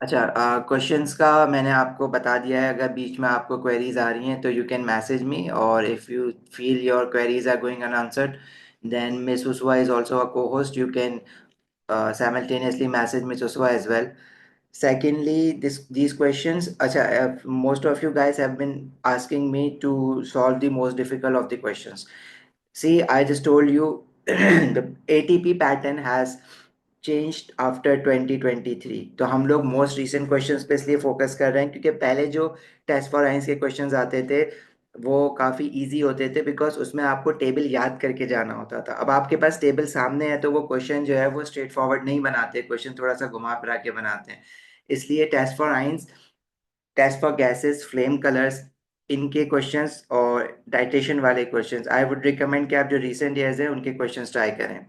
अच्छा, क्वेश्चंस का मैंने आपको बता दिया है। अगर बीच में आपको क्वेरीज आ रही हैं तो यू कैन मैसेज मी, और if you feel your queries are going unanswered then Miss Uswa is also a cohost, you can simultaneously message Miss Uswa as well. Secondly, these questions, acha, most of you guys have been asking me to solve the most difficult of the questions. See, I just told you the ATP pattern has changed after 2023. तो हम लोग most recent questions पे इसलिए focus कर रहे हैं क्योंकि पहले जो टेस्ट फॉर साइंस के क्वेश्चंस आते थे वो काफ़ी इजी होते थे, बिकॉज उसमें आपको टेबल याद करके जाना होता था। अब आपके पास टेबल सामने है तो वो क्वेश्चन जो है वो स्ट्रेट फॉरवर्ड नहीं बनाते, क्वेश्चन थोड़ा सा घुमा फिरा के बनाते हैं। इसलिए test for science, test for gases, flame colours, इनके क्वेश्चंस और डाइटेशन वाले क्वेश्चंस आई वुड रिकमेंड कि आप जो रिसेंट ईयर्स हैं उनके क्वेश्चंस ट्राई करें।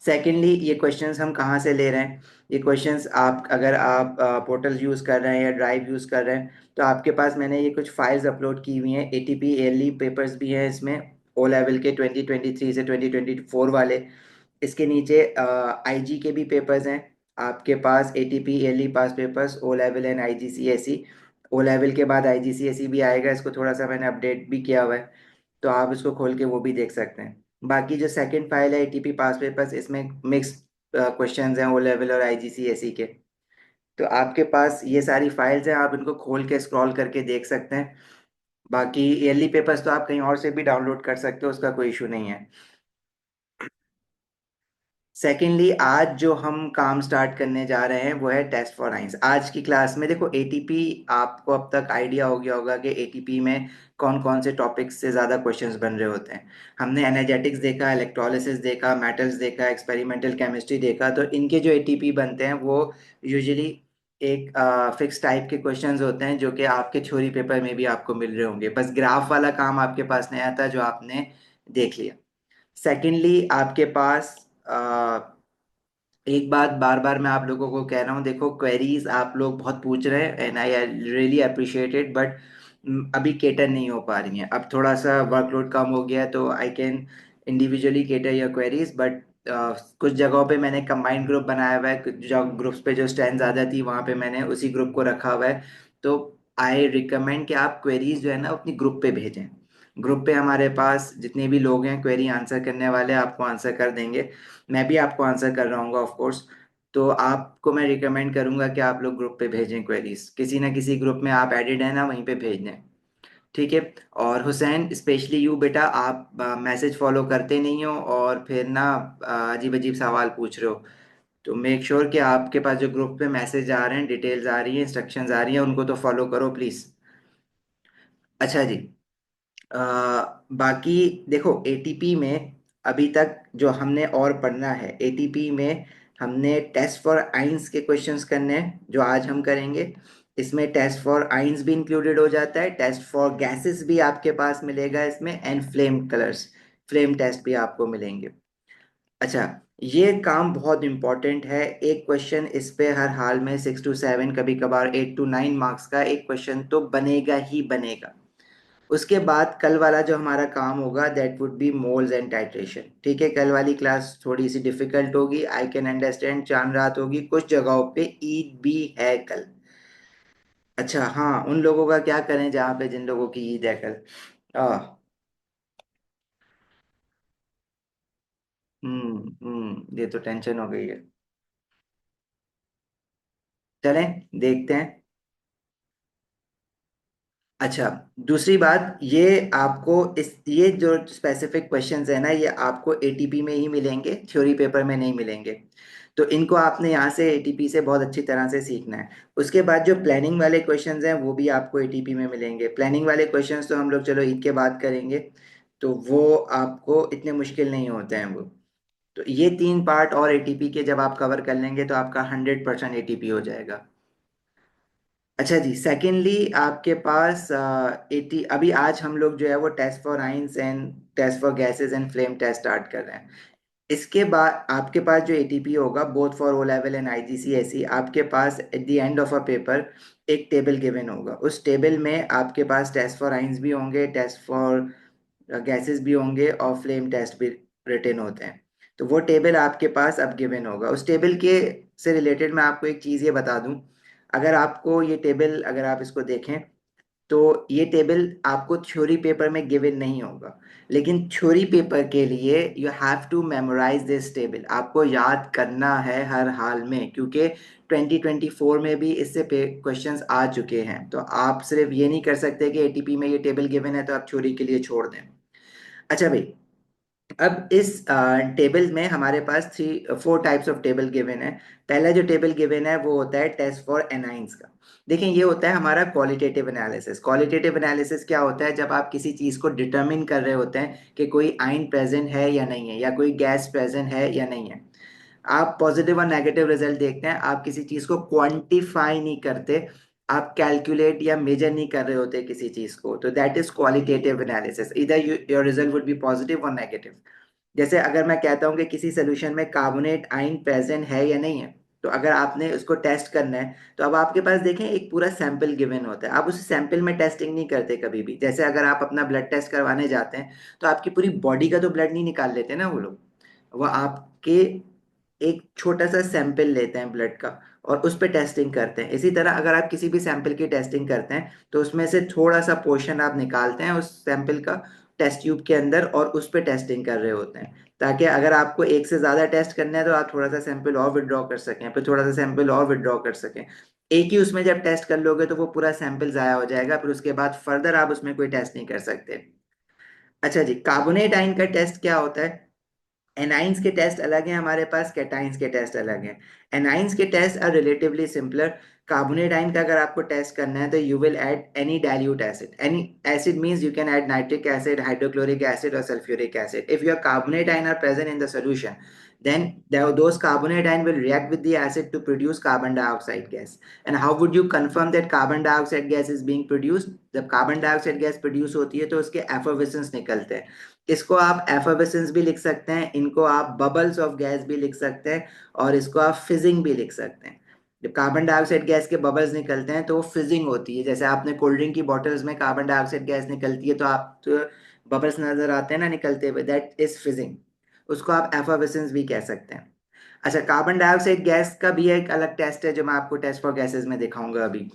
सेकेंडली, ये क्वेश्चंस हम कहाँ से ले रहे हैं? ये क्वेश्चंस आप, अगर आप पोर्टल यूज़ कर रहे हैं या ड्राइव यूज़ कर रहे हैं तो आपके पास मैंने ये कुछ फाइल्स अपलोड की हुई हैं। एटीपी ईयरली पेपर्स भी हैं इसमें, ओ लेवल के 2023 से 2024 वाले। इसके नीचे आईजी के भी पेपर्स हैं आपके पास, ATP yearly past papers, O level and IGCSE. O level के बाद आईजीसीएसई भी आएगा, इसको थोड़ा सा मैंने अपडेट भी किया हुआ है, तो आप इसको खोल के वो भी देख सकते हैं। बाकी जो सेकंड फाइल है एटीपी पास पेपर्स, इसमें मिक्स क्वेश्चंस हैं ओ लेवल और आईजीसीएसई के। तो आपके पास ये सारी फाइल्स हैं, आप इनको खोल के स्क्रॉल करके देख सकते हैं। बाकी ईयरली पेपर्स तो आप कहीं और से भी डाउनलोड कर सकते हो, उसका कोई इशू नहीं है। सेकेंडली, आज जो हम काम स्टार्ट करने जा रहे हैं वो है टेस्ट फॉर साइंस। आज की क्लास में देखो, एटीपी, आपको अब तक आइडिया हो गया होगा कि एटीपी में कौन कौन से टॉपिक्स से ज़्यादा क्वेश्चंस बन रहे होते हैं। हमने एनर्जेटिक्स देखा, इलेक्ट्रोलिसिस देखा, मेटल्स देखा, एक्सपेरिमेंटल केमिस्ट्री देखा। तो इनके जो एटीपी बनते हैं वो यूजुअली एक फिक्स टाइप के क्वेश्चंस होते हैं जो कि आपके थ्योरी पेपर में भी आपको मिल रहे होंगे। बस ग्राफ वाला काम आपके पास नहीं आता जो आपने देख लिया। सेकेंडली, आपके पास एक बात बार बार मैं आप लोगों को कह रहा हूँ, देखो क्वेरीज आप लोग बहुत पूछ रहे हैं and I really appreciate it, but अभी केटर नहीं हो पा रही हैं। अब थोड़ा सा वर्कलोड कम हो गया है तो I can individually cater your queries, but कुछ जगहों पे मैंने कंबाइंड ग्रुप बनाया हुआ है, कुछ जो ग्रुप्स पे जो स्ट्रेंथ ज़्यादा थी वहाँ पे मैंने उसी ग्रुप को रखा हुआ है। तो आई रिकमेंड कि आप क्वेरीज जो है ना अपनी ग्रुप पे भेजें। ग्रुप पे हमारे पास जितने भी लोग हैं क्वेरी आंसर करने वाले आपको आंसर कर देंगे। मैं भी आपको आंसर कर रहा हूँ ऑफ कोर्स। तो आपको मैं रिकमेंड करूंगा कि आप लोग ग्रुप पे भेजें क्वेरीज, किसी ना किसी ग्रुप में आप एडिड है ना, वहीं पे भेज दें। ठीक है। और हुसैन, स्पेशली यू बेटा, आप मैसेज फॉलो करते नहीं हो और फिर ना अजीब अजीब सवाल पूछ रहे हो। तो मेक श्योर कि आपके पास जो ग्रुप पे मैसेज आ रहे हैं, डिटेल्स आ रही हैं, इंस्ट्रक्शंस आ रही हैं, उनको तो फॉलो करो प्लीज। अच्छा जी। अ, बाकी देखो, एटीपी में अभी तक जो हमने और पढ़ना है, एटीपी में हमने टेस्ट फॉर आइंस के क्वेश्चंस करने हैं जो आज हम करेंगे। इसमें टेस्ट फॉर आइंस भी इंक्लूडेड हो जाता है, टेस्ट फॉर गैसेस भी आपके पास मिलेगा इसमें, and flame colours, flame test भी आपको मिलेंगे। अच्छा, ये काम बहुत इंपॉर्टेंट है। एक क्वेश्चन इस पे हर हाल में 6 to 7, कभी कभार 8 to 9 मार्क्स का एक क्वेश्चन तो बनेगा ही बनेगा। उसके बाद कल वाला जो हमारा काम होगा that would be moles and titration. ठीक है, कल वाली क्लास थोड़ी सी डिफिकल्ट होगी, आई कैन अंडरस्टैंड, चांद रात होगी, कुछ जगहों पे ईद भी है कल। अच्छा हाँ, उन लोगों का क्या करें जहाँ पे जिन लोगों की ईद है कल। आ, ये तो टेंशन हो गई है। चलें देखते हैं। अच्छा, दूसरी बात, ये आपको इस, ये जो स्पेसिफिक क्वेश्चंस है ना, ये आपको एटीपी में ही मिलेंगे, थ्योरी पेपर में नहीं मिलेंगे। तो इनको आपने यहाँ से एटीपी से बहुत अच्छी तरह से सीखना है। उसके बाद जो प्लानिंग वाले क्वेश्चंस हैं वो भी आपको एटीपी में मिलेंगे। प्लानिंग वाले क्वेश्चंस तो हम लोग चलो ईद के बाद करेंगे, तो वो आपको इतने मुश्किल नहीं होते हैं वो। तो ये 3 पार्ट और एटीपी के जब आप कवर कर लेंगे तो आपका 100% एटीपी हो जाएगा। अच्छा जी, सेकेंडली आपके पास एटी, अभी आज हम लोग जो है वो test for ions and test for gases and flame test start कर रहे हैं। इसके बाद आपके पास जो एटीपी होगा both for O level and IGCSE, आपके पास at the end of a paper एक टेबल गिवन होगा। उस टेबल में आपके पास टेस्ट फॉर आइंस भी होंगे, टेस्ट फॉर गैसेस भी होंगे और फ्लेम टेस्ट भी रिटन होते हैं। तो वो टेबल आपके पास अब गिवन होगा। उस टेबल के से रिलेटेड मैं आपको एक चीज़ ये बता दूं, अगर आपको ये टेबल, अगर आप इसको देखें तो ये टेबल आपको थ्योरी पेपर में गिवन नहीं होगा, लेकिन थ्योरी पेपर के लिए you have to memorise this table, आपको याद करना है हर हाल में, क्योंकि 2024 में भी इससे क्वेश्चंस आ चुके हैं। तो आप सिर्फ ये नहीं कर सकते कि एटीपी में ये टेबल गिवन है तो आप थ्योरी के लिए छोड़ दें। अच्छा भाई, अब इस टेबल में हमारे पास 4 टाइप्स ऑफ टेबल गिवन है। पहला जो टेबल गिवन है वो होता है टेस्ट फॉर एनाइंस का। देखें, ये होता है हमारा क्वालिटेटिव एनालिसिस। क्वालिटेटिव एनालिसिस क्या होता है? जब आप किसी चीज़ को डिटरमिन कर रहे होते हैं कि कोई आयन प्रेजेंट है या नहीं है, या कोई गैस प्रेजेंट है या नहीं है। आप पॉजिटिव और नेगेटिव रिजल्ट देखते हैं, आप किसी चीज़ को क्वांटिफाई नहीं करते, आप कैलकुलेट या मेजर नहीं कर रहे होते किसी चीज़ को। तो दैट इज क्वालिटेटिव एनालिसिस, इधर your result would be positive और नेगेटिव। जैसे अगर मैं कहता हूँ कि किसी सोल्यूशन में कार्बोनेट आयन प्रेजेंट है या नहीं है, तो अगर आपने उसको टेस्ट करना है तो अब आपके पास देखें एक पूरा सैंपल गिवन होता है। आप उस सैंपल में टेस्टिंग नहीं करते कभी भी। जैसे अगर आप अपना ब्लड टेस्ट करवाने जाते हैं तो आपकी पूरी बॉडी का तो ब्लड नहीं निकाल लेते ना वो लोग, वो आपके एक छोटा सा सैंपल लेते हैं ब्लड का और उस पर टेस्टिंग करते हैं। इसी तरह अगर आप किसी भी सैंपल की टेस्टिंग करते हैं तो उसमें से थोड़ा सा पोर्शन आप निकालते हैं उस सैंपल का टेस्ट ट्यूब के अंदर और उस पर टेस्टिंग कर रहे होते हैं, ताकि अगर आपको एक से ज्यादा टेस्ट करना है तो आप थोड़ा सा सैंपल और विड्रॉ कर सकें, फिर थोड़ा सा सैंपल और विड्रॉ कर सकें। एक ही उसमें जब टेस्ट कर लोगे तो वो पूरा सैंपल जाया हो जाएगा, फिर उसके बाद फर्दर आप उसमें कोई टेस्ट नहीं कर सकते। अच्छा जी, कार्बोनेट आयन का टेस्ट क्या होता है? एनाइंस के टेस्ट अलग हैं हमारे पास, कैटाइंस के टेस्ट अलग हैं। एनाइंस के test are relatively simpler. Carbonate ion का अगर आपको टेस्ट करना है तो you will add any dilute acid. Any acid means you can add nitric acid, hydrochloric acid और sulphuric acid. If your carbonate ion are present in the solution, then those carbonate ion will react with the acid to produce carbon dioxide gas. And how would you confirm that carbon dioxide gas is being produced? जब carbon dioxide gas produce होती है तो उसके एफर्वेसेंस निकलते हैं। इसको आप एफर्वेसेंस भी लिख सकते हैं, इनको आप बबल्स ऑफ गैस भी लिख सकते हैं, और इसको आप फिजिंग भी लिख सकते हैं। जब कार्बन डाइऑक्साइड गैस के बबल्स निकलते हैं तो वो फिजिंग होती है। जैसे आपने कोल्ड ड्रिंक की बॉटल्स में कार्बन डाइऑक्साइड गैस निकलती है तो आप तो बबल्स नजर आते हैं ना निकलते हुए, दैट इज फिजिंग। उसको आप एफर्वेसेंस भी कह सकते हैं। अच्छा, कार्बन डाइऑक्साइड गैस का भी एक अलग टेस्ट है जो मैं आपको टेस्ट फॉर गैसेस में दिखाऊंगा अभी।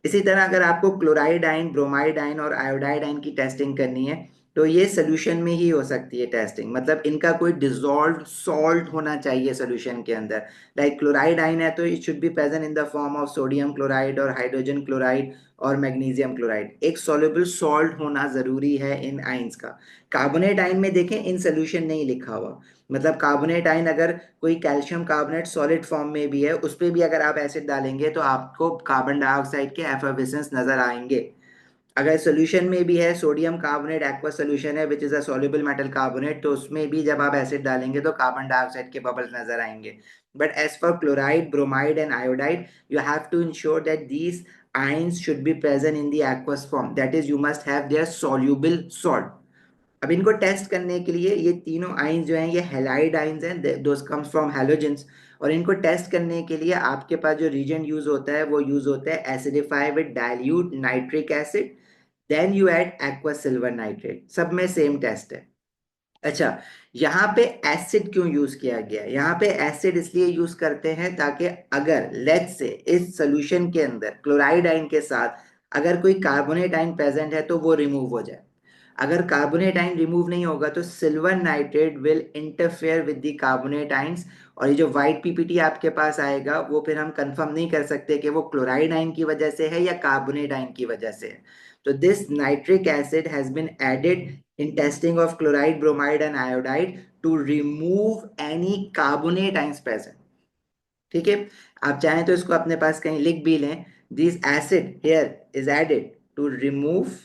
इसी तरह अगर आपको क्लोराइड आयन, ब्रोमाइड आयन और आयोडाइड आयन की टेस्टिंग करनी है तो ये सोल्यूशन में ही हो सकती है टेस्टिंग। मतलब इनका कोई डिजॉल्व सॉल्ट होना चाहिए सोल्यूशन के अंदर। लाइक क्लोराइड आयन है तो it should be present in the form of sodium chloride और हाइड्रोजन क्लोराइड और मैग्नीशियम क्लोराइड। एक सॉल्युबल सॉल्ट होना जरूरी है इन आयंस का। कार्बोनेट आयन में देखें इन सोल्यूशन नहीं लिखा हुआ। मतलब कार्बोनेट आयन अगर कोई कैल्शियम कार्बोनेट सॉलिड फॉर्म में भी है उस पर भी अगर आप एसिड डालेंगे तो आपको कार्बन डाइऑक्साइड के एफर्वेसेंस नजर आएंगे। अगर सोल्यूशन में भी है, सोडियम कार्बोनेट एक्वा सोल्यूशन है which is a soluble metal carbonate, तो उसमें भी जब आप एसिड डालेंगे तो कार्बन डाइऑक्साइड के बबल्स नजर आएंगे। But as for chloride, bromide and iodide, you have to ensure that these ions should be present in the aqueous form, that is you must have their soluble salt। अब इनको test करने के लिए ये तीनों ions जो हैं ये हैलाइड आइंस हैं, दोस कम्स फ्रॉम हैलोजेंस। और इनको टेस्ट करने के लिए आपके पास जो रीजेंट यूज होता है वो यूज होता है acidify with dilute nitric acid, then you add aqua silver nitrate. सब में सेम टेस्ट है। अच्छा, यहाँ पे एसिड क्यों यूज किया गया है? यहाँ पे एसिड इसलिए यूज करते हैं ताकि अगर लेट्स से इस सोल्यूशन के अंदर क्लोराइड आयन के साथ अगर कोई कार्बोनेट आयन प्रेजेंट है तो वो रिमूव हो जाए। अगर कार्बोनेट आयन रिमूव नहीं होगा तो silver nitrate will interfere with the carbonate ions, और ये जो व्हाइट पीपीटी आपके पास आएगा वो फिर हम कंफर्म नहीं कर सकते कि वो क्लोराइड आयन की वजह से है या कार्बोनेट आयन की वजह से है। तो this nitric acid has been added in testing of chloride, bromide and iodide to remove any carbonate ions present। ठीक है, आप चाहें तो इसको अपने पास कहीं लिख भी लें। This acid here is added to remove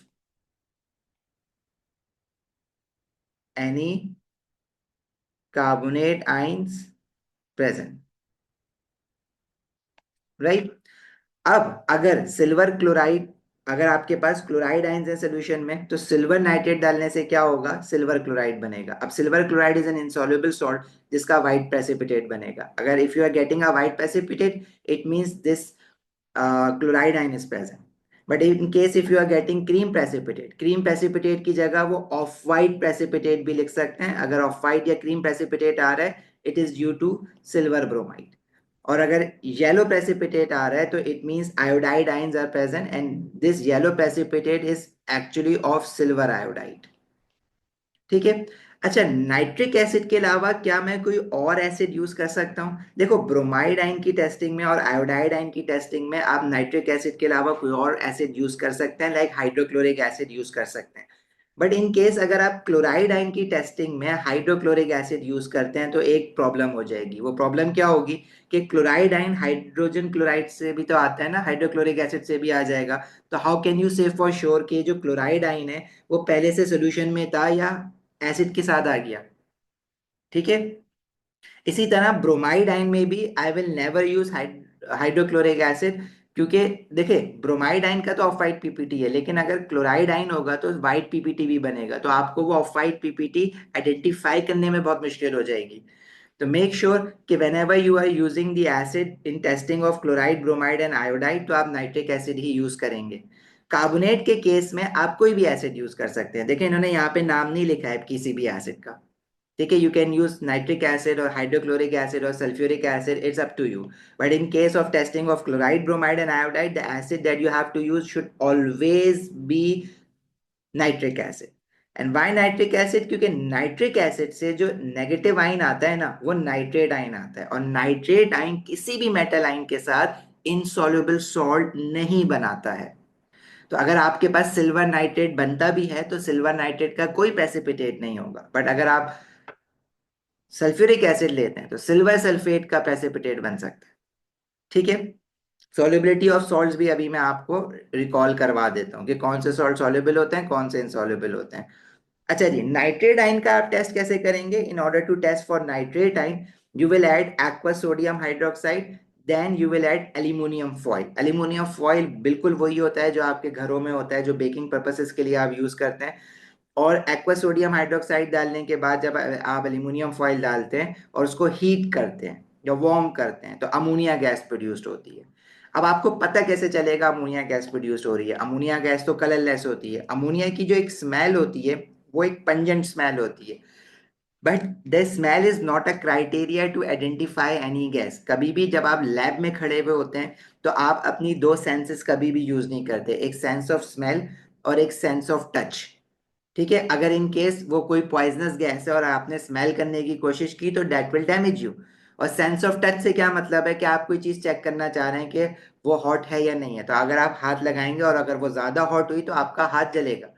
any carbonate ions present, right. अब अगर सिल्वर क्लोराइड, अगर आपके पास क्लोराइड आयंस है सोल्यूशन में तो सिल्वर नाइट्रेट डालने से क्या होगा? सिल्वर क्लोराइड बनेगा। अब silver chloride is an insoluble salt जिसका व्हाइट प्रेसिपिटेट बनेगा। अगर if you are getting a white precipitate it means this chloride ion is present. But in case if you are getting cream precipitate की जगह वो of white precipitate भी लिख सकते हैं। अगर ऑफ वाइट या क्रीम प्रेसिपिटेट आ रहा है, it is due to silver bromide. और अगर येलो प्रेसिपिटेट आ रहा है, तो it means iodide ions are present and this yellow precipitate is actually of silver iodide. ठीक है। अच्छा, नाइट्रिक एसिड के अलावा क्या मैं कोई और एसिड यूज कर सकता हूँ? देखो, ब्रोमाइड आयन की टेस्टिंग में और आयोडाइड आयन की टेस्टिंग में आप नाइट्रिक एसिड के अलावा कोई और एसिड यूज कर सकते हैं, लाइक हाइड्रोक्लोरिक एसिड यूज कर सकते हैं। बट इन केस अगर आप क्लोराइड आयन की टेस्टिंग में हाइड्रोक्लोरिक एसिड यूज करते हैं, तो एक प्रॉब्लम हो जाएगी। वो प्रॉब्लम क्या होगी कि क्लोराइड आयन हाइड्रोजन क्लोराइड से भी तो आता है ना, हाइड्रोक्लोरिक एसिड से भी आ जाएगा। तो हाउ कैन यू से फॉर श्योर कि जो क्लोराइड आयन है वो पहले से सोल्यूशन में था या एसिड के साथ आ गया? ठीक है। इसी तरह ब्रोमाइड आयन में भी I will never use hydrochloric acid, क्योंकि देखिए, ब्रोमाइड आयन का तो ऑफ वाइट पीपीटी है, लेकिन अगर क्लोराइड आयन होगा तो वाइट पीपीटी भी बनेगा, तो आपको वो ऑफ वाइट पीपीटी आइडेंटिफाई करने में बहुत मुश्किल हो जाएगी। तो मेक श्योर कि whenever you are using the acid in testing of chloride, bromide and iodide, तो आप नाइट्रिक एसिड ही यूज करेंगे। कार्बोनेट के केस में आप कोई भी एसिड यूज कर सकते हैं। देखिए, इन्होंने यहाँ पे नाम नहीं लिखा है किसी भी एसिड का। ठीक है, you can use nitric acid और हाइड्रोक्लोरिक एसिड और sulphuric acid, it's up to you. But in case of testing of chloride, bromide and iodide, the acid that you have to use should always be nitric acid. And why nitric acid? क्योंकि nitric acid से जो negative ion आता है ना, वो nitrate आइन आता है, और नाइट्रेट आइन किसी भी मेटल आइन के साथ इनसॉल्युबल सॉल्ट नहीं बनाता है। तो अगर आपके पास सिल्वर नाइट्रेट बनता भी है, तो सिल्वर नाइट्रेट का कोई प्रेसिपिटेट नहीं होगा। बट अगर आप सल्फ्यूरिक एसिड लेते हैं, तो सिल्वर सल्फेट का प्रेसिपिटेट बन सकता है। ठीक है। सॉल्युबिलिटी ऑफ सॉल्ट्स भी अभी मैं आपको रिकॉल करवा देता हूँ कि कौन से सॉल्ट सॉल्युबल होते हैं, कौन से इनसॉल्युबल होते हैं। अच्छा जी, नाइट्रेट आयन का आप टेस्ट कैसे करेंगे? In order to test for nitrate ion, you will add aqueous sodium hydroxide, then you will add aluminium foil. Aluminium foil बिल्कुल वही होता है जो आपके घरों में होता है, जो बेकिंग पर्पसेस के लिए आप यूज करते हैं। और एक्वस सोडियम हाइड्रोक्साइड डालने के बाद जब आप एल्यूमिनियम फॉइल डालते हैं और उसको हीट करते हैं या वार्म करते हैं, तो अमोनिया गैस प्रोड्यूस्ड होती है। अब आपको पता कैसे चलेगा अमोनिया गैस प्रोड्यूस्ड हो रही है? अमोनिया गैस तो कलरलेस होती है। अमोनिया की जो एक स्मेल होती है, वो एक पंजेंट स्मेल होती है। But the smell is not a criteria to identify any gas. कभी भी जब आप लैब में खड़े हुए होते हैं, तो आप अपनी दो सेंसेस कभी भी यूज नहीं करते, एक सेंस ऑफ स्मेल और एक सेंस ऑफ टच। ठीक है। अगर इन केस वो कोई पॉइजनस गैस है और आपने स्मेल करने की कोशिश की, तो डेट विल डैमेज यू। और सेंस ऑफ टच से क्या मतलब है कि आप कोई चीज चेक करना चाह रहे हैं कि वो हॉट है या नहीं है, तो अगर आप हाथ लगाएंगे और अगर वो ज्यादा हॉट हुई, तो आपका हाथ जलेगा।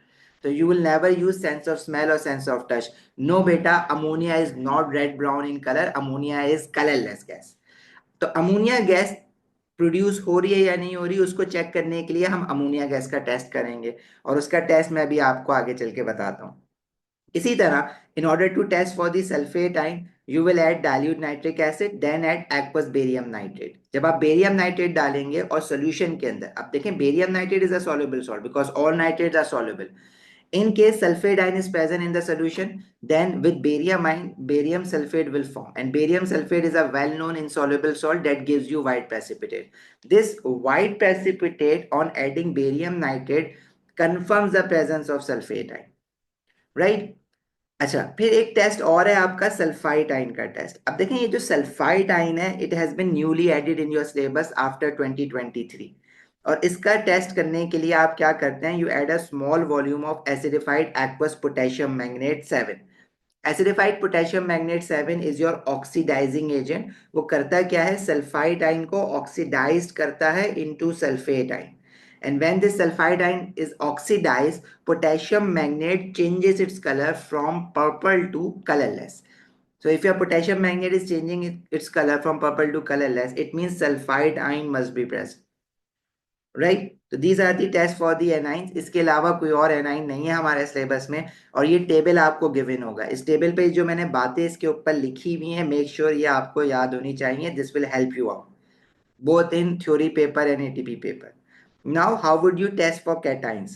तो you will never use sense of smell और सेंस ऑफ टच। नो बेटा, ammonia is not red brown in colour, ammonia is colourless gas. तो अमोनिया गैस प्रोड्यूस हो रही है या नहीं हो रही, उसको चेक करने के लिए हम अमोनिया गैस का टेस्ट करेंगे, और उसका टेस्ट मैं भी आपको आगे चल के बताता हूँ। इसी तरह, in order to test for the sulphate ion, you will add dilute nitric acid, then add aqueous barium nitrate. जब आप बेरियम नाइट्रेट डालेंगे और सोल्यूशन के अंदर, अब देखें, barium nitrate is a soluble salt because all nitrates are soluble. In case sulfate ion is present in the solution, then with barium ion, barium sulfate will form. And barium sulfate is a well-known insoluble salt that gives you white precipitate. This white precipitate on adding barium nitrate confirms the presence of sulfate ion. Right? अच्छा, फिर एक test और है आपका sulphite आइन का test. अब देखें, ये जो सल्फाइट आइन है, it has been newly added in your syllabus after 2023। और इसका टेस्ट करने के लिए आप क्या करते हैं? You add a small volume of acidified aqueous potassium manganate 7। Acidified potassium manganate 7 is your oxidising agent. वो करता क्या है? सल्फाइड आइन को ऑक्सीडाइज करता है इनटू सल्फेट आइन। And when this sulfide ion is oxidized, potassium magnate changes its color from purple to colorless. So if your potassium magnate is changing its color from purple to colorless, it means sulfide ion must be present. Right? तो these are the test for the anions. इसके अलावा कोई और A9 नहीं है हमारे syllabus में। और ये टेबल आपको गिवन होगा। इस टेबल पे जो मैंने बातें इसके ऊपर लिखी हुई हैं, मेक श्योर ये आपको याद होनी चाहिए। This will help you out both in theory paper and ATP paper. Now, how would you test for cations?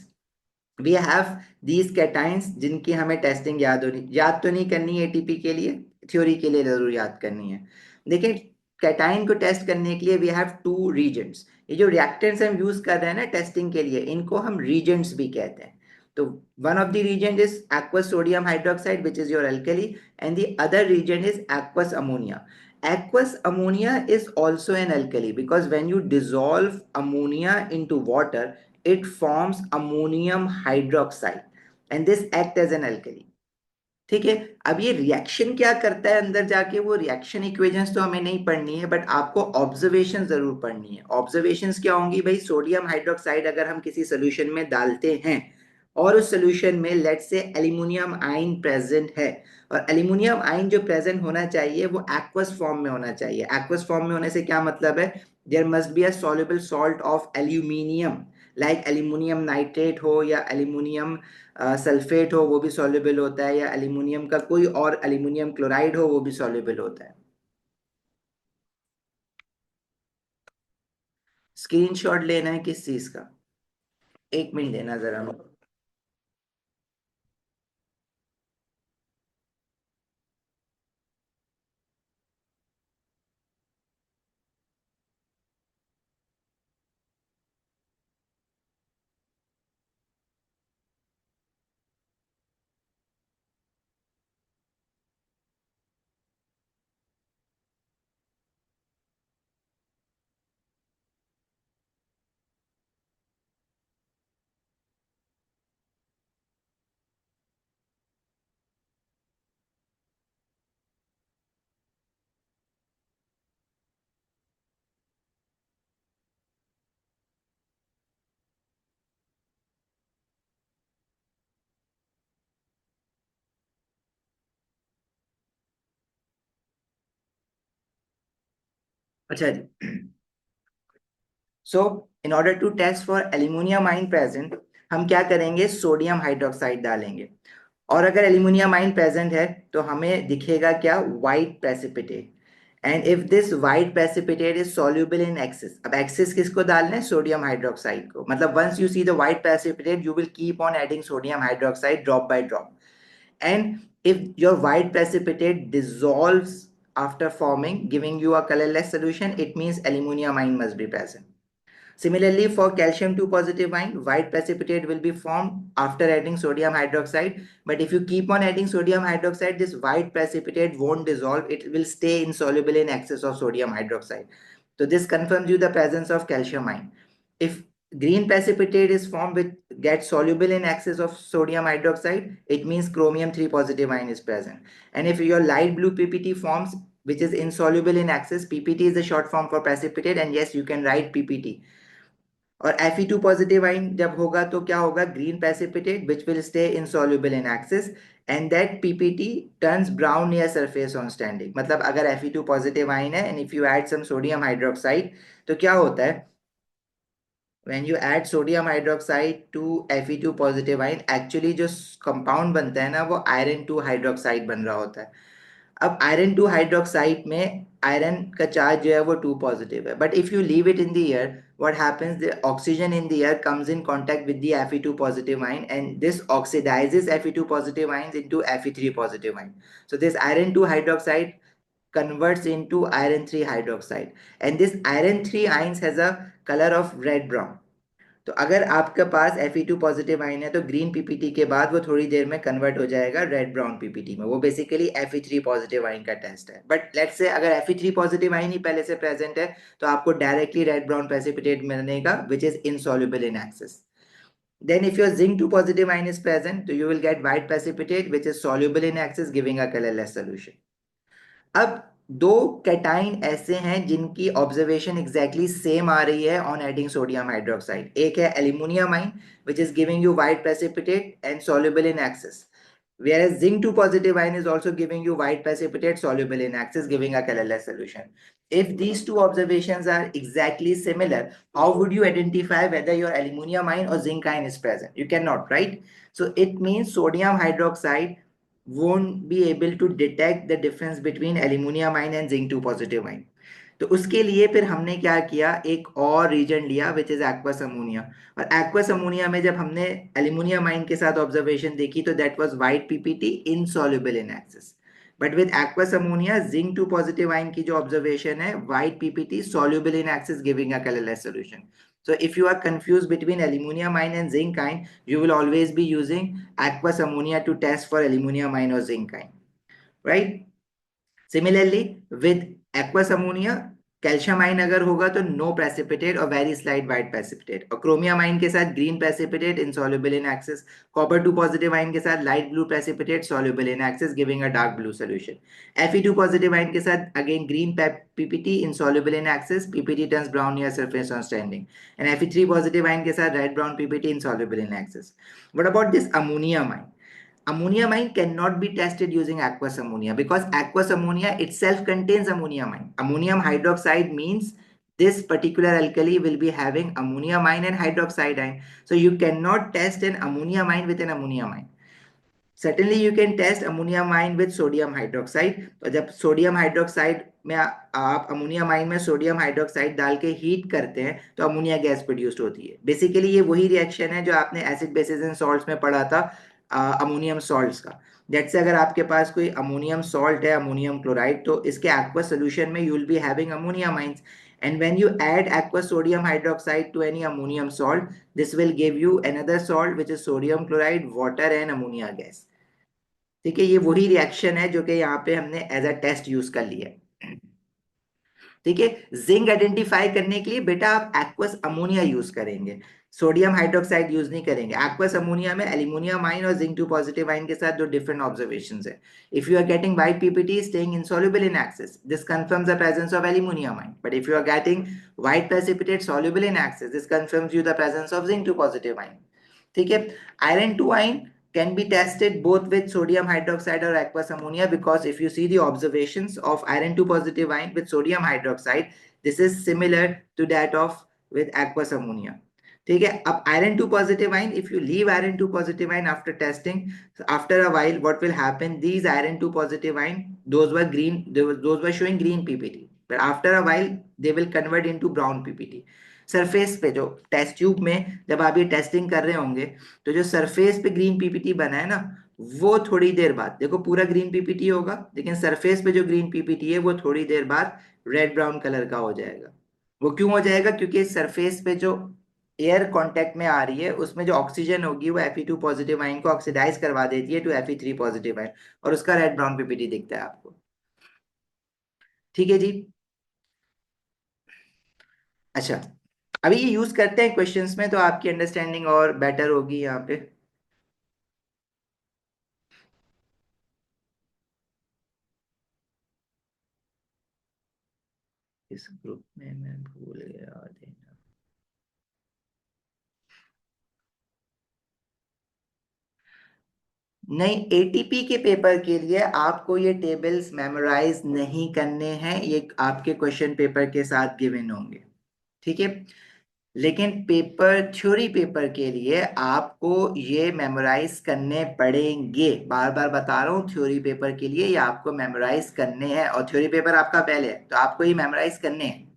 We have these cations जिनकी हमें टेस्टिंग याद तो नहीं करनी है एटीपी के लिए, थ्योरी के लिए जरूर याद करनी है। देखिए, कैटाइन को टेस्ट करने के लिए वी हैव टू रीजेंट्स। ये जो रिएक्टेंट्स हम यूज कर रहे हैं ना टेस्टिंग के लिए, इनको हम रीजेंट्स भी कहते हैं। तो one of the reagent is aqueous sodium hydroxide which is your alkali, and the other region is aqueous ammonia. Aqueous ammonia is also an alkali because when you dissolve ammonia into water, it forms ammonium hydroxide and this act as an alkali. ठीक है। अब ये reaction क्या करता है अंदर जाके, वो रिएक्शन इक्वेशंस तो हमें नहीं पढ़नी है, बट आपको ऑब्जर्वेशन जरूर पढ़नी है। ऑब्जर्वेशंस क्या होंगी भाई? सोडियम हाइड्रोक्साइड अगर हम किसी सोल्यूशन में डालते हैं और उस सोल्यूशन में लेट से एल्यूमिनियम आयन प्रेजेंट है, और एल्यूमिनियम आयन जो प्रेजेंट होना चाहिए वो एक्वस फॉर्म में होना चाहिए। एक्वस फॉर्म में होने से क्या मतलब है? There must be a soluble salt of aluminium, like aluminium nitrate हो या एल्यूमिनियम सल्फेट हो, वो भी सॉल्युबल होता है, या एल्यूमिनियम का कोई और एल्यूमिनियम क्लोराइड हो, वो भी सॉल्युबल होता है। स्क्रीनशॉट लेना है किस चीज का? एक मिनट देना जरा मेरे को। अच्छा जी। So in order to test for aluminium ion present, हम क्या करेंगे? सोडियम हाइड्रोक्साइड डालेंगे, और अगर एल्यूमिनियम आइन प्रेजेंट है तो हमें दिखेगा क्या? White precipitate. And if this white precipitate is soluble in excess, अब एक्सेस किसको डालना है? सोडियम हाइड्रोक्साइड को। मतलब once you see the white precipitate you will keep on adding sodium hydroxide drop by drop. And if your white precipitate dissolves after forming, giving you a colorless solution, it means aluminum ion must be present. Similarly, for calcium 2 positive ion, white precipitate will be formed after adding sodium hydroxide. But if you keep on adding sodium hydroxide, this white precipitate won't dissolve. It will stay insoluble in excess of sodium hydroxide. So this confirms you the presence of calcium ion. If green precipitate is formed with gets soluble in excess of sodium hydroxide, it means chromium 3 positive ion is present. And if your light blue PPT forms which is insoluble in excess, PPT is the short form for precipitate, and yes, you can write PPT. और Fe2 positive आइन जब होगा तो क्या होगा? Green precipitate which will stay insoluble in excess, and that PPT turns brown near surface on standing. मतलब अगर Fe2 positive ion है and if you add some sodium hydroxide, तो क्या होता है? when you add sodium hydroxide to Fe2 positive ion, actually जो compound बनता है ना वो आयरन 2 हाइड्रोक्साइड बन रहा होता है। अब आयरन 2 हाइड्रोक्साइड में आयरन का चार्ज जो है वो 2 पॉजिटिव है, but if you leave it in the air, what happens? The oxygen in the air comes in contact with the Fe2 positive ion, and this oxidizes Fe2 positive ions into Fe3 positive ion. So this iron 2 hydroxide converts into iron 3 hydroxide, and this iron 3 ions has a color of red brown. तो अगर आपके पास Fe2 positive ion है तो green PPT के बाद वो थोड़ी देर में कन्वर्ट हो जाएगा रेड ब्राउन पीपीटी में। वो बेसिकली Fe3 पॉजिटिव आयन का टेस्ट है। बट लेट्स से अगर Fe3 पॉजिटिव आयन ही पहले से प्रेजेंट है तो आपको डायरेक्टली रेड ब्राउन प्रेसिपिटेट मिलेगा which is insoluble in access. Then if your zinc 2 positive ion is present, so you will get white precipitate which is soluble in excess, giving a colorless solution. अब दो cation ऐसे हैं जिनकी observation exactly same आ रही है on adding sodium hydroxide. एक है aluminium आइन which is giving you white precipitate and soluble in excess, whereas zinc 2 positive ion is also giving you white precipitate soluble in excess, giving a colorless solution. If these two observations are exactly similar, how would you identify whether your aluminum ion or zinc ion is present? You cannot, right? So it means sodium hydroxide won't be able to detect the difference between aluminum ion and zinc 2 positive ion. तो उसके लिए फिर हमने क्या किया? एक और reason लिया विच इज एक्वस अमोनिया। और एक्वस अमोनिया में जब हमने एल्यूमिनियम आयन के साथ ऑब्जर्वेशन देखी तो that was white PPT insoluble in excess. But with aqueous ammonia zinc two positive ion की जो ऑब्जर्वेशन है, white PPT soluble in access giving a colorless solution. So if you are confused between aluminum ion and zinc ion, you will always be using aqueous ammonia to test for aluminum ion or zinc ion, right? Similarly, with aqueous ammonia, calcium ion अगर होगा तो no precipitate और very slight white precipitate, और chromium आइन के साथ green precipitate insoluble in access, copper two positive आइन के साथ light blue precipitate soluble in access giving a dark blue solution, Fe2 positive आइन के साथ again green PPT insoluble in access, PPT turns brown near surface on standing, and Fe3 positive ion के साथ red brown PPT insoluble in access. What about this ammonium आइन? Ammonium ion cannot be tested using aqueous ammonia because aqueous ammonia itself contains ammonium ion. Ammonium hydroxide means this particular alkali will be having ammonium ion and hydroxide ion. So you cannot test an ammonium ion with an ammonium ion. Certainly you can test ammonium ion with sodium hydroxide. तो जब sodium hydroxide में आप ammonium आइन में sodium hydroxide डाल के heat करते हैं तो अमोनिया गैस प्रोड्यूस्ड होती है. बेसिकली ये वही रिएक्शन है जो आपने एसिड बेसिस एंड सॉल्ट्स में पढ़ा था, अमोनियम सॉल्ट्स का. जैसे अगर आपके पास कोई अमोनियम सॉल्ट है, अमोनियम क्लोराइड, तो इसके एक्वस सोल्यूशन में you will be having ammonium ions, and when you add aqueous sodium hydroxide to any ammonium salt, this will give you another salt which is sodium chloride, water and ammonia gas. ठीक है, ये वही reaction है जो कि यहाँ पे हमने एज अ टेस्ट यूज कर लिया है. ठीक है, जिंक आइडेंटिफाई करने के लिए बेटा आप एक्वस अमोनिया यूज करेंगे, सोडियम हाइड्रोक्साइड यूज नहीं करेंगे. एक्वस अमोनिया में एल्यूमिनियम आयन और जिंक 2 पॉजिटिव आयन के साथ दो डिफरेंट ऑब्जर्वेशंस है. If you are getting white PPT staying insoluble in access, this confirms the presence of aluminum ion. But if you are getting white precipitate soluble in access, this confirms you the presence of zinc 2 positive ion. ठीक है, iron 2 ion can be tested both with sodium hydroxide or aqueous ammonia, because if you see the observations of iron 2 positive ion with sodium hydroxide, this is similar to that of with aqueous ammonia. ठीक है, अब iron 2 positive ion, if you leave iron 2 positive ion after testing, after a while what will happen, these iron 2 positive ion, those were green, those were showing green ppt, but after a while they will convert into brown ppt. Surface पे जो test tube में जब आप ये testing कर रहे होंगे, तो जो सरफेस पे ग्रीन पीपीटी बना है ना, वो थोड़ी देर बाद देखो पूरा ग्रीन पीपीटी होगा, लेकिन सरफेस पे जो ग्रीन पीपीटी है वो थोड़ी देर बाद रेड ब्राउन कलर का हो जाएगा. वो क्यों हो जाएगा? क्योंकि सरफेस पे जो एयर कांटेक्ट में आ रही है उसमें जो ऑक्सीजन होगी वो Fe2 पॉजिटिव आयन को ऑक्सीडाइज करवा देती है टू Fe3 पॉजिटिव आयन, और उसका रेड ब्राउन पीपीटी दिखता है आपको. ठीक है जी. अच्छा, अभी ये यूज करते हैं क्वेश्चंस में तो आपकी अंडरस्टैंडिंग और बेटर होगी यहाँ पे. इस ग्रुप में मैं भूल गया देना. नहीं, एटीपी के पेपर के लिए आपको ये टेबल्स मेमोराइज नहीं करने हैं, ये आपके क्वेश्चन पेपर के साथ गिवन होंगे. ठीक है, लेकिन पेपर थ्योरी पेपर के लिए आपको ये मेमोराइज करने पड़ेंगे. बार बार बता रहा हूँ, थ्योरी पेपर के लिए ये आपको मेमोराइज करने हैं, और थ्योरी पेपर आपका पहले है तो आपको ये मेमोराइज करने हैं.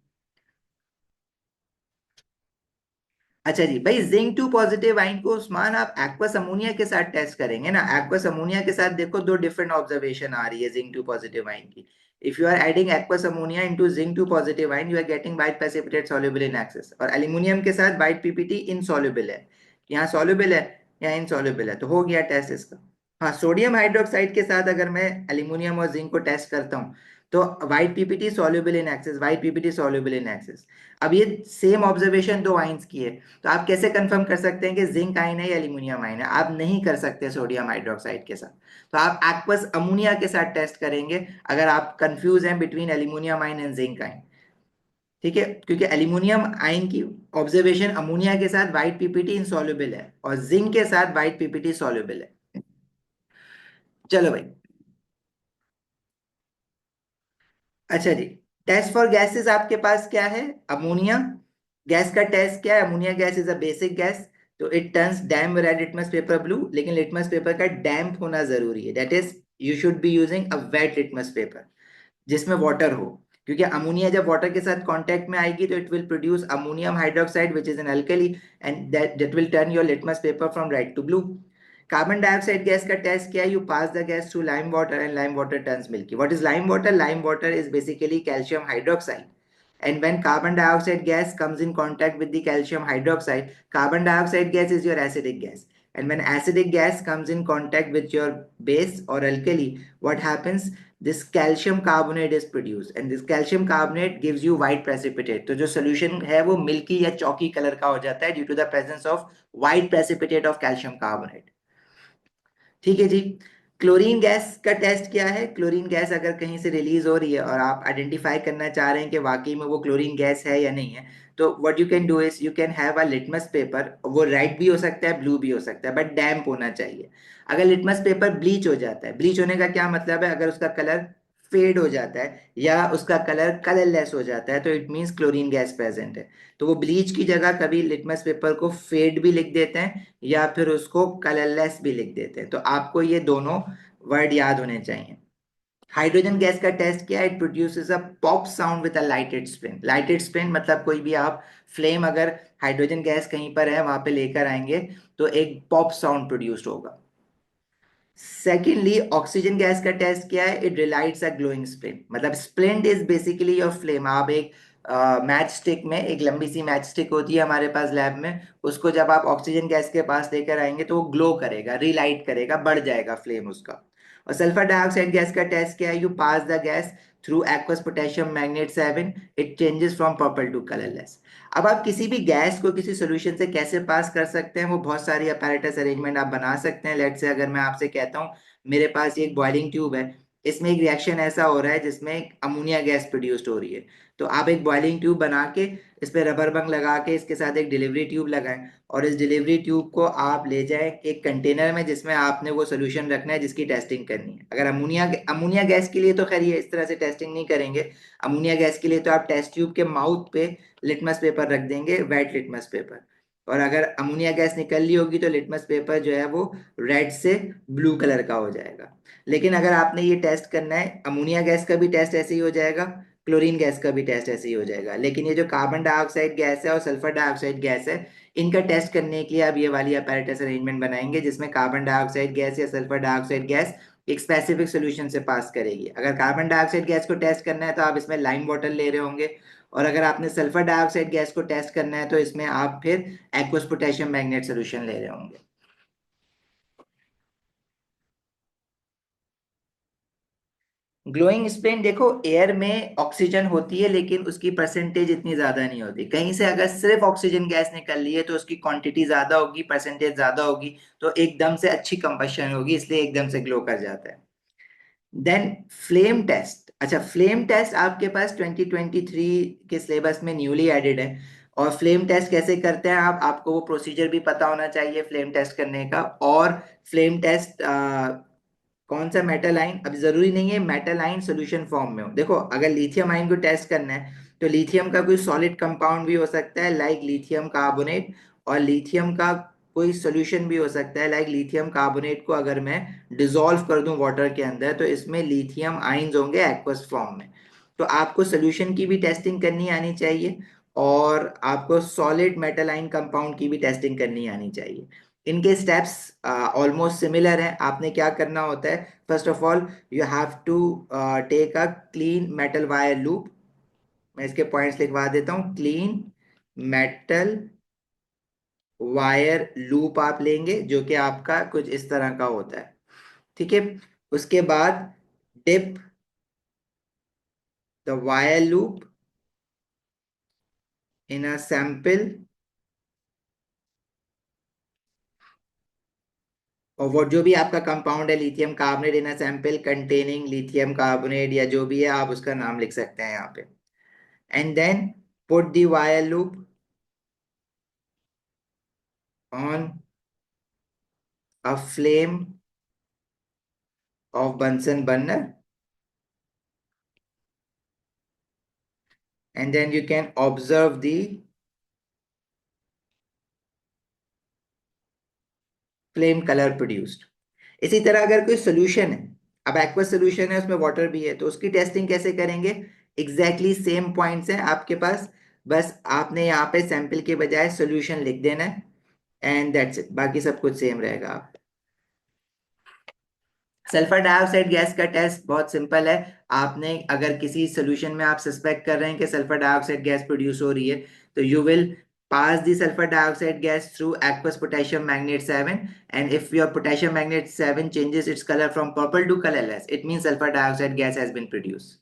अच्छा जी भाई, जिंक 2 पॉजिटिव आइन को उस्मान आप एक्वस अमोनिया के साथ टेस्ट करेंगे ना. एक्वस अमोनिया के साथ देखो दो डिफरेंट ऑब्जर्वेशन आ रही है जिंक 2 पॉजिटिव आइन की. If you are adding aqueous ammonia into zinc 2 positive ion, you are getting white precipitate soluble in excess, और एल्यूमिनियम के साथ व्हाइट पीपीटी इनसॉल्युबल है. यहाँ सॉल्युबल है, यहाँ इनसॉल्युबल है, तो हो गया टेस्ट इसका. हाँ, सोडियम हाइड्रोक्साइड के साथ अगर मैं एल्यूमिनियम और जिंक को टेस्ट करता हूँ तो white PPT soluble in access, white PPT soluble in access. अब ये सेम ऑब्जर्वेशन दो आइंस की है, तो आप कैसे कंफर्म कर सकते हैं कि जिंक आयन है या एल्यूमिनियम आयन है? आप नहीं कर सकते सोडियम हाइड्रोक्साइड के साथ, तो आप एक्वस अमोनिया के साथ टेस्ट करेंगे अगर आप कंफ्यूज हैं between aluminium ion and zinc ion. ठीक है, क्योंकि एल्यूमिनियम आयन की ऑब्जर्वेशन अमोनिया के साथ व्हाइट पीपीटी इनसॉल्युबल है और जिंक के साथ व्हाइट पीपीटी सॉल्युबल है. चलो भाई. अच्छा जी, टेस्ट फॉर गैसेस आपके पास क्या है? अमोनिया गैस का टेस्ट क्या है? Ammonia gas is a basic gas, तो it turns damp red litmus paper blue, लेकिन लिटमस पेपर का डैम्प होना जरूरी है. That is you should be using a wet litmus paper जिसमें वाटर हो, क्योंकि अमोनिया जब वाटर के साथ कांटेक्ट में आएगी तो it will produce ammonium hydroxide which is an alkali, and that will turn your litmus paper from red to blue. Carbon dioxide gas का टेस्ट क्या है? You pass the gas through lime water and lime water turns milky. What is lime water? Lime water is basically calcium hydroxide. And when carbon dioxide gas comes in contact with the calcium hydroxide, carbon dioxide gas is your acidic gas. And when acidic gas comes in contact with your base or alkali, what happens? This calcium carbonate is produced, and this calcium carbonate gives you white precipitate. तो जो solution है वो milky या chalky color का हो जाता है due to the presence of white precipitate of calcium carbonate. ठीक है जी. क्लोरीन गैस का टेस्ट क्या है? क्लोरीन गैस अगर कहीं से रिलीज हो रही है और आप आइडेंटिफाई करना चाह रहे हैं कि वाकई में वो क्लोरीन गैस है या नहीं है, तो what you can do is you can have a litmus paper. वो रेड भी हो सकता है, ब्लू भी हो सकता है, बट डैम्प होना चाहिए. अगर लिटमस पेपर ब्लीच हो जाता है, ब्लीच होने का क्या मतलब है? अगर उसका कलर फेड हो जाता है या उसका कलर कलरलेस हो जाता है, तो it means chlorine gas present है. तो वो ब्लीच की जगह कभी लिटमस पेपर को फेड भी लिख देते हैं या फिर उसको कलरलेस भी लिख देते हैं. तो आपको ये दोनों वर्ड याद होने चाहिए. हाइड्रोजन गैस का टेस्ट किया, it produces a pop sound with a lighted spring. Lighted spring मतलब कोई भी आप फ्लेम अगर हाइड्रोजन गैस कहीं पर है वहां पे लेकर आएंगे तो एक पॉप साउंड प्रोड्यूस्ड होगा. सेकेंडली, ऑक्सीजन गैस का टेस्ट किया है, इट रिलाइट्स अ ग्लोइंग स्प्लिंट. मतलब splint is basically your flame. आप एक मैच स्टिक में, एक लंबी सी मैच स्टिक होती है हमारे पास लैब में, उसको जब आप ऑक्सीजन गैस के पास लेकर आएंगे तो वो ग्लो करेगा, रिलाइट करेगा, बढ़ जाएगा फ्लेम उसका. और सल्फर डाइऑक्साइड गैस का टेस्ट किया है, you pass the gas through aqueous potassium manganate 7, it changes from purple to colourless. अब आप किसी भी गैस को किसी सॉल्यूशन से कैसे पास कर सकते हैं, वो बहुत सारी अपैरेटस अरेंजमेंट आप बना सकते हैं. लेट से अगर मैं आपसे कहता हूँ मेरे पास ये एक बॉइलिंग ट्यूब है, इसमें एक रिएक्शन ऐसा हो रहा है जिसमें अमोनिया गैस प्रोड्यूस्ड हो रही है. तो आप एक बॉइलिंग ट्यूब बना के इस पे रबर बंग लगा के इसके साथ एक डिलीवरी ट्यूब लगाएं और इस डिलीवरी ट्यूब को आप ले जाएं एक कंटेनर में जिसमें आपने वो सोल्यूशन रखना है जिसकी टेस्टिंग करनी है. अगर अमोनिया अमोनिया गैस के लिए तो खैर ये इस तरह से टेस्टिंग नहीं करेंगे. अमोनिया गैस के लिए तो आप टेस्ट ट्यूब के माउथ पे लिटमस पेपर रख देंगे, वेट लिटमस पेपर. और अगर अमोनिया गैस निकल ली होगी तो लिटमस पेपर जो है वो रेड से ब्लू कलर का हो जाएगा. लेकिन अगर आपने ये टेस्ट करना है, अमोनिया गैस का भी टेस्ट ऐसे ही हो जाएगा, क्लोरीन गैस का भी टेस्ट ऐसे ही हो जाएगा. लेकिन ये जो कार्बन डाइऑक्साइड गैस है और सल्फर डाइऑक्साइड गैस है, इनका टेस्ट करने के लिए आप ये वाली अपैरेटस अरेंजमेंट बनाएंगे जिसमें कार्बन डाइऑक्साइड गैस या सल्फर डाइऑक्साइड गैस एक स्पेसिफिक सोल्यूशन से पास करेगी. अगर कार्बन डाइऑक्साइड गैस को टेस्ट करना है तो आप इसमें लाइम वाटर ले रहे होंगे, और अगर आपने सल्फर डाइऑक्साइड गैस को टेस्ट करना है तो इसमें आप फिर एक्वस पोटेशियम मैग्नेट सोल्यूशन ले रहे होंगे. ग्लोइंग स्प्लेन देखो, एयर में ऑक्सीजन होती है लेकिन उसकी परसेंटेज इतनी ज्यादा नहीं होती. कहीं से अगर सिर्फ ऑक्सीजन गैस निकल रही है तो उसकी क्वांटिटी ज्यादा होगी, परसेंटेज ज्यादा होगी, तो एकदम से अच्छी कंबशन होगी, इसलिए एकदम से ग्लो कर जाता है. Then flame test. अच्छा, फ्लेम टेस्ट आपके पास 2023 के सिलेबस में न्यूली एडेड है. और फ्लेम टेस्ट कैसे करते हैं आप, आपको वो प्रोसीजर भी पता होना चाहिए फ्लेम टेस्ट करने का. और फ्लेम टेस्ट कौन सा मेटल आइन, अब जरूरी नहीं है मेटल आइन सोल्यूशन फॉर्म में हो. देखो, अगर लिथियम आइन को टेस्ट करना है तो लिथियम का कोई सॉलिड कंपाउंड भी हो सकता है लाइक लिथियम कार्बोनेट, और लिथियम का कोई सोल्यूशन भी हो सकता है लाइक लिथियम कार्बोनेट को अगर मैं डिसॉल्व कर दूं वाटर के अंदर तो इसमें लिथियम आइंस होंगे एक्वस फॉर्म में. तो आपको सोल्यूशन की भी टेस्टिंग करनी आनी चाहिए और आपको सॉलिड मेटल आइन कंपाउंड की भी टेस्टिंग करनी आनी चाहिए. इनके स्टेप्स ऑलमोस्ट सिमिलर हैं. आपने क्या करना होता है, first of all you have to take a clean metal wire loop. मैं इसके पॉइंट्स लिखवा देता हूँ. क्लीन मेटल वायर लूप आप लेंगे जो कि आपका कुछ इस तरह का होता है. ठीक है. उसके बाद dip the wire loop in a sample, और वो जो भी आपका कंपाउंड है lithium carbonate in a sample containing lithium carbonate या जो भी है आप उसका नाम लिख सकते हैं यहाँ पे. And then put the wire loop on a flame of Bunsen burner, and then you can observe the flame color produced. इसी तरह अगर कोई सोल्यूशन है, अब एक्वस सोल्यूशन है उसमें वाटर भी है, तो उसकी टेस्टिंग कैसे करेंगे? एग्जैक्टली सेम पॉइंट्स हैं आपके पास, बस आपने यहाँ पे सैंपल के बजाय सोल्यूशन लिख देना है एंड दैट्स इट. बाकी सब कुछ सेम रहेगा. सल्फर डाइऑक्साइड गैस का टेस्ट बहुत सिंपल है। आपने अगर किसी सोल्यूशन में आप सस्पेक्ट कर रहे हैं कि सल्फर डाइऑक्साइड गैस प्रोड्यूस हो रही है, तो you will pass the sulfur dioxide gas through aqueous potassium magnate 7, and if your potassium magnate 7 changes its color from purple to colorless, it means sulfur dioxide gas has been produced.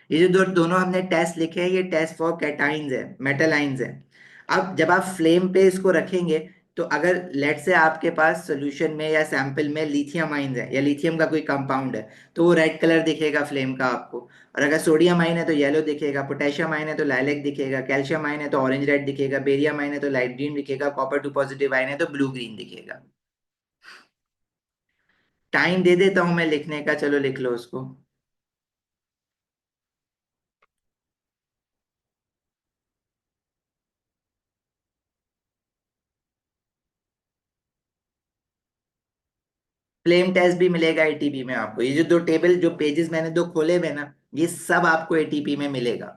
ये जो दोनों हमने test लिखे हैं, ये test for cations है, मेटलाइंस है। अब जब आप फ्लेम पे इसको रखेंगे, तो अगर लेट से आपके पास सोल्यूशन में या सैंपल में लिथियम आइंस है या लिथियम का कोई कंपाउंड है, तो वो रेड कलर दिखेगा फ्लेम का आपको। और अगर सोडियम आइन है तो येलो दिखेगा, पोटेशियम आइन है तो लाइलेक दिखेगा, कैल्शियम आइन है तो ऑरेंज रेड दिखेगा, बेरियम आइन है तो लाइट ग्रीन दिखेगा, कॉपर टू पॉजिटिव आइन है तो ब्लू ग्रीन दिखेगा। टाइम दे देता हूं मैं लिखने का, चलो लिख लो उसको। फ्लेम टेस्ट भी मिलेगा एटीपी में आपको। ये जो दो टेबल, जो पेजेस मैंने दो खोले हुए ना, ये सब आपको एटीपी में मिलेगा।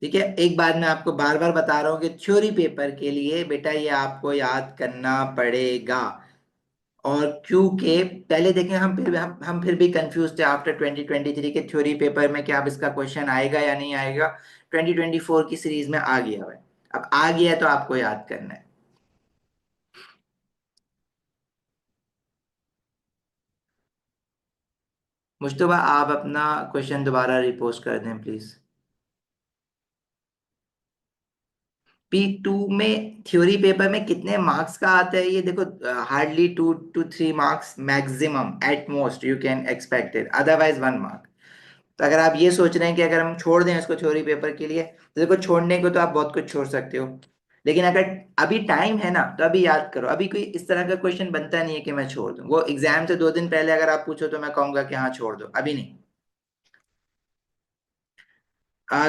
ठीक है, एक बात मैं आपको बार बार बता रहा हूँ कि थ्योरी पेपर के लिए बेटा ये आपको याद करना पड़ेगा। और क्योंकि पहले देखें, हम फिर भी कंफ्यूज थे आफ्टर 2023 के थ्योरी पेपर में कि अब इसका क्वेश्चन आएगा या नहीं आएगा। 2024 की सीरीज में आ गया है। अब आ गया है तो आपको याद करना है। मुश्तबा, आप अपना क्वेश्चन दोबारा रिपोस्ट कर दें प्लीज। P2 में थ्योरी पेपर में कितने मार्क्स का आता है ये देखो, hardly 2 to 3 marks maximum, at most you can expect it, otherwise 1 mark. तो अगर आप ये सोच रहे हैं कि अगर हम छोड़ दें इसको थ्योरी पेपर के लिए, तो देखो छोड़ने को तो आप बहुत कुछ छोड़ सकते हो, लेकिन अगर अभी टाइम है ना, तो अभी याद करो। अभी कोई इस तरह का क्वेश्चन बनता नहीं है कि मैं छोड़ दूं। वो एग्जाम से 2 दिन पहले अगर आप पूछो तो मैं कहूंगा कि हाँ छोड़ दो, अभी नहीं।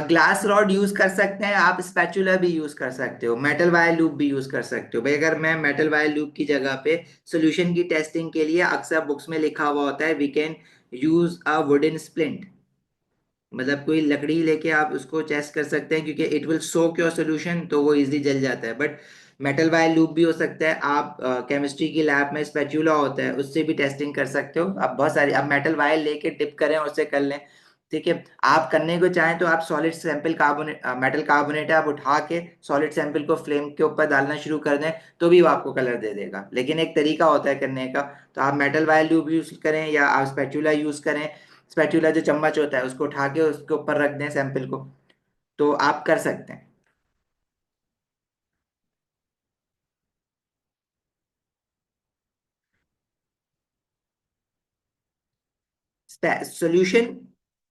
ग्लास रॉड यूज कर सकते हैं आप, स्पैचुला भी यूज कर सकते हो, मेटल वायर लूप भी यूज कर सकते हो। भाई अगर मैं मेटल वायर लूप की जगह पे सॉल्यूशन की टेस्टिंग के लिए, अक्सर बुक्स में लिखा हुआ होता है we can use a wooden splint, मतलब कोई लकड़ी लेके आप उसको टेस्ट कर सकते हैं, क्योंकि it will soak your solution, तो वो इजीली जल जाता है। बट मेटल वायर लूप भी हो सकता है। आप केमिस्ट्री की लैब में स्पैचुला होता है, उससे भी टेस्टिंग कर सकते हो। आप बहुत सारी, आप मेटल वायर लेके डिप करें और उससे कर लें। ठीक है, आप करने को चाहें तो आप solid sample carbonate, metal carbonate है, आप उठा के सॉलिड सैंपल को फ्लेम के ऊपर डालना शुरू कर दें, तो भी वो आपको कलर दे देगा। लेकिन एक तरीका होता है करने का। तो आप मेटल वायर लूप यूज करें या आप स्पैचुला यूज करें। स्पैचुला जो चम्मच होता है उसको उठा के उसके ऊपर रख दें सैंपल को, तो आप कर सकते हैं। सॉल्यूशन,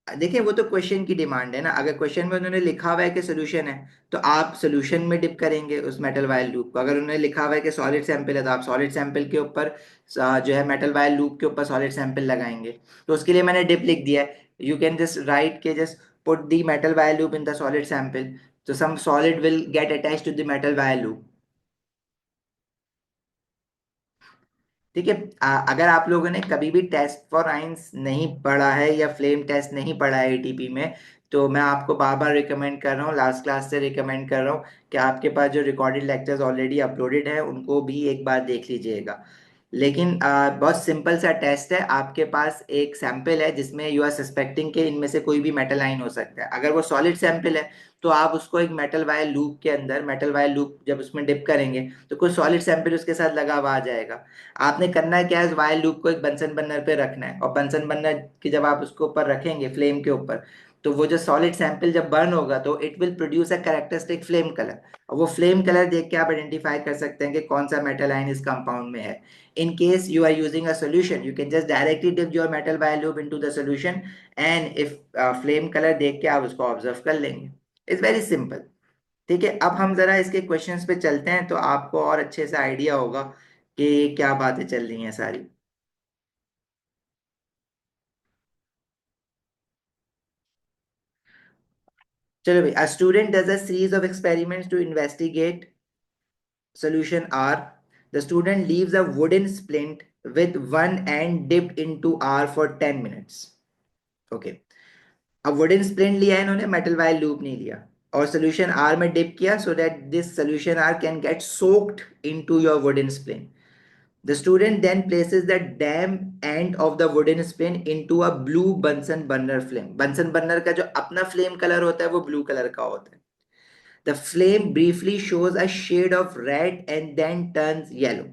देखिए वो तो क्वेश्चन की डिमांड है ना। अगर क्वेश्चन में उन्होंने लिखा हुआ है कि सोल्यूशन है, तो आप सोल्यूशन में डिप करेंगे उस मेटल वायर लूप को। अगर उन्होंने लिखा हुआ है कि सॉलिड सैंपल है, तो आप सॉलिड सैंपल के ऊपर जो है मेटल वायर लूप के ऊपर सॉलिड सैंपल लगाएंगे। तो उसके लिए मैंने डिप लिख दिया है। यू कैन जस्ट राइट के just put the metal wire loop in the solid sample, तो some solid will get attach to the metal wire loop. ठीक है। अगर आप लोगों ने कभी भी टेस्ट फॉर आइंस नहीं पढ़ा है या फ्लेम टेस्ट नहीं पढ़ा है एटीपी में, तो मैं आपको बार बार रिकमेंड कर रहा हूँ, लास्ट क्लास से रिकमेंड कर रहा हूँ कि आपके पास जो रिकॉर्डेड लेक्चर्स ऑलरेडी अपलोडेड है उनको भी एक बार देख लीजिएगा। लेकिन बहुत सिंपल सा टेस्ट है। आपके पास एक सैंपल है जिसमें यू आर सस्पेक्टिंग कि इनमें से कोई भी मेटल आइन हो सकता है। अगर वो सॉलिड सैंपल है, तो आप उसको एक मेटल वायर लूप के अंदर, मेटल वायर लूप जब उसमें डिप करेंगे, तो कोई सॉलिड सैंपल उसके साथ लगा हुआ आ जाएगा। आपने करना है क्या है, वायर लूप को एक बंसन बर्नर पे रखना है, और बंसन बर्नर की जब आप उसके ऊपर रखेंगे फ्लेम के ऊपर, तो वो जो सॉलिड सैंपल जब बर्न होगा, तो it will produce a characteristic flame colour. और वो फ्लेम कलर देख के आप आइडेंटिफाई कर सकते हैं कि कौन सा मेटल आयन इस कंपाउंड में है। In case you are using a solution, you can just directly dip your metal wire loop into the solution, and if flame color देख के आप उसको ऑब्जर्व कर लेंगे। It's very simple. ठीक है, अब हम जरा इसके क्वेश्चंस पे चलते हैं, तो आपको और अच्छे से आइडिया होगा कि क्या बातें चल रही हैं सारी। चलो भाई, a student does a series of experiments to investigate solution R. The student leaves a wooden splint with one end dipped into R for 10 minutes. Okay. अब वुडन स्प्लिंट लिया है इन्होंने, मेटल वायर लूप नहीं लिया। और solution are में dip किया so that this solution R can get soaked into your wooden splint. The student then places the damn end of the wooden spoon into a blue Bunsen burner flame. Bunsen burner का जो अपना flame color होता है वो blue color का होता है. The flame briefly shows a shade of red and then turns yellow.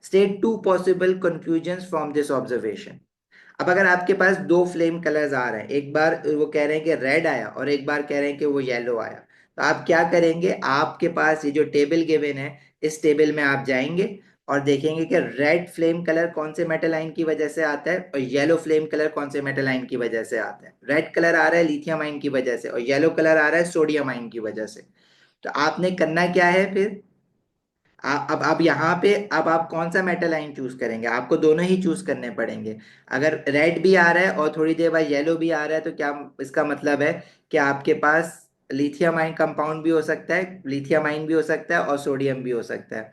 State two possible conclusions from this observation. अब अगर आपके पास दो फ्लेम कलर्स आ रहे हैं, एक बार वो कह रहे हैं कि रेड आया और एक बार कह रहे हैं कि वो येलो आया, तो आप क्या करेंगे? आपके पास ये जो टेबल गिवन है, इस टेबल में आप जाएंगे और देखेंगे कि रेड फ्लेम कलर कौन से मेटल आयन की वजह से आता है और येलो फ्लेम कलर कौन से मेटल आयन की वजह से आता है. रेड कलर आ रहा है लिथियम आयन की वजह से और येलो कलर आ रहा है सोडियम आयन की वजह से. तो आपने करना क्या है फिर? अब यहाँ पे अब आप कौन सा मेटल आयन चूज करेंगे? आपको दोनों ही चूज करने पड़ेंगे. अगर रेड भी आ रहा है और थोड़ी देर बाद येलो भी आ रहा है तो क्या इसका मतलब है कि आपके पास लिथियम आयन कंपाउंड भी हो सकता है, लिथियम आयन भी हो सकता है और सोडियम भी हो सकता है.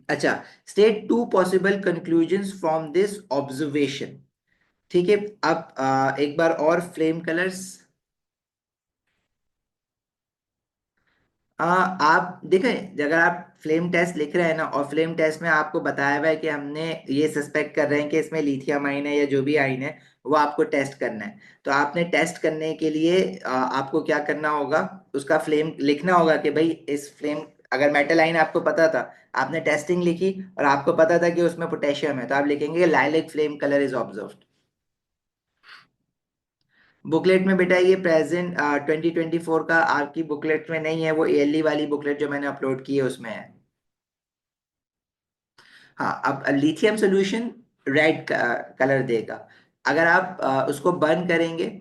अच्छा, state two possible conclusions from this observation. ठीक है. अब एक बार और फ्लेम कलर्स. आप देखें, अगर आप फ्लेम टेस्ट लिख रहे हैं ना और फ्लेम टेस्ट में आपको बताया हुआ है कि हमने ये सस्पेक्ट कर रहे हैं कि इसमें लिथियम आयन है या जो भी आयन है, वो आपको टेस्ट करना है. तो आपने टेस्ट करने के लिए आपको क्या करना होगा? उसका फ्लेम लिखना होगा कि भाई इस फ्लेम, अगर मेटल आयन आपको पता था, आपने टेस्टिंग लिखी और आपको पता था कि उसमें पोटेशियम है, तो आप लिखेंगे lilac flame colour is observed. Booklet में बेटा ये प्रेजेंट 2024 का आपकी बुकलेट में नहीं है, वो एएलई वाली बुकलेट जो मैंने अपलोड की है उसमें है. हाँ, अब लिथियम सोल्यूशन रेड कलर देगा अगर आप उसको बर्न करेंगे.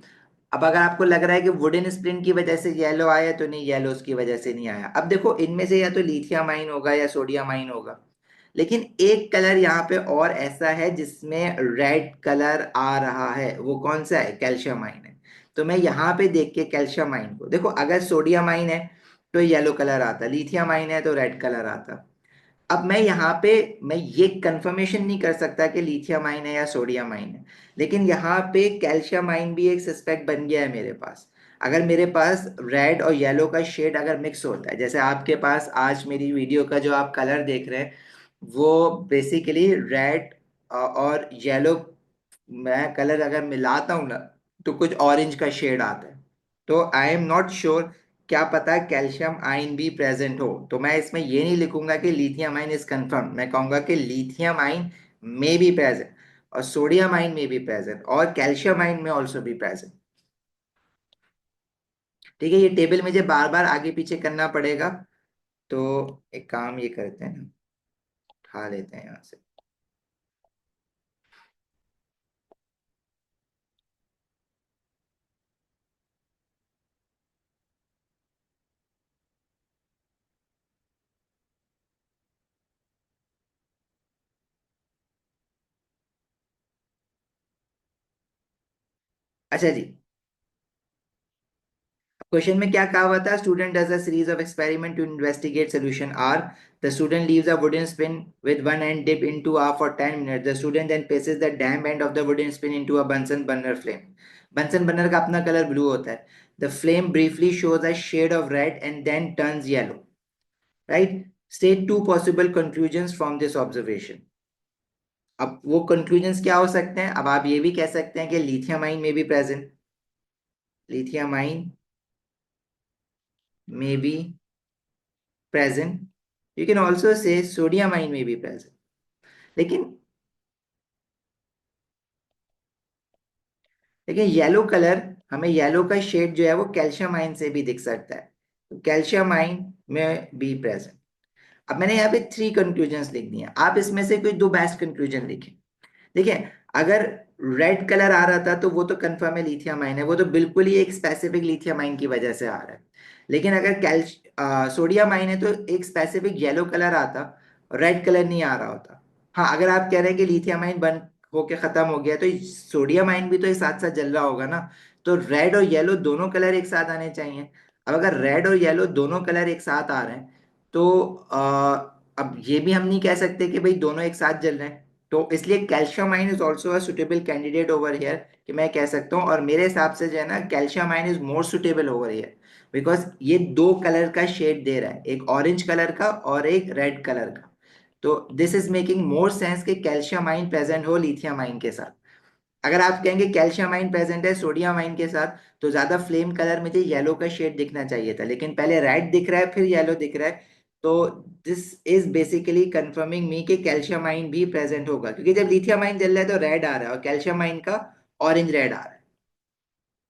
अब अगर आपको लग रहा है कि वुडन स्प्लिन की वजह से येलो आया, तो नहीं, येलो उसकी वजह से नहीं आया. अब देखो, इनमें से या तो लिथियम आयन होगा या सोडियम आयन होगा, लेकिन एक कलर यहाँ पे और ऐसा है जिसमें रेड कलर आ रहा है. वो कौन सा है? कैल्शियम आयन है. तो मैं यहाँ पे देख के कैल्शियम आयन को देखो, अगर सोडियम आयन है तो येलो कलर आता, लिथियम आयन है तो रेड कलर आता. अब मैं यहाँ पे मैं ये कंफर्मेशन नहीं कर सकता कि लिथियम आयन है या सोडियम आयन है, लेकिन यहाँ पे कैल्शियम आयन भी एक सस्पेक्ट बन गया है मेरे पास. अगर मेरे पास रेड और येलो का शेड अगर मिक्स होता है, जैसे आपके पास आज मेरी वीडियो का जो आप कलर देख रहे हैं, वो बेसिकली रेड और येलो, मैं कलर अगर मिलाता हूँ ना, तो कुछ ऑरेंज का शेड आता है. तो आई एम नॉट श्योर, क्या पता कैल्शियम आयन भी प्रेजेंट हो. तो मैं इसमें ये नहीं लिखूंगा कि लिथियम आयन इज कंफर्म, मैं कहूंगा कि लिथियम आयन में भी प्रेजेंट और सोडियम आयन में भी प्रेजेंट और कैल्शियम आयन में ऑल्सो भी प्रेजेंट. ठीक है, ये टेबल मुझे बार बार आगे पीछे करना पड़ेगा. तो एक काम ये करते हैं ना, उठा लेते हैं यहाँ से. अच्छा जी, क्वेश्चन में क्या कहा हुआ था? Student does a series of experiment to investigate solution R. The student leaves a wooden splint with one end dip into R for 10 minutes. The student then places the damp end of the wooden spin into a Bunsen burner flame. Bunsen burner का अपना colour blue होता है. The flame briefly shows a shade of red and then turns yellow. Right? State two possible conclusions from this observation. अब वो conclusions क्या हो सकते हैं? अब आप ये भी कह सकते हैं कि लिथियम आयन में भी प्रेजेंट, लिथियम आयन में भी present. You can also say sodium ion may be present. लेकिन लेकिन येलो कलर, हमें येलो का शेड जो है वो कैल्शियम आयन से भी दिख सकता है, तो कैल्शियम आयन में भी प्रेजेंट. अब मैंने यहाँ पे थ्री कंक्लूजन्स लिख दिए हैं, आप इसमें से कोई दो बेस्ट कंक्लूजन लिखें. देखिए, अगर रेड कलर आ रहा था तो वो तो कंफर्म है लिथियम आयन है, वो तो बिल्कुल ही एक स्पेसिफिक लिथियम आयन की वजह से आ रहा है. लेकिन अगर सोडियम आयन है तो एक स्पेसिफिक येलो कलर आता, रेड कलर नहीं आ रहा होता. हाँ, अगर आप कह रहे हैं कि लिथियम आयन बंद होके खत्म हो गया, तो सोडियम आयन भी तो एक साथ साथ जल रहा होगा ना. तो रेड और येलो दोनों कलर एक साथ आने चाहिए. अब अगर रेड और येलो दोनों कलर एक साथ आ रहे हैं, तो अब ये भी हम नहीं कह सकते कि भाई दोनों एक साथ जल रहे हैं. तो इसलिए calcium ion is also a suitable candidate over here, कि मैं कह सकता हूँ. और मेरे हिसाब से जो है ना, calcium ion is more suitable over here. Because ये दो कलर का शेड दे रहा है, एक ऑरेंज कलर का और एक रेड कलर का। तो this is making more sense कि कैल्शियम आइन प्रेजेंट हो लिथियम आइन के साथ। अगर आप कहेंगे कैल्शियम आइन प्रेजेंट है सोडियम आइन के साथ, तो ज्यादा फ्लेम कलर मुझे येलो का शेड दिखना चाहिए था, लेकिन पहले रेड दिख रहा है फिर येलो दिख रहा है। तो दिस इज बेसिकली कंफर्मिंग मी कि कैल्शियम आइन भी प्रेजेंट होगा, क्योंकि जब लिथियम आइन जल रहा है तो रेड आ रहा है और कैल्शियम आइन का ऑरेंज रेड आ रहा है।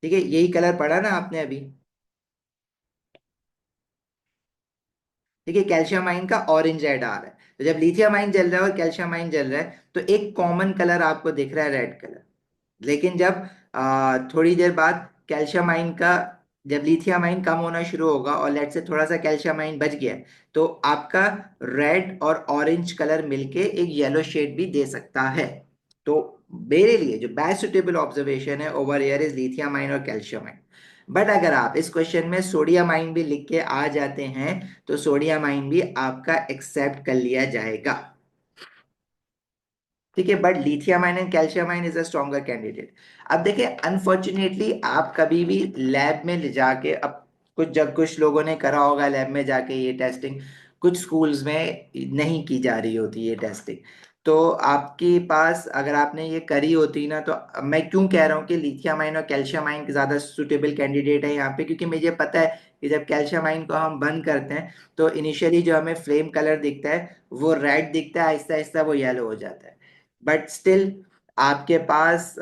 ठीक है, यही कलर पढ़ा ना आपने अभी। ठीक है, कैल्शियम आइन का ऑरेंज रेड आ रहा है, तो जब लिथियम आइन जल रहा है और कैल्शियम आइन जल रहा है तो एक कॉमन कलर आपको दिख रहा है रेड कलर। लेकिन जब थोड़ी देर बाद कैल्शियम आइन का, जब लिथियम आइन कम होना शुरू होगा और लेट से थोड़ा सा कैल्शियम आइन बच गया है, तो आपका रेड और ऑरेंज कलर मिलके एक येलो शेड भी दे सकता है। तो मेरे लिए जो बेस्ट सुटेबल ऑब्जर्वेशन है ओवर एयर इज लिथियम आइन और कैल्शियम आइन। बट अगर आप इस क्वेश्चन में सोडियम आइन भी लिख के आ जाते हैं तो सोडियम आइन भी आपका एक्सेप्ट कर लिया जाएगा। ठीक है, but lithium ion and calcium ion is a stronger candidate. अब देखिए, अनफॉर्चुनेटली आप कभी भी लैब में ले जाके, अब कुछ जब कुछ लोगों ने करा होगा लैब में जाके ये टेस्टिंग, कुछ स्कूल्स में नहीं की जा रही होती ये टेस्टिंग। तो आपके पास अगर आपने ये करी होती ना, तो मैं क्यों कह रहा हूँ कि लिथियम आयन और कैल्शियम आयन ज्यादा सुटेबल कैंडिडेट है यहाँ पे, क्योंकि मुझे पता है कि जब कैल्शियम आयन को हम बंद करते हैं तो इनिशियली जो हमें फ्लेम कलर दिखता है वो रेड दिखता है, आहिस्ता आहिस्ता वो येलो हो जाता है। बट स्टिल आपके पास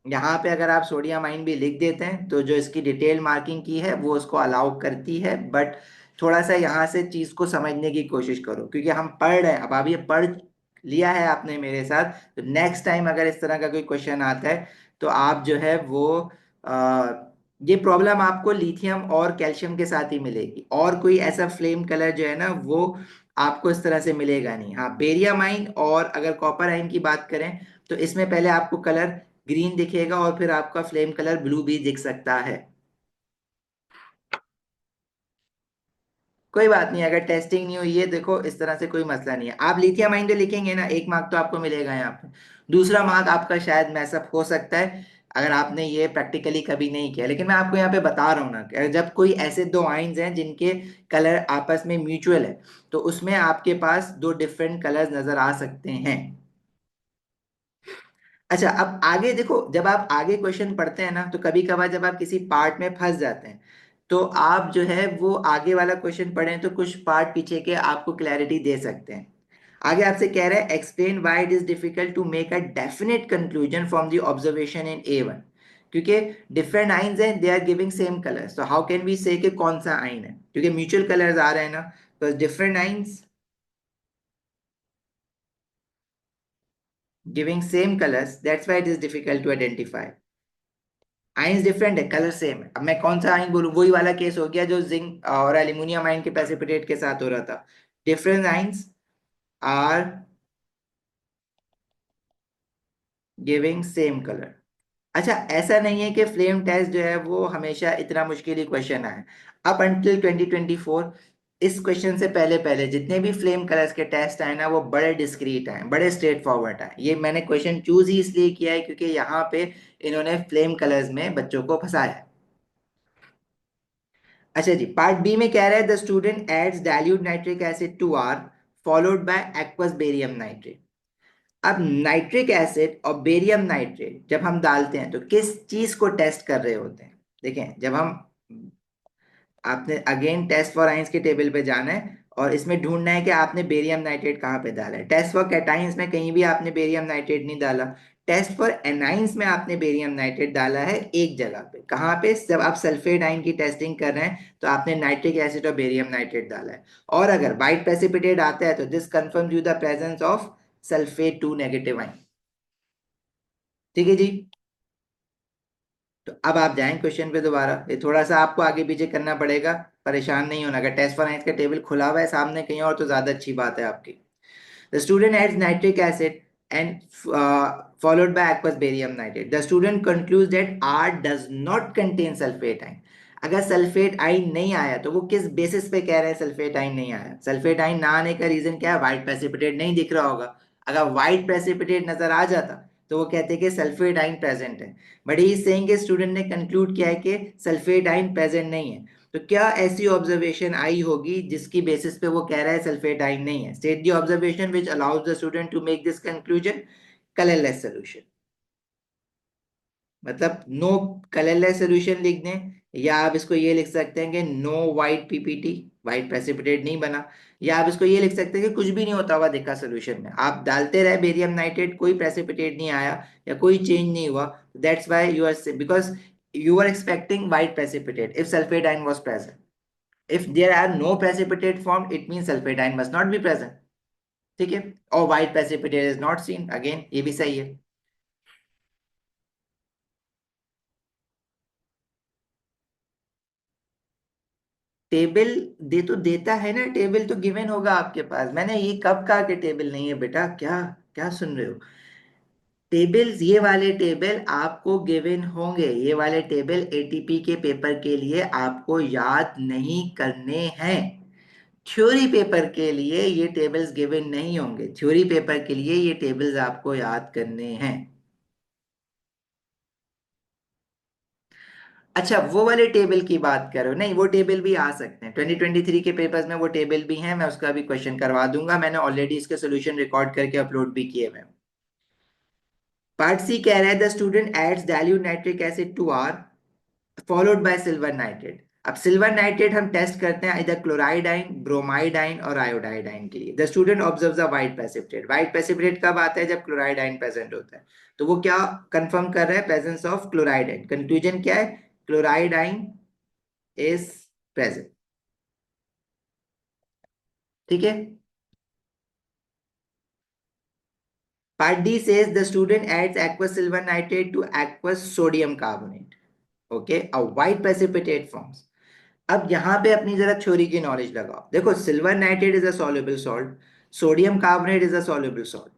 यहाँ पे अगर आप सोडियम आइन भी लिख देते हैं तो जो इसकी डिटेल मार्किंग की है वो उसको अलाउ करती है। बट थोड़ा सा यहाँ से चीज को समझने की कोशिश करो, क्योंकि हम पढ़ रहे हैं, अब आप ये पढ़ लिया है आपने मेरे साथ, तो नेक्स्ट टाइम अगर इस तरह का कोई क्वेश्चन आता है तो आप जो है वो आ, ये प्रॉब्लम आपको लिथियम और कैल्शियम के साथ ही मिलेगी, और कोई ऐसा फ्लेम कलर जो है ना वो आपको इस तरह से मिलेगा नहीं। हाँ, बेरियम आइन और अगर कॉपर आइन की बात करें तो इसमें पहले आपको कलर ग्रीन दिखेगा और फिर आपका फ्लेम कलर ब्लू भी दिख सकता है। कोई बात नहीं, अगर टेस्टिंग नहीं हुई है देखो इस तरह से कोई मसला नहीं है। आप लिथियम आइन जो लिखेंगे ना, एक मार्क तो आपको मिलेगा यहाँ पे, दूसरा मार्क आपका शायद मैसअप हो सकता है अगर आपने ये प्रैक्टिकली कभी नहीं किया। लेकिन मैं आपको यहाँ पे बता रहा हूँ ना कि जब कोई ऐसे दो आइन्स हैं जिनके कलर आपस में म्यूचुअल है, तो उसमें आपके पास दो डिफरेंट कलर्स नजर आ सकते हैं। अच्छा, अब आगे देखो, जब आप आगे क्वेश्चन पढ़ते हैं ना तो कभी कभार जब आप किसी पार्ट में फंस जाते हैं तो आप जो है वो आगे वाला क्वेश्चन पढ़ें तो कुछ पार्ट पीछे के आपको क्लैरिटी दे सकते हैं। आगे आपसे कह रहा है explain why it is difficult to make a definite conclusion from the observation in A1। क्योंकि डिफरेंट आइंस हैं, they are giving same colours, तो हाउ कैन वी से कि कौन सा आइन है, क्योंकि म्यूचुअल कलर्स आ रहे हैं ना, तो different ions giving same colours, that's why it is difficult to identify. Ions different है, कलर सेम है। अब मैं कौन सा आइन बोलूं, वही वाला केस हो गया जो जिंक और एल्यूमिनियम आइन के प्रेसिपिटेट के साथ हो रहा था। Different ions are giving same colour. अच्छा, ऐसा नहीं है कि फ्लेम टेस्ट जो है वो हमेशा इतना मुश्किल ही क्वेश्चन है। अप अंटिल 2024 इस क्वेश्चन से पहले पहले जितने भी फ्लेम कलर्स के टेस्ट आए ना वो बड़े डिस्क्रीट आए, बड़े स्ट्रेट फॉरवर्ड आए। ये मैंने क्वेश्चन चूज ही इसलिए किया है क्योंकि यहाँ पे इन्होंने फ्लेम कलर्स में बच्चों को फंसाया है। अच्छा जी, पार्ट बी में कह रहा है the student adds dilute nitric acid to R followed by aqueous barium nitrate. अब नाइट्रिक एसिड और बेरियम नाइट्रेट जब हम डालते हैं तो किस चीज को टेस्ट कर रहे होते हैं। देखें, जब हम, आपने अगेन टेस्ट फॉर आइंस के टेबल पे जाना है और इसमें ढूंढना है कि आपने बेरियम नाइट्रेट कहाँ पे डाला है। टेस्ट फॉर कैटाइंस में कहीं भी आपने बेरियम नाइट्रेट नहीं डाला। टेस्ट फॉर एनाइंस में आपने बेरियम नाइट्रेट डाला है एक जगह पे, कहाँ पे, जब आप सल्फेट आइन की टेस्टिंग कर रहे हैं तो आपने नाइट्रिक एसिड और बेरियम नाइट्रेट डाला है। और अगर वाइट प्रेसिपिटेट आता है तो this confirms you the presence of sulphate 2 negative ion. ठीक है जी। तो अब आप जाएं क्वेश्चन पे दोबारा, ये थोड़ा सा आपको आगे पीछे करना पड़ेगा, परेशान नहीं होना। अगर टेस्ट फॉर नाइट्स का टेबल खुला हुआ है सामने कहीं और तो ज्यादा अच्छी बात है आपकी। The student adds nitric acid and followed by aqueous barium nitrate. The student concludes that R does not contain sulfate ion. अगर सल्फेट आइन नहीं आया तो वो किस बेसिस पे कह रहे हैं सल्फेट आइन नहीं आया। सल्फेट आइन ना आने का रीजन क्या है, व्हाइट प्रेसिपिटेट नहीं दिख रहा होगा। अगर व्हाइट प्रेसिपिटेट नजर आ जाता तो वो कहते कि सल्फेट आइन प्रेजेंट है। बट ही सेइंग के स्टूडेंट ने कंक्लूड किया है कि सल्फेट आइन प्रेजेंट नहीं है। तो क्या ऐसी ऑब्जर्वेशन आई होगी जिसकी बेसिस पे वो कह रहा है सल्फेट आइन नहीं है? State the observation which allows the student to make this conclusion, colourless solution. मतलब नो कलरलेस सोल्यूशन लिख दें, या आप इसको ये लिख सकते हैं कि no white PPT, white precipitate नहीं बना। या आप इसको ये लिख सकते हैं कि कुछ भी नहीं होता हुआ दिखा सोल्यूशन में, आप डालते रहे बेरियम नाइट्रेट, कोई प्रेसिपिटेट नहीं आया या कोई चेंज नहीं हुआ, that's why you are, because you are expecting white precipitate if sulfate ion was present. If there are no precipitate formed, it means sulfate ion must not be present. ठीक है? और white precipitate is not seen, again ये भी सही है। Table दे तो देता है ना, टेबल तो गिवन होगा आपके पास। मैंने ये कब कहा कि टेबल नहीं है बेटा? क्या क्या सुन रहे हो? टेबल्स, ये वाले टेबल आपको गिवन होंगे, ये वाले टेबल एटीपी के पेपर के लिए आपको याद नहीं करने हैं। थ्योरी पेपर के लिए ये टेबल्स गिवन नहीं होंगे, थ्योरी पेपर के लिए ये टेबल्स आपको याद करने हैं। अच्छा, वो वाले टेबल की बात करो, नहीं वो टेबल भी आ सकते हैं, 2023 के पेपर्स में वो टेबल भी हैं, मैं उसका भी क्वेश्चन करवा दूंगा, मैंने ऑलरेडी इसके सोल्यूशन रिकॉर्ड करके अपलोड भी किए हुए हैं। पार्ट सी कह रहा है the student adds dilute nitric acid to R followed by silver nitrate. अब सिल्वर नाइट्रेट हम टेस्ट करते हैं इधर क्लोराइड आइन, ब्रोमाइड आइन और आयोडाइड आइन के लिए। The student observe the white precipitate. White precipitate कब आता है? जब क्लोराइड आइन प्रेजेंट होता है। तो वो क्या कंफर्म कर रहा है? Presence of chloride ion. Conclusion क्या है? Chloride ion is present. ठीक है। Part D says the student adds aqueous silver nitrate to aqueous sodium carbonate, okay, a white precipitate forms। अब यहां पे अपनी जरा थ्योरी की नॉलेज लगाओ। देखो, silver nitrate is a soluble salt, sodium carbonate is a soluble salt.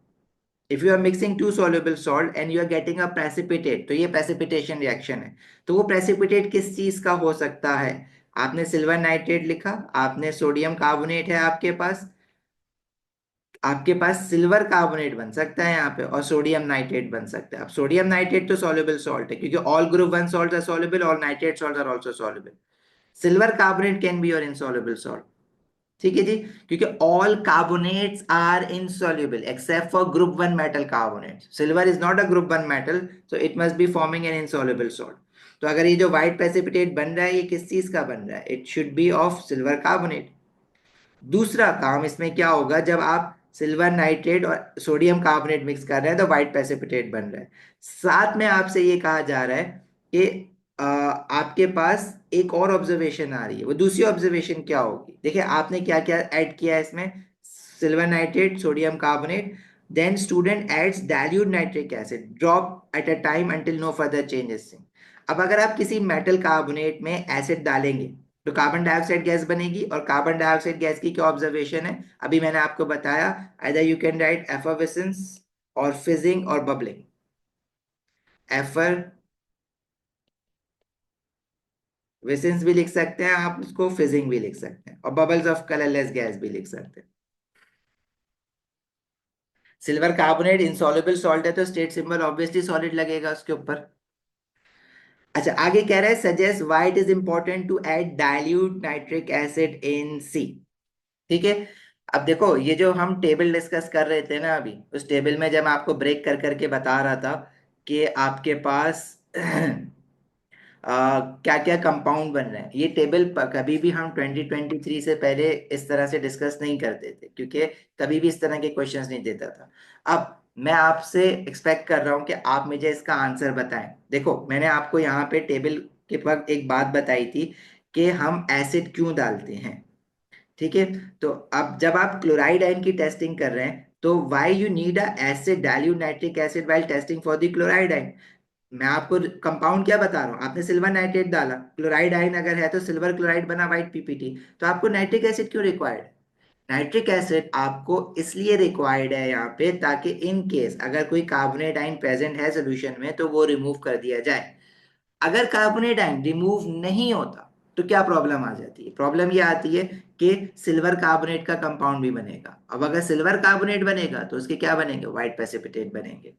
If you are mixing two soluble salt and you are getting a precipitate, तो ये प्रेसिपिटेशन रिएक्शन है। तो वो प्रेसिपिटेट किस चीज का हो सकता है? आपने सिल्वर नाइट्रेट लिखा, आपने सोडियम कार्बोनेट है आपके पास, आपके पास सिल्वर कार्बोनेट बन सकता है यहाँ पे, और सोडियम नाइट्रेट बन सकता है। अब सोडियम नाइट्रेट तो सॉल्युबल सॉल्ट है, क्योंकि all group one salt are soluble, all nitrate salt are also soluble. Silver carbonate can be your insoluble salt. ठीक है जी, क्योंकि all carbonates are insoluble except for group one metal carbonate. Silver is not a group one metal, so it must be forming an insoluble salt. तो अगर ये जो white precipitate बन रहा है, ये किस चीज का बन रहा है? It should be of silver carbonate. दूसरा काम इसमें क्या होगा, जब आप सिल्वर नाइट्रेट और सोडियम कार्बोनेट मिक्स कर रहे हैं तो व्हाइट प्रेसिपिटेट बन रहा है। साथ में आपसे ये कहा जा रहा है कि आपके पास एक और ऑब्जर्वेशन आ रही है। वो दूसरी ऑब्जर्वेशन क्या होगी? देखिए आपने क्या क्या ऐड किया है इसमें, silver nitrate, sodium carbonate, then student adds dilute nitric acid drop at a time until no further changes. अब अगर आप किसी मेटल कार्बोनेट में एसिड डालेंगे तो कार्बन डाइऑक्साइड गैस बनेगी, और कार्बन डाइऑक्साइड गैस की क्या ऑब्जर्वेशन है? अभी मैंने आपको बताया, आइदर यू कैन राइट एफर्विसेंस और फिजिंग और बबलिंग। एफर्विसेंस भी लिख सकते हैं आप उसको, फिजिंग भी लिख सकते हैं, और बबल्स ऑफ कलरलेस गैस भी लिख सकते हैं। सिल्वर कार्बोनेट इनसॉल्युबल सॉल्ट है, तो स्टेट सिंबल ऑब्वियसली सॉलिड लगेगा उसके ऊपर। अच्छा, आगे कह रहा है suggest why it is important to add dilute nitric acid in C. ठीक है। अब देखो, ये जो हम टेबल डिस्कस कर रहे थे ना अभी, उस टेबल में जब मैं आपको ब्रेक कर करके बता रहा था कि आपके पास क्या क्या कंपाउंड बन रहे हैं, ये टेबल कभी भी हम 2023 से पहले इस तरह से डिस्कस नहीं करते थे, क्योंकि कभी भी इस तरह के क्वेश्चंस नहीं देता था। अब मैं आपसे एक्सपेक्ट कर रहा हूं कि आप मुझे इसका आंसर बताएं। देखो, मैंने आपको यहाँ पे टेबल के वक्त एक बात बताई थी कि हम एसिड क्यों डालते हैं। ठीक है। तो अब जब आप क्लोराइड आयन की टेस्टिंग कर रहे हैं, तो why you need a acid dilute nitric acid while testing for the chloride ion? मैं आपको कंपाउंड क्या बता रहा हूँ, आपने सिल्वर नाइट्रेट डाला, क्लोराइड आयन अगर है तो सिल्वर क्लोराइड बना व्हाइट पीपीटी, तो आपको नाइट्रिक एसिड क्यों रिक्वायर्ड? नाइट्रिक एसिड आपको इसलिए रिक्वायर्ड है यहाँ पे, ताकि इन केस अगर कोई कार्बोनेट आयन प्रेजेंट है सोल्यूशन में तो वो रिमूव कर दिया जाए। अगर कार्बोनेट आयन रिमूव नहीं होता तो क्या प्रॉब्लम आ जाती है? प्रॉब्लम ये आती है कि सिल्वर कार्बोनेट का कंपाउंड भी बनेगा। अब अगर सिल्वर कार्बोनेट बनेगा तो उसके क्या बनेंगे? व्हाइट प्रेसिपिटेट बनेंगे,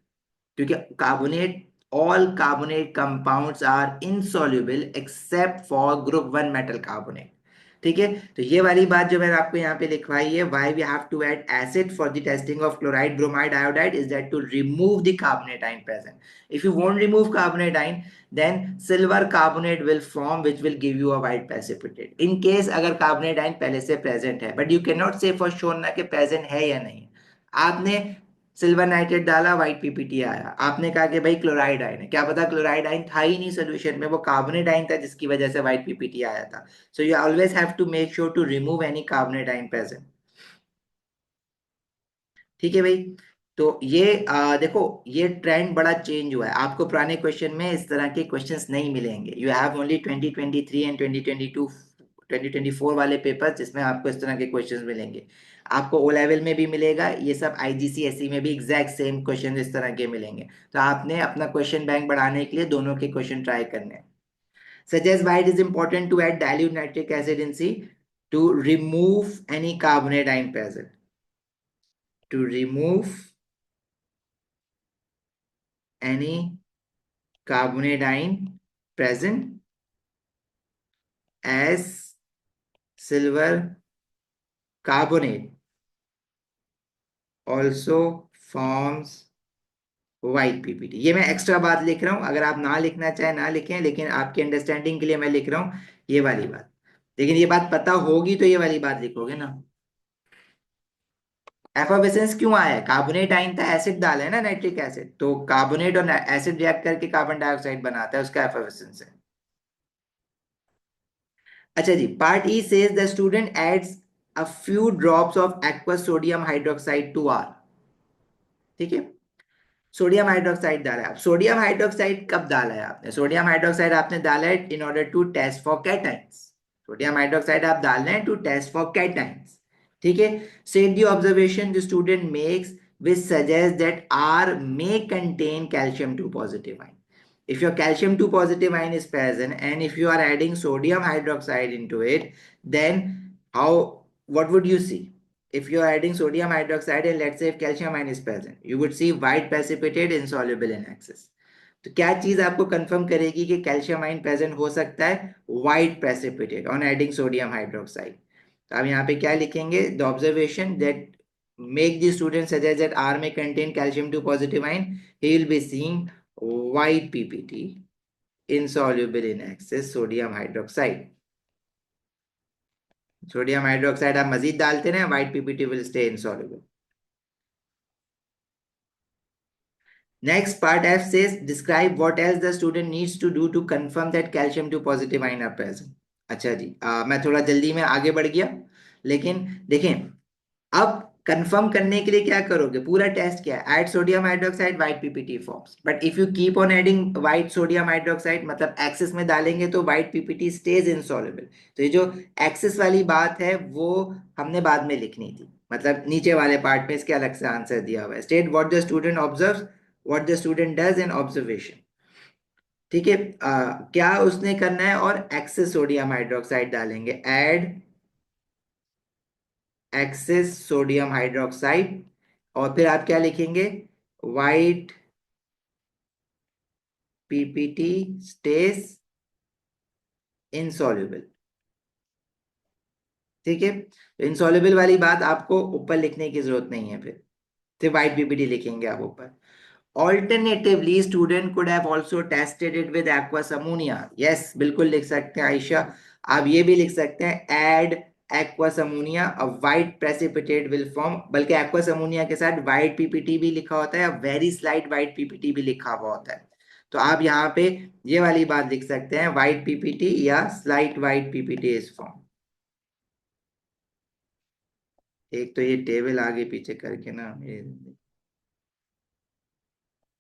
क्योंकि carbonate all carbonate compounds are insoluble except for group 1 metal carbonate. ठीक है, तो ये वाली बात जो मैंने आपको यहाँ पे लिखवाई है, why we have to add acid for the testing of chloride, bromide, iodide, is that to remove the carbonate ion present. If you won't remove carbonate ion, then silver carbonate will form, which will give you a white precipitate. In case अगर carbonate ion पहले से present है, but you cannot say for sure ना कि present है या नहीं। आपने सिल्वर नाइट्रेट डाला, व्हाइट पीपीटी आया, आपने कहा कि भाई क्लोराइड आयन है, क्या पता क्लोराइड आयन था ही नहीं सोल्यूशन में, वो कार्बोनेट आयन था जिसकी वजह से व्हाइट पीपीटी आया था। So you always have to make sure to remove any carbonate ion present. ठीक है भाई। तो ये देखो, ये ट्रेंड बड़ा चेंज हुआ है, आपको पुराने क्वेश्चन में इस तरह के क्वेश्चंस नहीं मिलेंगे। यू हैव ओनली 2023 एंड 2022 2024 वाले पेपर जिसमें आपको इस तरह के क्वेश्चंस मिलेंगे। आपको ओ लेवल में भी मिलेगा, ये सब आईजीसीएसई में भी एग्जैक्ट सेम क्वेश्चन इस तरह के मिलेंगे। तो आपने अपना क्वेश्चन बैंक बढ़ाने के लिए दोनों के क्वेश्चन ट्राई करने हैं। Suggest why it is important to add dilute nitric acid in C to remove any carbonate ion present. To remove any carbonate ion present, as silver carbonate also forms white PPT। ये मैं extra बात लिख रहा हूं, अगर आप ना लिखना चाहे ना लिखें, लेकिन आपके अंडरस्टैंडिंग के लिए मैं लिख रहा हूं ये वाली बात। लेकिन ये बात पता होगी तो ये वाली बात लिखोगे ना। एफोबेसेंस क्यों आया है? कार्बोनेट आइन था, एसिड डाला है ना, नाइट्रिक एसिड, तो कार्बोनेट और एसिड रिएक्ट करके कार्बन डाइऑक्साइड बनाता है, उसका एफोबेसेंस है। अच्छा जी, part E says the student adds a few drops of aqueous sodium hydroxide to R. ठीक है, सोडियम हाइड्रोक्साइड डाला है। अब सोडियम हाइड्रोक्साइड कब डाला है आपने? सोडियम हाइड्रोक्साइड आपने डाला है in order to test for cations. Sodium hydroxide आप डाल रहे हैं टू टेस्ट फॉर कैटाइंस। ठीक है, set the observation the student makes which suggests that R may contain calcium 2 positive ion. If your calcium 2 positive ion is present and if you are adding sodium hydroxide into it, then how, what would you see? If you are adding sodium hydroxide and let's say if calcium ion is present, you would see white precipitate insoluble in excess. तो क्या चीज आपको confirm करेगी कि calcium ion present हो सकता है? White precipitate on adding sodium hydroxide. तो आप यहाँ पे क्या लिखेंगे? The observation that make the student suggest that R may contain calcium 2 positive ion, he will be seeing white PPT insoluble in excess sodium hydroxide। Sodium hydroxide आप मजीद डालते रहे, white PPT will stay insoluble. Next part F says describe what else the student needs to do to confirm that calcium 2 positive ion are present। अच्छा जी, मैं थोड़ा जल्दी में आगे बढ़ गया, लेकिन देखें अब कंफर्म करने के लिए क्या करोगे? पूरा टेस्ट क्या है? Add sodium hydroxide, white PPT forms. But if you keep on adding white sodium hydroxide, मतलब एक्सेस में डालेंगे तो व्हाइट पीपीटी स्टेज इनसॉल्युबल। तो ये जो एक्सेस वाली बात है वो हमने बाद में लिखनी थी, मतलब नीचे वाले पार्ट में इसके अलग से आंसर दिया हुआ है। State what the student observe, what the student does in observation. ठीक है, क्या उसने करना है, और एक्सेस सोडियम हाइड्रोक्साइड डालेंगे, ऐड एक्सेस सोडियम हाइड्रोक्साइड, और फिर आप क्या लिखेंगे? White PPT stage insoluble. ठीक है, तो इनसॉल्युबल वाली बात आपको ऊपर लिखने की जरूरत नहीं है, फिर सिर्फ वाइट पीपीटी लिखेंगे आप ऊपर। Alternatively, student could have also tested it with aqueous ammonia। Yes, बिल्कुल लिख सकते हैं आयशा, आप ये भी लिख सकते हैं add aqueous ammonia, a white precipitate will form। बल्कि aqueous ammonia के साथ white PPT भी लिखा होता है, या very slight white PPT भी लिखा हुआ होता है। तो आप यहाँ पे ये वाली बात लिख सकते हैं, white PPT या slight white PPT is formed। एक तो ये टेबल आगे पीछे करके ना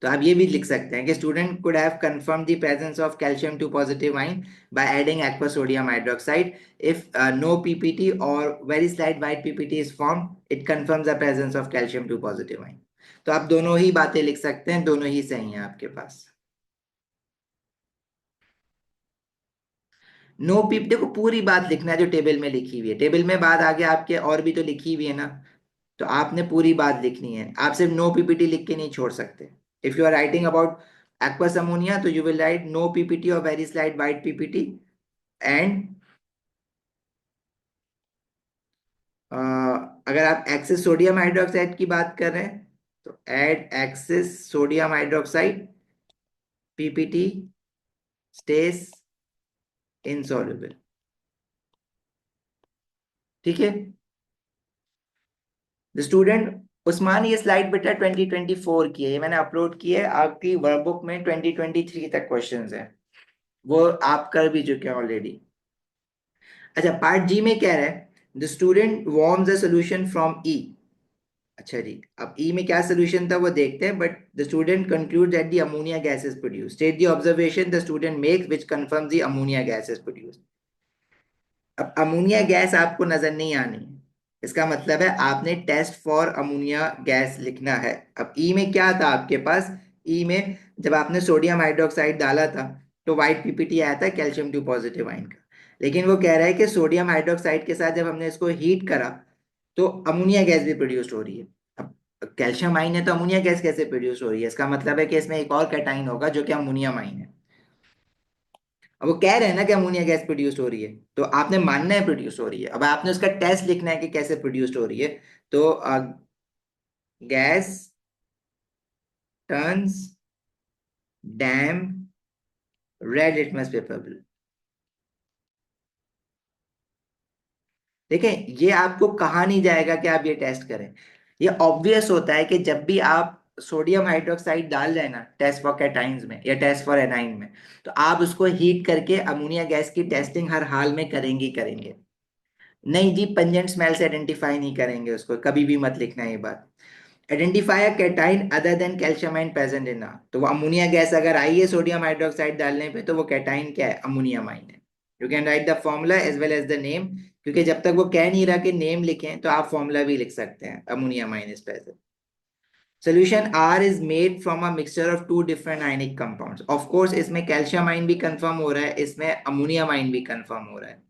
तो आप ये भी लिख सकते हैं कि student could have confirm the presence of calcium 2 positive ion by adding aqua sodium hydroxide. If no PPT और very slight white PPT is form, it confirms the presence of calcium 2 positive ion. तो आप दोनों ही बातें लिख सकते हैं, दोनों ही सही हैं आपके पास। नो पीप देखो पूरी बात लिखना है जो टेबल में लिखी हुई है, टेबल में बात आगे आपके और भी तो लिखी हुई है ना, तो आपने पूरी बात लिखनी है, आप सिर्फ नो पीपीटी लिख के नहीं छोड़ सकते। If you are writing about aqueous ammonia, तो you will write no PPT or very slight white PPT. And अगर आप एक्सेस सोडियम हाइड्रोक्साइड की बात कर रहे हैं तो add excess sodium hydroxide, PPT stays insoluble. ठीक है। द स्टूडेंट उस्मान, ये स्लाइड बेटा 2024 की है, ये मैंने अपलोड की है, आपकी वर्कबुक में 2023 तक क्वेश्चंस हैं, वो आप कर भी चुके हैं ऑलरेडी। अच्छा, पार्ट जी में कह रहा है the student warms the solution from E. अच्छा जी, अब ई में क्या सोल्यूशन था वो देखते हैं, but the student conclude that the ammonia gas is produce, state the observation the student makes which confirms the ammonia gas is produce. अब अमोनिया गैस आपको नजर नहीं आनी है, इसका मतलब है आपने टेस्ट फॉर अमोनिया गैस लिखना है। अब ई में क्या था आपके पास, ई में जब आपने सोडियम हाइड्रोक्साइड डाला था तो व्हाइट पीपीटी आया था कैल्शियम 2 पॉजिटिव आयन का। लेकिन वो कह रहा है कि सोडियम हाइड्रोक्साइड के साथ जब हमने इसको हीट करा तो अमोनिया गैस भी प्रोड्यूस हो रही है। अब कैल्शियम आयन है तो अमोनिया गैस कैसे प्रोड्यूस हो रही है, इसका मतलब है कि इसमें एक और कैटाइन होगा जो कि अमोनियम आयन है। अब वो कह रहे हैं ना कि अमोनिया गैस प्रोड्यूस हो रही है, तो आपने मानना है प्रोड्यूस हो रही है। अब आपने उसका टेस्ट लिखना है कि कैसे प्रोड्यूस हो रही है। तो gas turns damp red litmus paper blue. देखें, ये आपको कहा नहीं जाएगा कि आप ये टेस्ट करें। ये ऑब्वियस होता है कि जब भी आप सोडियम हाइड्रोक्साइड डाल रहे हैं ना टेस्ट फॉर कैटाइंस में या टेस्ट फॉर एनाइन में, तो आप उसको हीट करके अमोनिया गैस की टेस्टिंग हर हाल में करेंगे ही करेंगे। नहीं जी, पंजेंट स्मेल से आइडेंटिफाई नहीं करेंगे उसको, कभी भी मत लिखना ये बात। Identify a cation other than calcium ion present in, तो वो अमोनिया गैस अगर आई है सोडियम हाइड्रोक्साइड डालने पे तो वो कैटाइन क्या है, अमोनियम आयन है। You can write the formula as well as the name, क्योंकि जब तक वो कह नहीं रहा कि नेम लिखें तो आप फॉर्मूला भी लिख सकते हैं, ammonium ion is present. Solution R is made from a mixture of two different ionic compounds. Of course इसमें कैल्शियम आयन भी कंफर्म हो रहा है, इसमें अमोनियम आयन भी कंफर्म हो रहा है।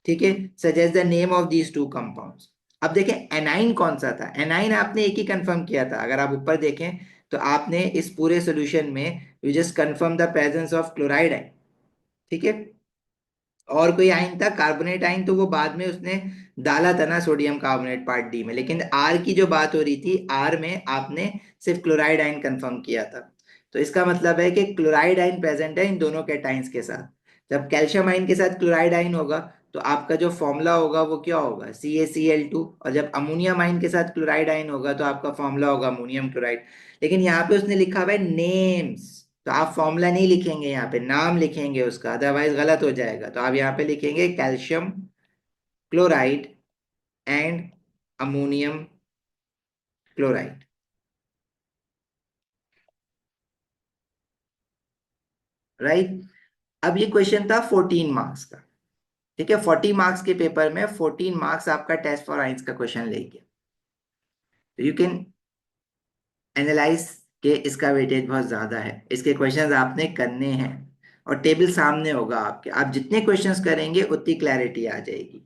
ठीक है, suggest the name of these two compounds. अब देखें एनाइन कौन सा था, एनाइन आपने एक ही कंफर्म किया था, अगर आप ऊपर देखें तो आपने इस पूरे सॉल्यूशन में you just confirm the presence of chloride ion. ठीक है, और कोई आयन था कार्बोनेट आयन, तो वो बाद में उसने डाला था ना सोडियम कार्बोनेट पार्ट डी में, लेकिन आर की जो बात हो रही थी आर में आपने सिर्फ क्लोराइड आयन कंफर्म किया था। तो इसका मतलब है कि क्लोराइड आयन प्रेजेंट है इन दोनों कैटाइंस के साथ। जब कैल्शियम आयन के साथ क्लोराइड आयन होगा तो आपका जो फॉर्मूला होगा वो क्या होगा, CaCl2। और जब अमोनियम आयन के साथ क्लोराइड आयन होगा तो आपका फॉर्मूला होगा अमोनियम क्लोराइड। लेकिन यहाँ पे उसने लिखा हुआ है नेम्स, तो आप फॉर्मूला नहीं लिखेंगे, यहाँ पे नाम लिखेंगे उसका, अदरवाइज गलत हो जाएगा। तो आप यहाँ पे लिखेंगे calcium chloride and ammonium chloride. Right. अब ये क्वेश्चन था 14 मार्क्स का। ठीक है, 40 मार्क्स के पेपर में 14 मार्क्स आपका टेस्ट फॉर आइंस का क्वेश्चन लेंगे। यू कैन एनालाइज के इसका वेटेज बहुत ज्यादा है, इसके क्वेश्चंस आपने करने हैं, और टेबल सामने होगा आपके, आप जितने क्वेश्चंस करेंगे उतनी क्लैरिटी आ जाएगी।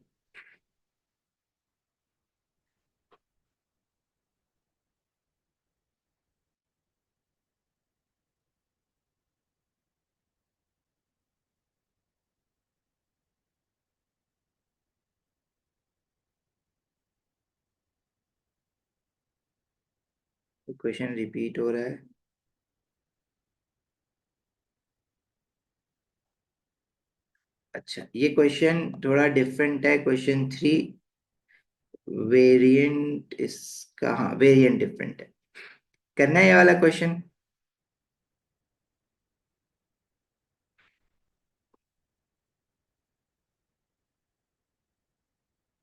तो क्वेश्चन रिपीट हो रहा है। अच्छा, ये क्वेश्चन थोड़ा डिफरेंट है, क्वेश्चन 3 वेरिएंट इसका, हाँ वेरिएंट डिफरेंट है। करना है ये वाला क्वेश्चन।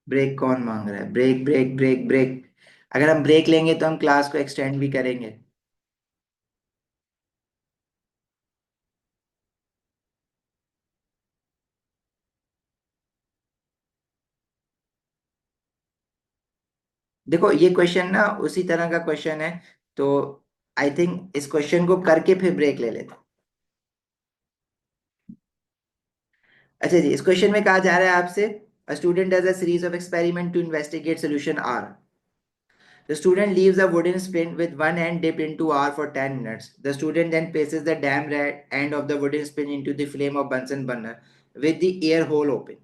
ब्रेक कौन मांग रहा है, ब्रेक ब्रेक ब्रेक ब्रेक। अगर हम ब्रेक लेंगे तो हम क्लास को एक्सटेंड भी करेंगे। देखो ये क्वेश्चन ना उसी तरह का क्वेश्चन है, तो आई थिंक इस क्वेश्चन को करके फिर ब्रेक ले लेते हैं। अच्छा जी, इस क्वेश्चन में कहा जा रहा है आपसे, a student does a series of experiment to investigate solution R. The student leaves a wooden spoon with one end dipped into R for 10 minutes. The student then places the damn red end of the wooden spoon into the flame of Bunsen burner with the air hole open.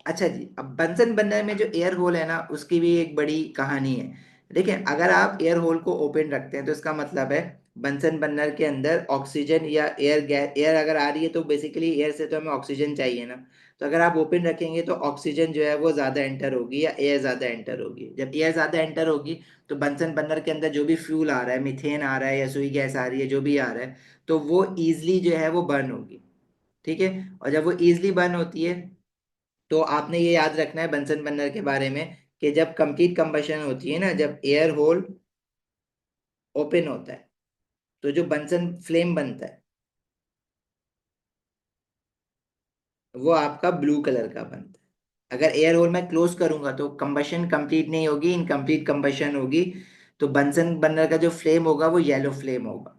अच्छा जी, अब Bunsen burner में जो air whole है ना, उसकी भी एक बड़ी कहानी है। देखिए, अगर आप एयर होल को ओपन रखते हैं तो इसका मतलब है बंसन बर्नर के अंदर ऑक्सीजन या एयर गैस, एयर अगर आ रही है तो बेसिकली एयर से तो हमें ऑक्सीजन चाहिए ना। तो अगर आप ओपन रखेंगे तो ऑक्सीजन जो है वो ज्यादा एंटर होगी या एयर ज्यादा एंटर होगी। जब एयर ज्यादा एंटर होगी तो बंसन बर्नर के अंदर जो भी फ्यूल आ रहा है, मीथेन आ रहा है या सुई गैस आ रही है, जो भी आ रहा है, तो वो ईजिली जो है वो बर्न होगी। ठीक है। और जब वो ईजिली बर्न होती है तो आपने ये याद रखना है बंसन बर्नर के बारे में कि जब कंप्लीट कंबशन होती है ना, जब एयर होल ओपन होता है, तो जो बंसन फ्लेम बनता है वो आपका ब्लू कलर का बनता है। अगर एयर होल मैं क्लोज करूंगा तो कंबशन कंप्लीट नहीं होगी, इनकम्प्लीट कंबशन होगी। तो बंसन बर्नर का जो फ्लेम होगा वो येलो फ्लेम होगा।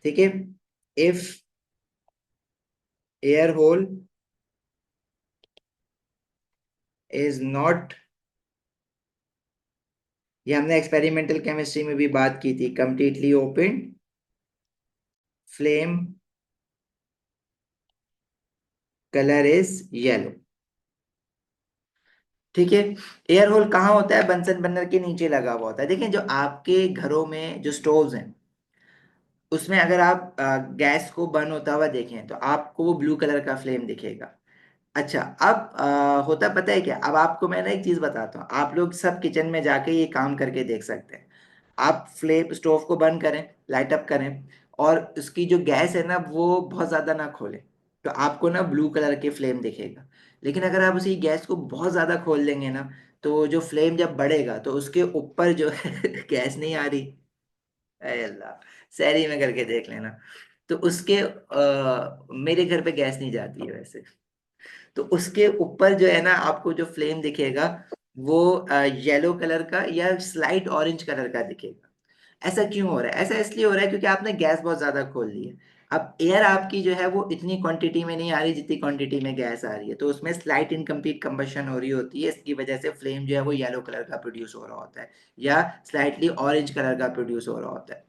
ठीक है। If air hole is not, ये हमने एक्सपेरिमेंटल केमिस्ट्री में भी बात की थी, completely open, flame colour is yellow. ठीक है। एयर होल कहाँ होता है? बंसन बर्नर के नीचे लगा हुआ होता है। देखिए, जो आपके घरों में जो स्टोव्स हैं उसमें अगर आप गैस को बर्न होता हुआ देखें तो आपको वो ब्लू कलर का फ्लेम दिखेगा। अच्छा, अब होता पता है क्या, अब आपको मैं ना एक चीज बताता हूँ, आप लोग सब किचन में जाके ये काम करके देख सकते हैं। आप फ्लेम स्टोव को बंद करें, लाइट अप करें, और उसकी जो गैस है ना वो बहुत ज्यादा ना खोलें, तो आपको ना ब्लू कलर के फ्लेम दिखेगा। लेकिन अगर आप उसी गैस को बहुत ज्यादा खोल देंगे ना, तो जो फ्लेम जब बढ़ेगा तो उसके ऊपर जो है गैस नहीं आ रही, अरे अल्लाह, सैरी में करके देख लेना। तो उसके मेरे घर पे गैस नहीं जाती है वैसे। तो उसके ऊपर जो है ना आपको जो फ्लेम दिखेगा वो येलो कलर का या स्लाइट ऑरेंज कलर का दिखेगा। ऐसा क्यों हो रहा है? ऐसा इसलिए हो रहा है क्योंकि आपने गैस बहुत ज्यादा खोल ली है। अब एयर आपकी जो है वो इतनी क्वांटिटी में नहीं आ रही जितनी क्वांटिटी में गैस आ रही है, तो उसमें स्लाइट इनकम्प्लीट कंबशन हो रही होती है। इसकी वजह से फ्लेम जो है वो येलो कलर का प्रोड्यूस हो रहा होता है या स्लाइटली ऑरेंज कलर का प्रोड्यूस हो रहा होता है।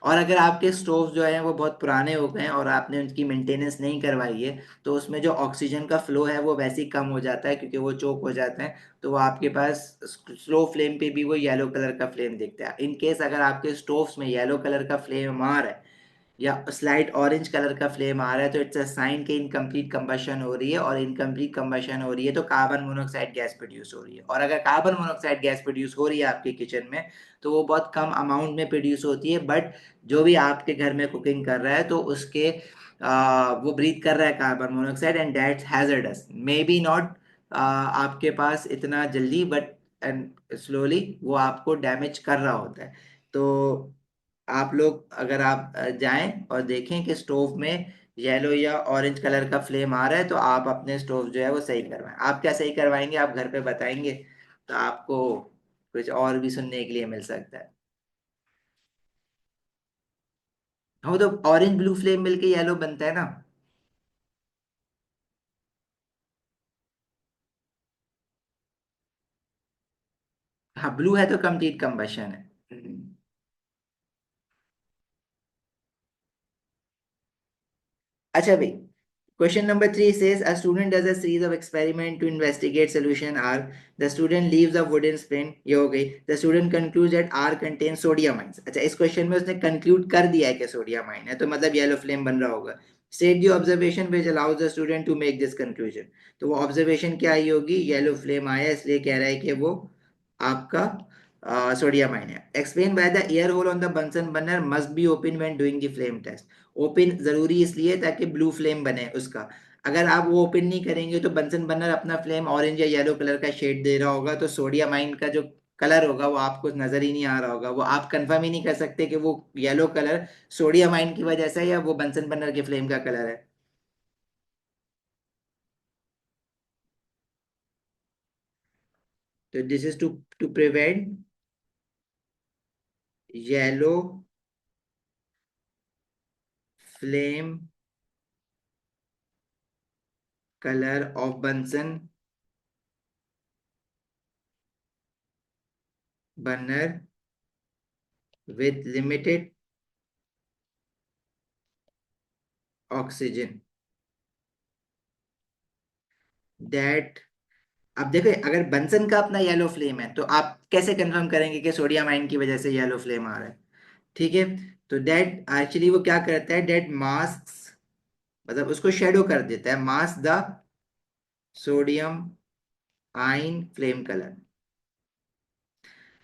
और अगर आपके स्टोव जो है वो बहुत पुराने हो गए हैं और आपने उनकी मेंटेनेंस नहीं करवाई है, तो उसमें जो ऑक्सीजन का फ्लो है वो वैसे ही कम हो जाता है क्योंकि वो चोक हो जाते हैं। तो वो आपके पास स्लो फ्लेम पे भी वो येलो कलर का फ्लेम दिखता है। इन केस अगर आपके स्टोव्स में येलो कलर का फ्लेम आ रहा है या स्लाइट ऑरेंज कलर का फ्लेम आ रहा है, तो इट्स अ साइन कि इनकम्प्लीट कंबशन हो रही है, और इनकम्प्लीट कंबशन हो रही है तो कार्बन मोनोऑक्साइड गैस प्रोड्यूस हो रही है। और अगर कार्बन मोनोऑक्साइड गैस प्रोड्यूस हो रही है आपके किचन में, तो वो बहुत कम अमाउंट में प्रोड्यूस होती है, बट जो भी आपके घर में कुकिंग कर रहा है तो उसके वो ब्रीथ कर रहा है carbon monoxide, and that's hazardous, may be not आपके पास इतना जल्दी, बट एंड स्लोली वो आपको डैमेज कर रहा होता है। तो आप लोग अगर आप जाएं और देखें कि स्टोव में येलो या ऑरेंज कलर का फ्लेम आ रहा है, तो आप अपने स्टोव जो है वो सही करवाएं। आप क्या सही करवाएंगे, आप घर पे बताएंगे तो आपको कुछ और भी सुनने के लिए मिल सकता है। हाँ, तो ऑरेंज ब्लू फ्लेम मिलके येलो बनता है ना। हाँ, ब्लू है तो कंप्लीट कंबशन है। अच्छा भाई, question number 3 says a student does a series of experiment to investigate solution R. The student leaves a wooden spoon, ये हो गई। The student concludes that R contains sodium ions। अच्छा, इस क्वेश्चन में उसने कंक्लूड कर दिया है कि सोडियम आयन है, तो मतलब येलो फ्लेम बन रहा होगा। State the observation which allows the student to make this conclusion। तो वो ऑब्जर्वेशन क्या आई होगी? येलो फ्लेम आया इसलिए कह रहा है कि वो आपका सोडियम आयन है। Explain why the air hole on the Bunsen burner must be open when doing the flame test. Open जरूरी इसलिए ताकि ब्लू फ्लेम बने उसका। अगर आप वो ओपन नहीं करेंगे तो बंसन बर्नर अपना फ्लेम ऑरेंज या येलो कलर का शेड दे रहा होगा, तो सोडियम आयन का जो कलर होगा वो आपको नजर ही नहीं आ रहा होगा। वो आप कंफर्म ही नहीं कर सकते कि वो येलो कलर सोडियम आयन की वजह से है या वो बंसन बर्नर के फ्लेम का कलर है। तो this is to prevent yellow flame colour of Bunsen burner with limited oxygen that, अब देखो अगर बंसन का अपना येलो फ्लेम है तो आप कैसे कंफर्म करेंगे कि सोडियम आयन की वजह से येलो फ्लेम आ रहा है? ठीक है, तो डेट एक्चुअली वो क्या करता है, डेट मास्क, मतलब उसको शेडो कर देता है, mask the sodium ion flame colour.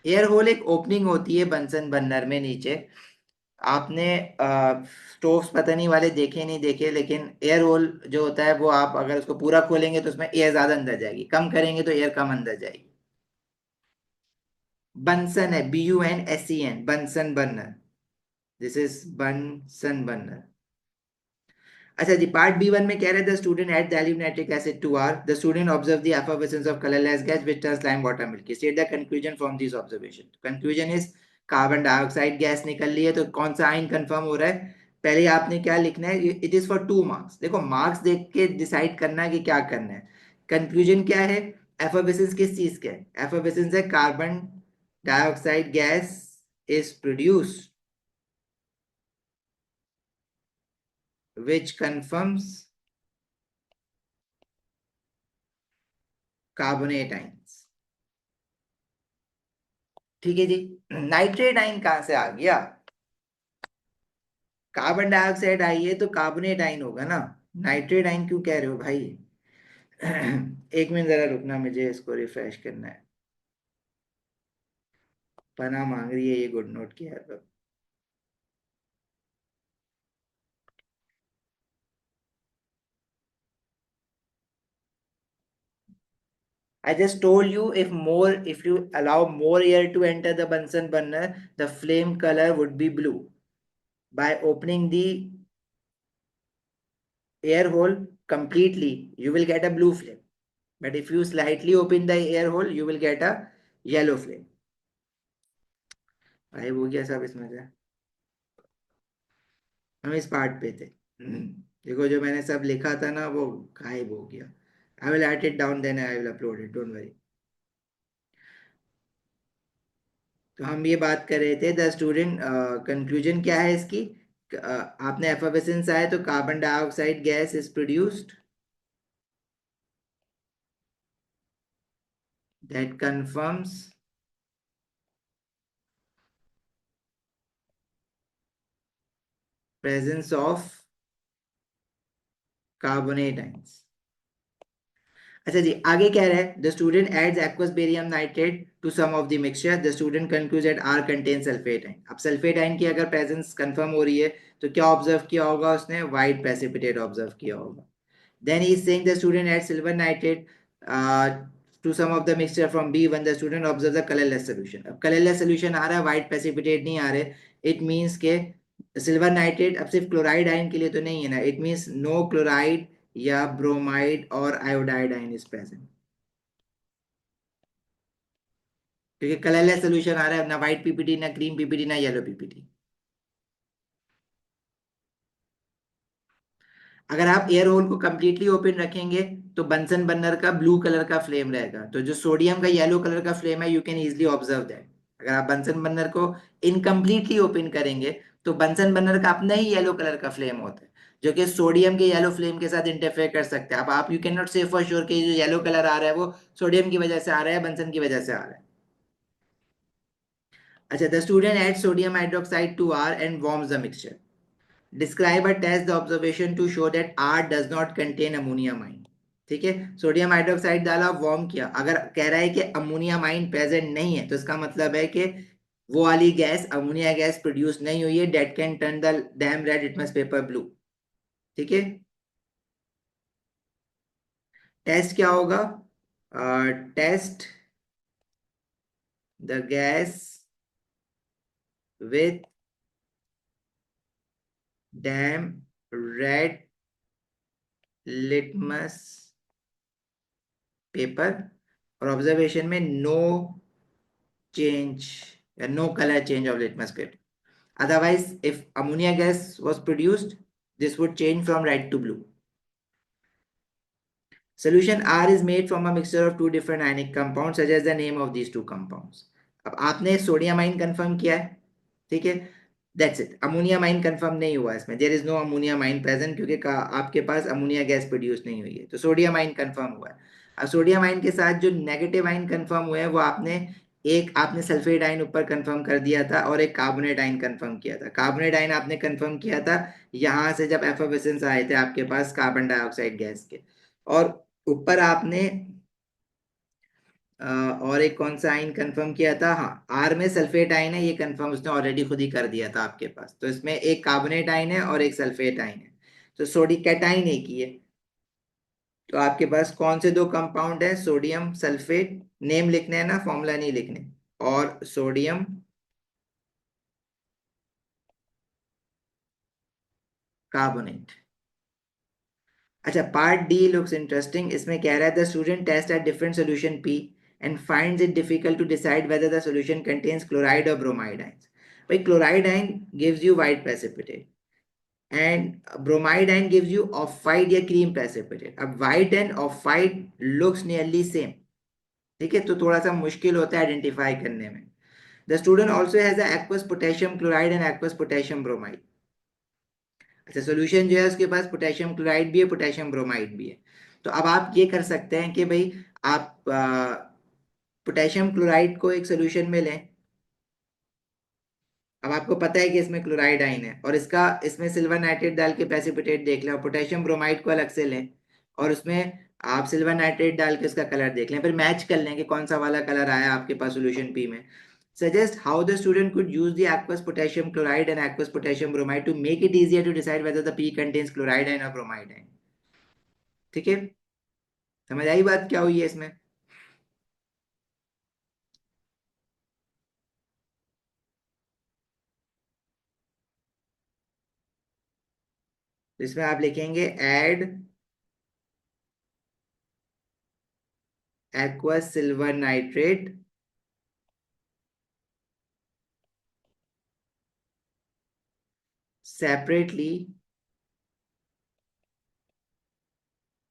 Air hole एक ओपनिंग होती है बंसन बर्नर में नीचे। आपने स्टोव्स पता नहीं वाले देखे नहीं देखे, लेकिन एयर होल जो होता है वो आप अगर उसको पूरा खोलेंगे तो उसमें एयर ज्यादा अंदर जाएगी, कम करेंगे तो एयर कम अंदर जाएगी। बंसन है, BUNSEN, Bunsen burner. This is Bunsen burner. अच्छा जी, पार्ट B1 में कह रहे थे student add dilute nitric acid to R, the student observe the effervescence of colourless gas which turns lime water milky, state the conclusion from this observation. Conclusion is carbon dioxide gas निकल रही है, तो कौन सा ion confirm हो रहा है? पहले आपने क्या लिखना है, इट इज फॉर 2 मार्क्स। देखो मार्क्स देख के डिसाइड करना है कि क्या करना है। कंक्लूजन क्या है? एफर्वेसेंस किस चीज का है? एफर्वेसेंस है carbon dioxide gas is produced which confirms carbonate ions. ठीक है जी, नाइट्रेट आयन कहां से आ गया? कार्बन डाइऑक्साइड आई है तो कार्बोनेट आयन होगा ना, नाइट्रेट आयन क्यों कह रहे हो भाई? एक मिनट जरा रुकना, मुझे इसको रिफ्रेश करना है। पना मांग रही है ये, गुड नोट किया है तो। I just told you, if you allow more air to enter the Bunsen burner, the flame color would be blue. By opening the air hole completely, you will get a blue flame. But if you slightly open the air hole, you will get a yellow flame. भाई वो क्या सब इसमें से? हम इस part पे थे। देखो जो मैंने सब लिखा था ना वो गायब हो गया। I will write it down, then I will upload it, don't worry. तो हम ये बात कर रहे थे, द स्टूडेंट कंक्लूजन क्या है इसकी? आपने एफर्वेसेंस आए तो carbon dioxide gas is produced that confirms presence of carbonate ions. अच्छा जी, आगे कह रहा है, the student adds aqueous barium nitrate to some of the mixture, the student concludes that R contain sulphate ion. अब sulphate ion की अगर presence confirm हो रही है तो क्या ऑब्जर्व किया होगा उसने? वाइट प्रेसिपिटेट ऑब्जर्व किया होगा। Then he is saying the student adds silver nitrate to some of the mixture from B1, the student observes the colorless solution। अब colorless solution आ रहा है, white precipitate नहीं आ रहे। It means के silver nitrate अब सिर्फ क्लोराइड आयन के लिए तो नहीं है ना, इट मीन्स नो क्लोराइड या ब्रोमाइड और आयोडाइड आयन इज प्रेजेंट, क्योंकि कलरलेस सोल्यूशन आ रहा है, ना व्हाइट पीपीटी, ना ग्रीन पीपीटी, ना येलो पीपीटी। अगर आप एयर होल को कंप्लीटली ओपन रखेंगे तो बंसन बर्नर का ब्लू कलर का फ्लेम रहेगा, तो जो सोडियम का येलो कलर का फ्लेम है, you can easily observe that. अगर आप बंसन बर्नर को इनकम्प्लीटली ओपन करेंगे तो बंसन बर्नर का अपना ही येलो कलर का फ्लेम होता है, जो कि सोडियम के येलो फ्लेम के साथ इंटरफेयर कर सकते हैं। अब आप यू कैन नॉट से फॉर श्योर कि जो येलो कलर आ रहा है वो सोडियम की वजह से आ रहा है, बंसन की वजह से आ रहा है। अच्छा, the student add sodium hydroxide to R and warms the mixture. Describe और test the observation to show that R does not contain ammonium ion. ठीक है, सोडियम हाइड्रोक्साइड डाला, वार्म किया, अगर कह रहा है कि अमोनियम आइन प्रेजेंट नहीं है तो इसका मतलब है कि वो वाली गैस, अमोनिया गैस प्रोड्यूस नहीं हुई है, that can turn the damp red litmus paper blue. ठीक है, टेस्ट क्या होगा? Test the gas with damp red litmus paper, और ऑब्जर्वेशन में no change, no color change of litmus paper. Otherwise, if ammonia gas was produced, this would change from red to blue. Solution R is made from a mixture of two different ionic compounds. Suggest the name of these two compounds. अब आपने sodium आइन confirm किया है, ठीक है, that's it. Ammonium ion confirm नहीं हुआ इसमें, there is no ammonium ion present, क्योंकि आपके पास अमोनिया गैस प्रोड्यूस नहीं हुई है, तो सोडियम आइन कंफर्म हुआ है। अब सोडियम आइन के साथ जो नेगेटिव आइन कंफर्म हुए हैं वो आपने, एक आपने सल्फेट आइन ऊपर कंफर्म कर दिया था और एक कार्बोनेट आइन कंफर्म किया था। कार्बोनेट आइन आपने कंफर्म किया था यहां से जब एफोगेसेंस आए थे आपके पास कार्बन डाइऑक्साइड गैस के। और ऊपर आपने और एक कौन सा आइन कंफर्म किया था, हाँ आर में सल्फेट आइन है, ये कंफर्म उसने ऑलरेडी खुद ही कर दिया था आपके पास। तो इसमें एक कार्बोनेट आइन है और एक सल्फेट आइन है, तो सोडियम कैटाइन एक ही है। तो आपके पास कौन से दो कंपाउंड है, सोडियम सल्फेट, नेम लिखने हैं ना, फॉर्मूला नहीं लिखने, और सोडियम कार्बोनेट। अच्छा, पार्ट डी लुक्स इंटरेस्टिंग। इसमें कह रहा है the student test at different solution P and finds it difficult to decide whether the solution contains chloride और ब्रोमाइड आइंस। भाई chloride ion gives you white precipitate and bromide ion gives you off white या cream precipitate। अब white and off white looks nearly same, ठीक है, तो थोड़ा सा मुश्किल होता है आइडेंटिफाई करने में। The student also has aqueous potassium chloride and aqueous potassium bromide. अच्छा, सोल्यूशन जो है उसके पास पोटेशियम क्लोराइड भी है, पोटेशियम ब्रोमाइड भी है। तो अब आप ये कर सकते हैं कि भाई आप पोटेशियम क्लोराइड को एक सोल्यूशन में लें। अब आपको पता है कि इसमें क्लोराइड आइन है और इसका, इसमें सिल्वर नाइट्रेट डाल के प्रेसिपिटेट देख लें, और पोटेशियम ब्रोमाइड को अलग से लें और उसमें आप सिल्वर नाइट्रेट डाल के उसका कलर देख लें, फिर मैच कर लें कि कौन सा वाला कलर आया आपके पास सोल्यूशन पी में। Suggest how the student could use the aqueous potassium chloride and aqueous potassium bromide to make it easier to decide whether the P contains chloride ion or bromide ion। ठीक है, समझ आई बात क्या हुई है इसमें? तो इसमें आप लिखेंगे add aqueous silver nitrate separately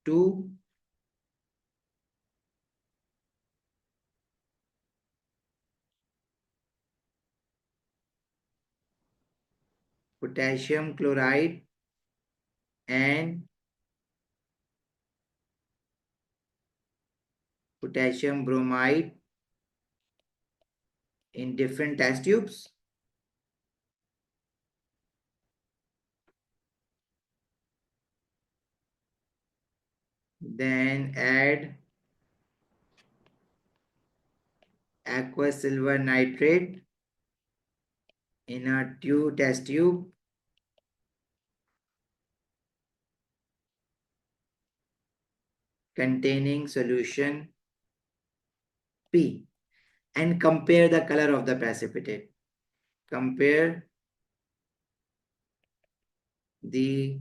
to potassium chloride and potassium bromide in different test tubes, then add aqueous silver nitrate in a test tube containing solution P and compare the color of the precipitate। Compare the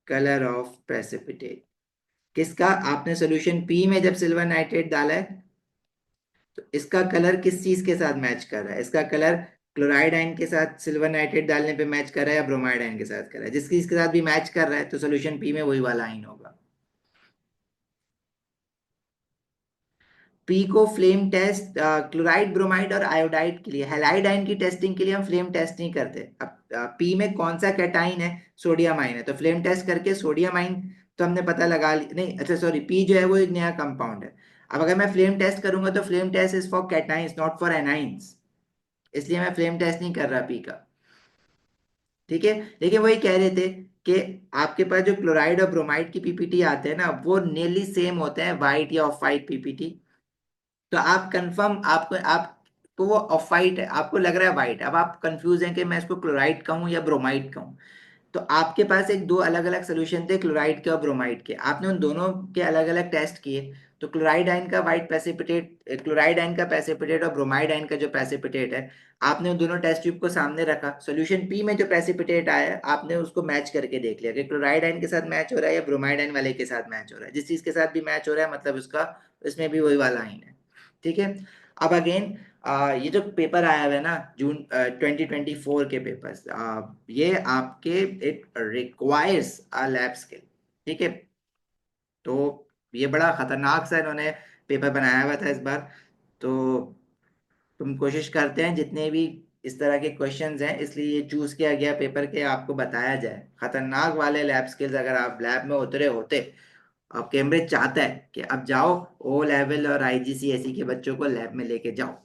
color of precipitate। किसका, आपने solution P में जब silver nitrate डाला है तो इसका colour किस चीज के साथ मैच कर रहा है, इसका कलर क्लोराइड आयन के साथ सिल्वर नाइट्रेट डालने पे मैच कर रहा है या ब्रोमाइड आयन के साथ कर रहा है? जिसकी इसके साथ भी मैच कर रहा है तो सोल्यूशन पी में वही वाला आयन होगा। पी को फ्लेम टेस्ट क्लोराइड ब्रोमाइड और आयोडाइड के लिए, हैलाइड आयन की टेस्टिंग के लिए हम फ्लेम टेस्ट नहीं करते। अब पी में कौन सा कैटाइन है, सोडियम आयन है, तो फ्लेम टेस्ट करके सोडियम आयन तो हमने पता लगा नहीं, अच्छा सॉरी, पी जो है वो एक नया कंपाउंड है। अब अगर मैं फ्लेम टेस्ट करूंगा तो flame test is for cations not for anions, इसलिए मैं फ्लेम टेस्ट नहीं कर रहा पी का। ठीक है, लेकिन वही कह रहे थे कि आपके पास जो क्लोराइड और ब्रोमाइड की पीपीटी आते हैं ना वो नियरली सेम होते हैं, वाइट या ऑफ वाइट पीपीटी। तो आप कंफर्म, आपको आपको वो ऑफ वाइट है, आपको लग रहा है वाइट, अब आप कंफ्यूज हैं कि मैं इसको क्लोराइड कहूँ या ब्रोमाइड कहूँ। तो आपके पास एक दो अलग अलग सोल्यूशन थे क्लोराइड के और ब्रोमाइड के, आपने उन दोनों के अलग अलग टेस्ट किए। तो क्लोराइड आयन का वाइट प्रेसिपिटेट, क्लोराइड आयन का प्रेसिपिटेट और ब्रोमाइड आयन का जो प्रेसिपिटेट है, आपने उन दोनों टेस्ट ट्यूब को सामने रखा, सोल्यूशन पी में जो प्रेसिपिटेट आया है आपने उसको मैच करके देख लिया कि क्लोराइड आयन के साथ मैच हो रहा है या ब्रोमाइड आयन वाले के साथ मैच हो रहा है। जिस चीज के साथ भी मैच हो रहा है मतलब उसका, इसमें भी वही वाला आयन है। ठीक है, अब अगेन ये जो पेपर आया हुआ है ना जून 2024 के पेपर्स, ये आपके, it requires a lab skill. ठीक है, तो ये बड़ा खतरनाक सा इन्होंने पेपर बनाया हुआ था इस बार। तो तुम कोशिश करते हैं जितने भी इस तरह के क्वेश्चंस हैं, इसलिए ये चूज किया गया पेपर के आपको बताया जाए। खतरनाक वाले लैब स्किल्स अगर आप लैब में उतरे होते, अब कैम्ब्रिज चाहता है कि अब जाओ ओ लेवल और आईजीसीएसई के बच्चों को लैब में लेके जाओ।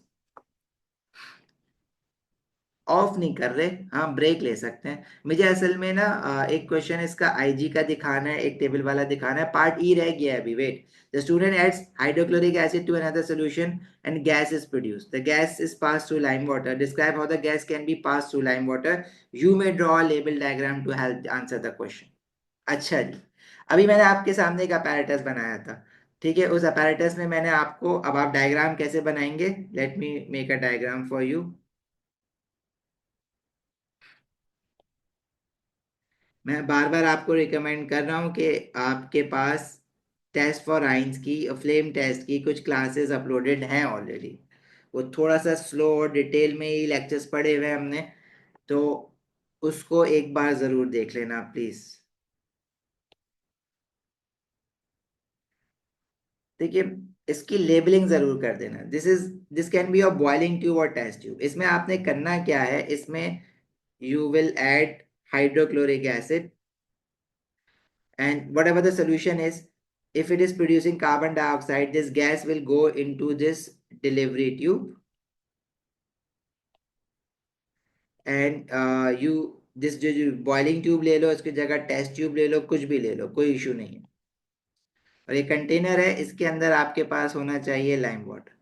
ऑफ नहीं कर रहे, हाँ ब्रेक ले सकते हैं। मुझे असल में ना एक क्वेश्चन इसका आईजी का दिखाना है, एक टेबल वाला दिखाना है, पार्ट ई रह गया है अभी, wait. The student adds hydrochloric acid to another solution and gas is produced, the gas is pass through lime water, describe how the gas can be pass through lime water, you may draw a label diagram to help answer the question. अच्छा जी, अभी मैंने आपके सामने एक apparatus बनाया था, ठीक है। उस अपैरेटस में मैंने आपको, अब आप डायग्राम कैसे बनाएंगे, let me make a diagram for you. मैं बार बार आपको रिकमेंड कर रहा हूँ कि आपके पास टेस्ट फॉर आइंस की, फ्लेम टेस्ट की कुछ क्लासेस अपलोडेड हैं ऑलरेडी। वो थोड़ा सा स्लो और डिटेल में ही लेक्चर्स पढ़े हुए हैं हमने, तो उसको एक बार जरूर देख लेना प्लीज। देखिए, इसकी लेबलिंग जरूर कर देना, this can be a boiling tube और टेस्ट ट्यूब। इसमें आपने करना क्या है, इसमें you will add hydrochloric acid, and whatever the solution is, if it is producing carbon dioxide, this gas will go into this delivery tube, and you this जो boiling tube ले लो, इसकी जगह टेस्ट ट्यूब ले लो, कुछ भी ले लो, कोई issue नहीं है। और ये कंटेनर है, इसके अंदर आपके पास होना चाहिए लाइम वाटर।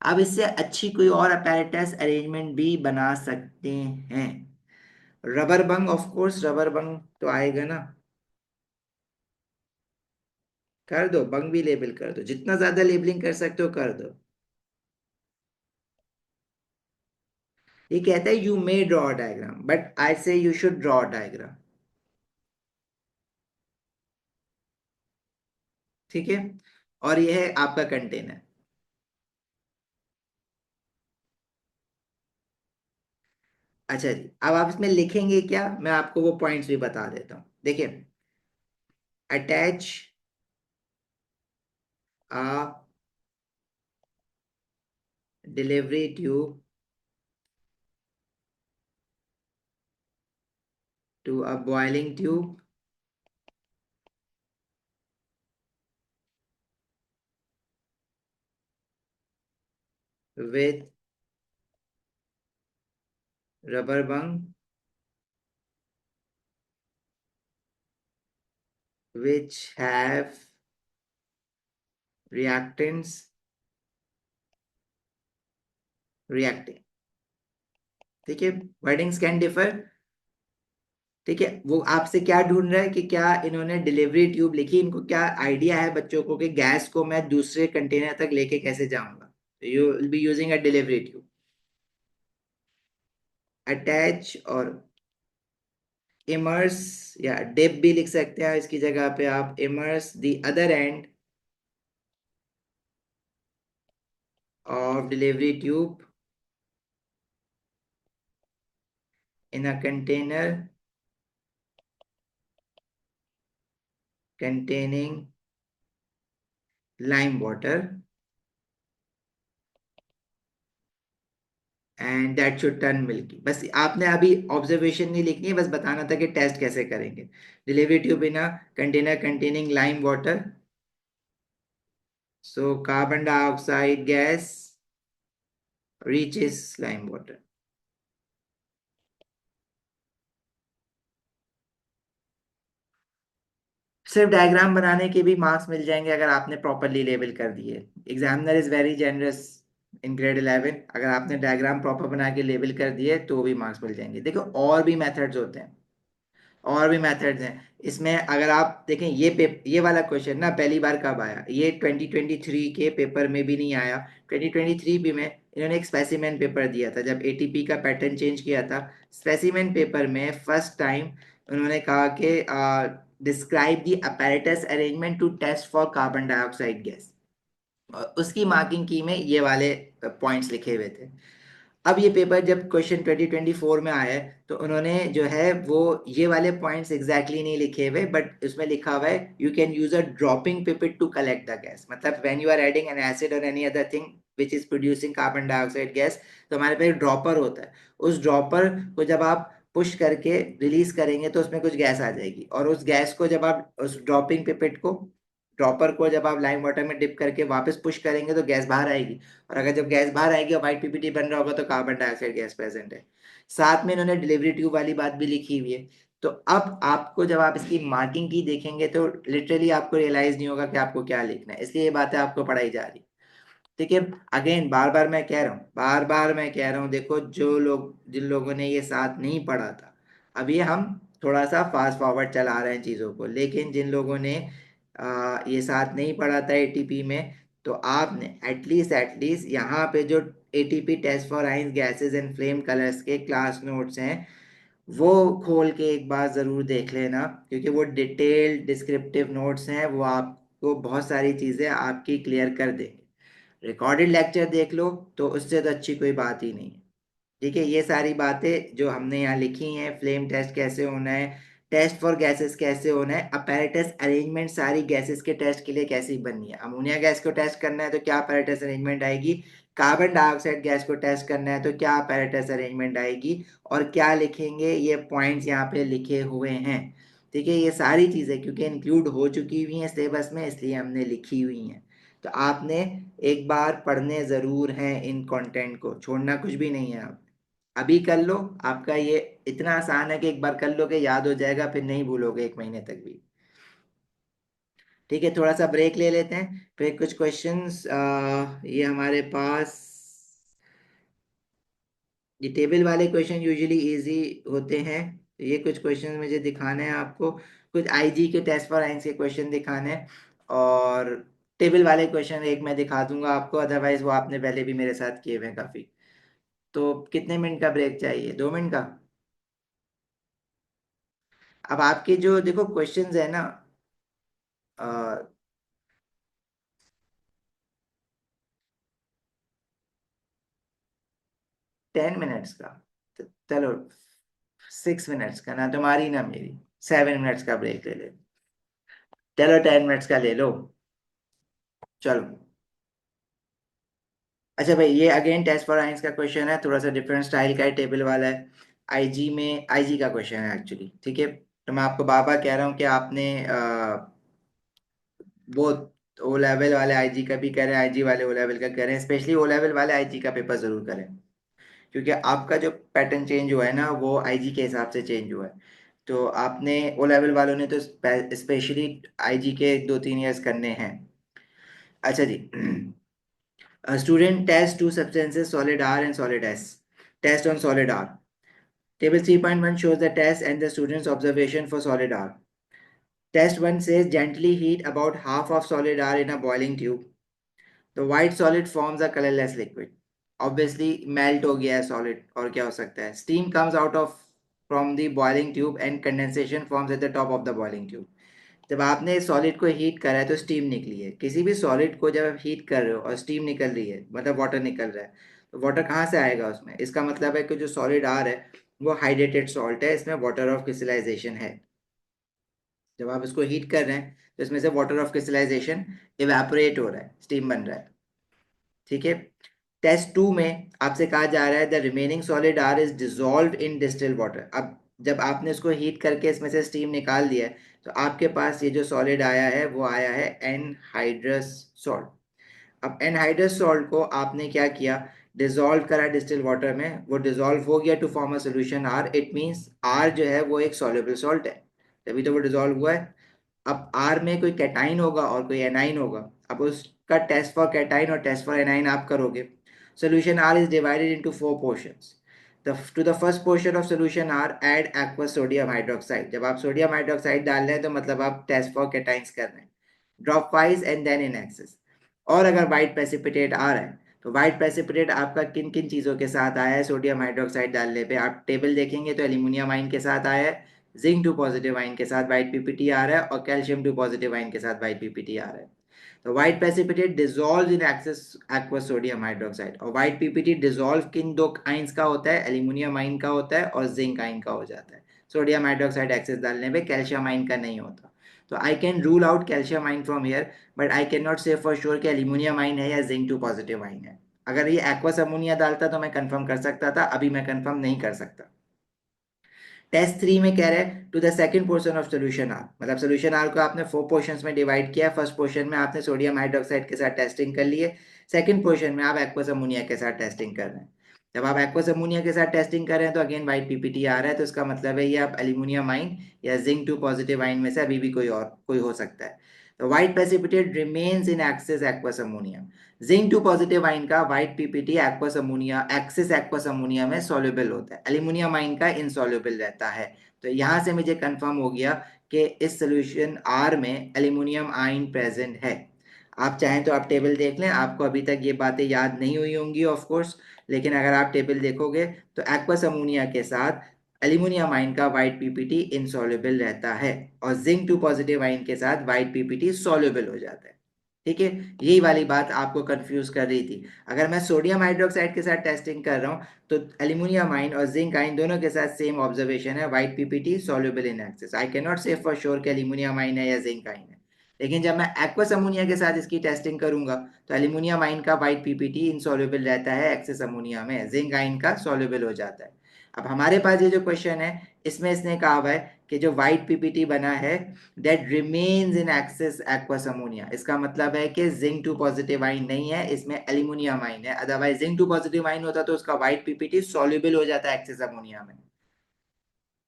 अब इससे अच्छी कोई और अपैरेटस अरेंजमेंट भी बना सकते हैं। Rubber Bang, of course rubber बंग तो आएगा ना, कर दो, बंग भी लेबल कर दो, जितना ज्यादा लेबलिंग कर सकते हो कर दो। ये कहता है you may draw diagram, but I से यू शुड ड्रॉ डायग्राम, ठीक है। और ये है आपका कंटेनर। अच्छा जी, अब आप इसमें लिखेंगे क्या, मैं आपको वो पॉइंट्स भी बता देता हूँ, देखिए। Attach a delivery tube to a boiling tube with rubber bung which have reactants reacting, ठीक है। वर्डिंग्स कैन डिफर, ठीक है। वो आपसे क्या ढूंढ रहा है कि क्या इन्होंने डिलीवरी ट्यूब लिखी, इनको क्या आइडिया है बच्चों को कि गैस को मैं दूसरे कंटेनर तक लेके कैसे जाऊंगा। You will be using a delivery tube. Attach और इमर्स, या डिप भी लिख सकते हैं इसकी जगह पे आप, immerse the other end of delivery tube in a container containing lime water and that should turn milky. बस आपने अभी ऑब्जर्वेशन नहीं लिखनी है, बस बताना था कि टेस्ट कैसे करेंगे। Delivery tube in a container containing lime water, so carbon dioxide gas reaches lime water. सिर्फ डायग्राम बनाने के भी मार्क्स मिल जाएंगे अगर आपने प्रॉपरली लेबल कर दिए। Examiner is very generous in grade 11, अगर आपने डायग्राम प्रॉपर बना के लेबल कर दिए तो भी मार्क्स मिल जाएंगे। देखो और भी मेथड्स होते हैं, और भी मेथड्स हैं इसमें। अगर आप देखें ये वाला क्वेश्चन ना पहली बार कब आया, ये 2023 के पेपर में भी नहीं आया। 2023 भी में इन्होंने एक स्पेसिमेन पेपर दिया था जब एटीपी का पैटर्न चेंज किया था। स्पेसिमेन पेपर में फर्स्ट टाइम उन्होंने कहा कि describe the apparatus arrangement to test for carbon dioxide gas, उसकी मार्किंग की में ये वाले पॉइंट्स लिखे हुए थे। अब ये पेपर जब क्वेश्चन 2024 में आया है, तो उन्होंने जो है वो ये वाले पॉइंट्स एग्जैक्टली नहीं लिखे हुए, बट उसमें लिखा हुआ है you can use a dropping pipette to collect the gas. मतलब when you are adding an acid और any other thing which is producing carbon dioxide gas, तो हमारे पास एक ड्रॉपर होता है। उस ड्रॉपर को जब आप पुश करके रिलीज करेंगे तो उसमें कुछ गैस आ जाएगी, और उस गैस को जब आप उस ड्रॉपिंग पिपेट को, ड्रॉपर को जब आप लाइम वाटर में डिप करके वापस पुश करेंगे तो गैस बाहर आएगी। और अगर जब गैस बाहर आएगी और व्हाइट पीपीटी बन रहा होगा तो कार्बन डाइऑक्साइड गैस प्रेजेंट है। साथ में इन्होंने डिलीवरी ट्यूब वाली बात भी लिखी हुई है। तो अब आपको जब आप इसकी मार्किंग की देखेंगे तो लिटरली आपको रियलाइज नहीं होगा कि आपको क्या लिखना है, इसलिए ये बातें आपको पढ़ाई जा रही। ठीक है। अगेन बार बार मैं कह रहा हूँ, बार बार मैं कह रहा हूँ, देखो जो लोग, जिन लोगों ने ये साथ नहीं पढ़ा था, अभी हम थोड़ा सा फास्ट फॉरवर्ड चला रहे हैं चीज़ों को, लेकिन जिन लोगों ने ये साथ नहीं पढ़ा था एटीपी में, तो आपने एटलीस्ट यहाँ पे जो ATP test for ions gases and flame colours के क्लास नोट्स हैं वो खोल के एक बार ज़रूर देख लेना, क्योंकि वो डिटेल्ड डिस्क्रिप्टिव नोट्स हैं, वो आपको बहुत सारी चीज़ें आपकी क्लियर कर देंगे। रिकॉर्डेड लेक्चर देख लो तो उससे तो अच्छी कोई बात ही नहीं है। ठीक है, ये सारी बातें जो हमने यहाँ लिखी हैं, फ्लेम टेस्ट कैसे होना है, टेस्ट फॉर गैसेस कैसे होना है, अपैरेटस अरेंजमेंट सारी गैसेस के टेस्ट के लिए कैसी बननी है, अमोनिया गैस को टेस्ट करना है तो क्या अपैरेटस अरेंजमेंट आएगी, कार्बन डाइऑक्साइड गैस को टेस्ट करना है तो क्या अपैरेटस अरेंजमेंट आएगी, और क्या लिखेंगे, ये पॉइंट्स यहाँ पे लिखे हुए हैं। ठीक है, ये सारी चीज़ें क्योंकि इंक्लूड हो चुकी हुई हैं सिलेबस में, इसलिए हमने लिखी हुई हैं। तो आपने एक बार पढ़ने ज़रूर हैं, इन कंटेंट को छोड़ना कुछ भी नहीं है। आप अभी कर लो, आपका ये इतना आसान है कि एक बार कर लोगे याद हो जाएगा, फिर नहीं भूलोगे एक महीने तक भी। ठीक है, थोड़ा सा ब्रेक ले लेते हैं, फिर कुछ क्वेश्चंस ये हमारे पास, ये टेबल वाले क्वेश्चन यूजुअली इजी होते हैं। तो ये कुछ क्वेश्चन मुझे दिखाने हैं आपको, कुछ आईजी के टेस्ट फॉर आइंस के क्वेश्चन दिखाने हैं, और टेबल वाले क्वेश्चन एक मैं दिखा दूंगा आपको, अदरवाइज वो आपने पहले भी मेरे साथ किए हुए हैं काफी। तो कितने मिनट का ब्रेक चाहिए, 2 मिनट का? अब आपके जो देखो क्वेश्चंस है ना, 10 मिनट्स का, तो चलो 6 मिनट्स का, ना तुम्हारी ना मेरी, 7 मिनट्स का ब्रेक ले ले। चलो 10 मिनट्स का ले लो। चलो, अच्छा भाई, ये अगेन टेस्ट फॉर आइंस का क्वेश्चन है, थोड़ा सा डिफरेंट स्टाइल का है, टेबल वाला है। आईजी में, आईजी का क्वेश्चन है एक्चुअली। ठीक है, तो मैं आपको बार बार कह रहा हूँ कि आपने वो ओ लेवल वाले आईजी का भी कह रहे हैं, आईजी वाले ओ लेवल का कह रहे हैं, स्पेशली ओ लेवल वाले आईजी का पेपर जरूर करें, क्योंकि आपका जो पैटर्न चेंज हुआ है ना वो आईजी के हिसाब से चेंज हुआ है। तो आपने ओ लेवल वालों ने तो स्पेशली आईजी के 2-3 ईयर्स करने हैं। अच्छा जी। Student test two substances solid R and solid S. Test on solid R. Table 3.1 shows the test and the student's observation for solid R. Test 1 says gently heat about half of solid R in a boiling tube. The white solid forms a colorless liquid. Obviously melt हो गया है solid, और क्या हो सकता है? Steam comes out of from the boiling tube and condensation forms at the top of the boiling tube. जब आपने सॉलिड को हीट करा है तो स्टीम निकली है। किसी भी सॉलिड को जब आप हीट कर रहे हो और स्टीम निकल रही है, मतलब वाटर निकल रहा है, तो वाटर कहाँ से आएगा उसमें? इसका मतलब है कि जो सॉलिड आर है वो हाइड्रेटेड सॉल्ट है, इसमें वाटर ऑफ क्रिस्टलाइजेशन है। जब आप इसको हीट कर रहे हैं तो इसमें से वाटर ऑफ क्रिस्टलाइजेशन इवेपोरेट हो रहा है, स्टीम बन रहा है। ठीक है। टेस्ट 2 में आपसे कहा जा रहा है the remaining solid R is dissolve in distil water. अब जब आपने इसको हीट करके इसमें से स्टीम निकाल दिया है, तो आपके पास ये जो सॉलिड आया है वो आया है एनहाइड्रस सॉल्ट। अब एनहाइड्रस सॉल्ट को आपने क्या किया, डिजोल्व करा डिस्टिल वाटर में, वो डिजोल्व हो गया to form a solution R. It means R जो है वो एक सॉल्युबल सॉल्ट है, तभी तो वो डिजोल्व हुआ है। अब आर में कोई कैटाइन होगा और कोई एनाइन होगा। अब उसका टेस्ट फॉर कैटाइन और टेस्ट फॉर एनाइन आप करोगे। Solution R is divided into 4 portions. To the first portion of solution R add aqueous sodium hydroxide. जब आप सोडियम हाइड्रोक्साइड डाल रहे हैं तो मतलब आप टेस्ट फॉर कैटाइंस कर रहे हैं। Dropwise and then in excess. और अगर वाइट प्रेसिपिटेट आ रहा है तो वाइट प्रेसिपिटेट आपका किन किन चीज़ों के साथ आया है सोडियम हाइड्रोक्साइड डालने पे? आप टेबल देखेंगे तो एल्यूमिनियम आइन के साथ आया है, जिंक 2 पॉजिटिव आइन के साथ वाइट पीपीटी आ रहा है, और कैल्शियम 2 पॉजिटिव आइन के साथ वाइट पीपीटी आ रहा है। तो white precipitate dissolve in aqueous sodium hydroxide, और व्हाइट पीपीटी डिजोल्व किन दो आइंस का होता है, एल्यूमिनियम आइन का होता है और जिंक आइन का हो जाता है। सोडियम हाइड्रोक्साइड एक्सेस डालने पे कैल्शियम आइन का नहीं होता। तो I can rule out calcium ion from here, but I can not से फॉर श्योर कि एल्यूमिनियम आइन है या जिंक टू पॉजिटिव आइन है। अगर ये एक्वस अमोनिया डालता तो मैं कंफर्म कर सकता था, अभी मैं कंफर्म नहीं कर सकता। टेस्ट 3 में कह रहे हैं to the second portion of solution R, मतलब सोल्यूशन आर को आपने 4 पोर्शंस में डिवाइड किया। फर्स्ट पोर्शन में आपने सोडियम हाइड्रोक्साइड के साथ टेस्टिंग कर लिए, सेकंड पोर्शन में आप एक्वस अमोनिया के साथ टेस्टिंग कर रहे हैं। जब आप एक्वस अमोनिया के साथ टेस्टिंग कर रहे हैं तो अगेन वाइट पीपीटी आ रहा है, तो इसका मतलब है ये आप एल्यूमिनियम आइन या जिंक टू पॉजिटिव आइन में से अभी भी कोई और कोई हो सकता है। तो white precipitate remains in excess aqueous ammonia. Zinc two positive ion का white PPT aqueous ammonia excess aqueous ammonia में सॉल्युबल होता है, एल्यूमिनियम आइन का इनसॉल्युबल रहता है। तो यहां से मुझे कंफर्म हो गया कि इस सोल्यूशन आर में एल्यूमिनियम आयन प्रेजेंट है। आप चाहें तो आप टेबल देख लें, आपको अभी तक ये बातें याद नहीं हुई होंगी ऑफ कोर्स, लेकिन अगर आप टेबल देखोगे तो एक्वस अमोनिया के साथ एल्यूमिनियम आयन का व्हाइट पीपीटी इनसॉल्युबल रहता है, और जिंक टू पॉजिटिव आयन के साथ व्हाइट पीपीटी सॉल्युबल हो जाता है। ठीक है, यही वाली बात आपको कंफ्यूज कर रही थी। अगर मैं सोडियम हाइड्रोक्साइड के साथ टेस्टिंग कर रहा हूँ तो एल्यूमिनियम आइन और जिंक आइन दोनों के साथ सेम ऑब्जर्वेशन है, white PPT soluble in access. I can not से फॉर श्योर कि एल्यूमिनियम आइन है या जिंक आइन है। लेकिन जब मैं एक्वस अमोनिया के साथ इसकी टेस्टिंग करूंगा तो एल्यूमिनियम आइन का व्हाइट पीपीटी इनसॉल्युबल रहता है एक्सेस अमोनिया में, जिंक आइन का सॉल्युबल हो जाता है। अब हमारे पास ये जो क्वेश्चन है इसमें इसने कहा हुआ है कि जो व्हाइट पीपीटी बना है that remains in excess aqueous ammonia, इसका मतलब है कि जिंक टू पॉजिटिव आइन नहीं है, इसमें एल्यूमिनियम आइन है। अदरवाइज जिंक टू पॉजिटिव आइन होता तो उसका व्हाइट पीपीटी सॉल्युबल हो जाता है एक्सेस अमोनिया में।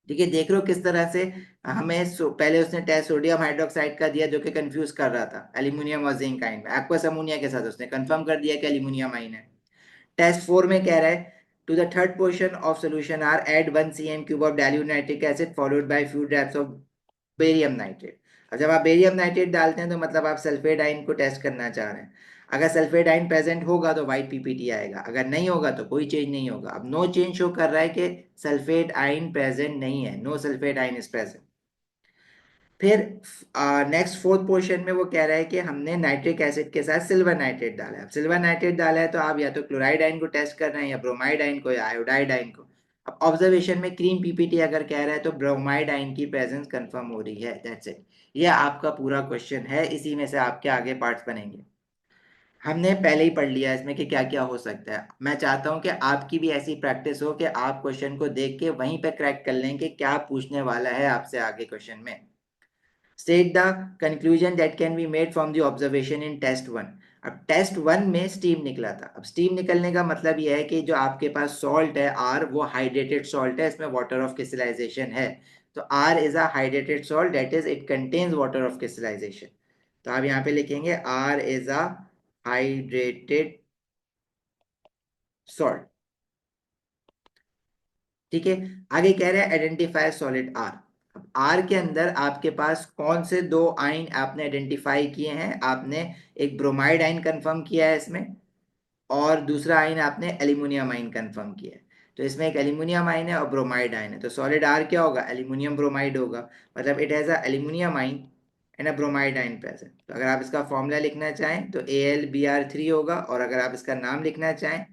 ठीक है, देख रहे हो किस तरह से हमें पहले उसने टेस्ट सोडियम हाइड्रोक्साइड का दिया जो कि कंफ्यूज कर रहा था एल्यूमिनियम और जिंक आइन में, एक्वस अमोनिया के साथ उसने कंफर्म कर दिया कि एल्यूमिनियम आइन है। टेस्ट 4 में कह रहा है to the third portion of solution R add 1 cm cube of dilute nitric acid followed by few drops of barium nitrate. और जब आप बेरियम नाइट्रेट डालते हैं तो मतलब आप सल्फेट आयन को टेस्ट करना चाह रहे हैं। अगर सल्फेट आयन प्रेजेंट होगा तो व्हाइट पीपीटी आएगा, अगर नहीं होगा तो कोई चेंज नहीं होगा। अब नो चेंज शो कर रहा है कि सल्फेट आयन प्रेजेंट नहीं है, no sulphate ion is present. फिर नेक्स्ट फोर्थ पोर्शन में वो कह रहा है कि हमने नाइट्रिक एसिड के साथ सिल्वर नाइट्रेट डाला है। अब सिल्वर नाइट्रेट डाला है तो आप या तो क्लोराइड आयन को टेस्ट कर रहे हैं या ब्रोमाइड आयन को या आयोडाइड आयन को। अब ऑब्जर्वेशन में क्रीम पीपीटी अगर कह रहा है तो ब्रोमाइड आयन की प्रेजेंस कंफर्म हो रही है, दैट्स इट। ये आपका पूरा क्वेश्चन है, इसी में से आपके आगे पार्ट्स बनेंगे। हमने पहले ही पढ़ लिया इसमें कि क्या क्या हो सकता है। मैं चाहता हूं कि आपकी भी ऐसी प्रैक्टिस हो कि आप क्वेश्चन को देख के वहीं पे क्रैक कर लें कि क्या पूछने वाला है आपसे आगे क्वेश्चन में। State the conclusion that can be made from the observation in test 1। अब टेस्ट 1 में स्टीम निकला था। अब स्टीम निकलने का मतलब यह है कि जो आपके पास सॉल्ट है आर, वो हाइड्रेटेड सॉल्ट है, इसमें वाटर ऑफ क्रिस्टलाइजेशन है। तो R is a hydrated salt, that is it contains water of crystallisation. तो आप यहाँ पे लिखेंगे R is a hydrated salt. ठीक है, आगे कह रहे हैं आइडेंटिफाई सॉलिड आर। अब आर के अंदर आपके पास कौन से दो आइन आपने आइडेंटिफाई किए हैं, आपने एक ब्रोमाइड आइन कंफर्म किया है इसमें, और दूसरा आइन आपने एल्यूमिनियम आइन कंफर्म किया है। तो इसमें एक एल्यूमिनियम आइन है और ब्रोमाइड आइन है, तो सॉलिड आर क्या होगा, एल्यूमिनियम ब्रोमाइड होगा। मतलब इट हैज अ एल्यूमिनियम आइन एंड अ ब्रोमाइड आइन प्रेजेंट। तो अगर आप इसका फॉर्मूला लिखना चाहें तो AlBr3 होगा, और अगर आप इसका नाम लिखना चाहें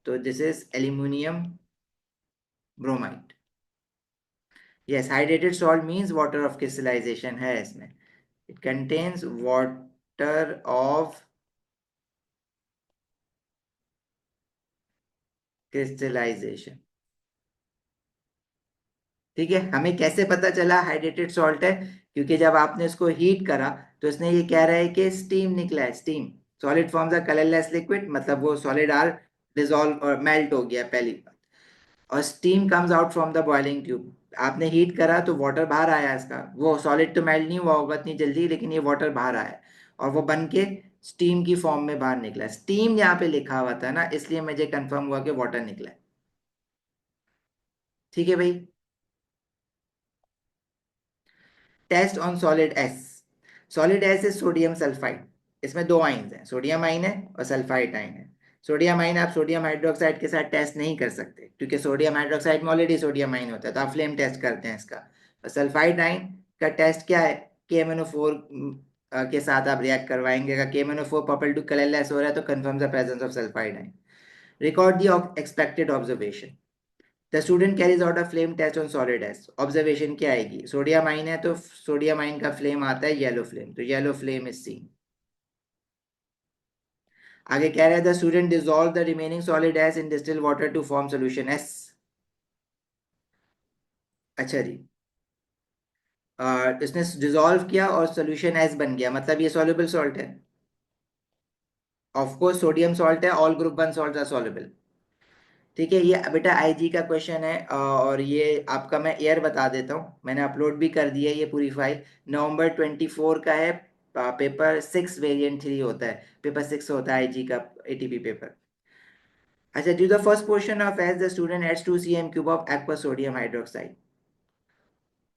तो this is aluminium bromide. Yes, hydrated salt means water of crystallization है इसमें, it contains water of crystallization। ठीक है, हमें कैसे पता चला हाइड्रेटेड सॉल्ट है, क्योंकि जब आपने इसको हीट करा तो इसने ये कह रहा है कि स्टीम निकला है, steam. Solid forms a colourless liquid, मतलब वो सॉलिड आर डिसॉल्व और मेल्ट हो गया पहली बात। और steam comes out from the boiling tube, आपने हीट करा तो वाटर बाहर आया इसका, वो सॉलिड तो मेल्ट नहीं हुआ होगा इतनी जल्दी, लेकिन ये वाटर बाहर आया और वो बन के स्टीम की फॉर्म में बाहर निकला। स्टीम यहाँ पे लिखा हुआ था ना, इसलिए मुझे कंफर्म हुआ कि वाटर निकला है। ठीक है भाई। Test on solid S. Solid S is sodium sulphide. इसमें दो आइंस हैं, सोडियम आइन है और सल्फाइड आइन है। सोडियम आइन आप सोडियम हाइड्रोक्साइड के साथ टेस्ट नहीं कर सकते, क्योंकि सोडियम हाइड्रोक्साइड में ऑलरेडी सोडियम आइन होता है, तो आप फ्लेम टेस्ट करते हैं इसका। और सल्फाइड आइन का टेस्ट क्या है, KMnO4 के साथ आप रिएक्ट करवाएंगे। अगर KMnO4 पर्पल टू कलरलेस हो रहा है तो confirm the presence of sulphide ion. Record the expected observation. The student carries out a flame test on solid S. Observation क्या आएगी? सोडियम आइन है तो सोडियम आइन का फ्लेम आता है येलो फ्लेम, तो येलो फ्लेम इज सीन। आगे कह रहा है the student dissolve the remaining solid S in distil water to form solution S. अच्छा जी, इसने डिसॉल्व किया और सोल्यूशन एस बन गया, मतलब ये सॉल्युबल सॉल्ट है। ऑफ कोर्स सोडियम सॉल्ट है, all group one salt are soluble. ठीक है, ये बेटा आईजी का क्वेश्चन है, और ये आपका मैं ईयर बता देता हूँ, मैंने अपलोड भी कर दिया है ये पूरी फाइल। November 24 का है। पेपर 6 वेरिएंट 3 होता है, पेपर 6 होता है आईजी का एटीपी पेपर। अच्छा, to the first portion of S the student adds 2 cm³ of aqua sodium hydroxide.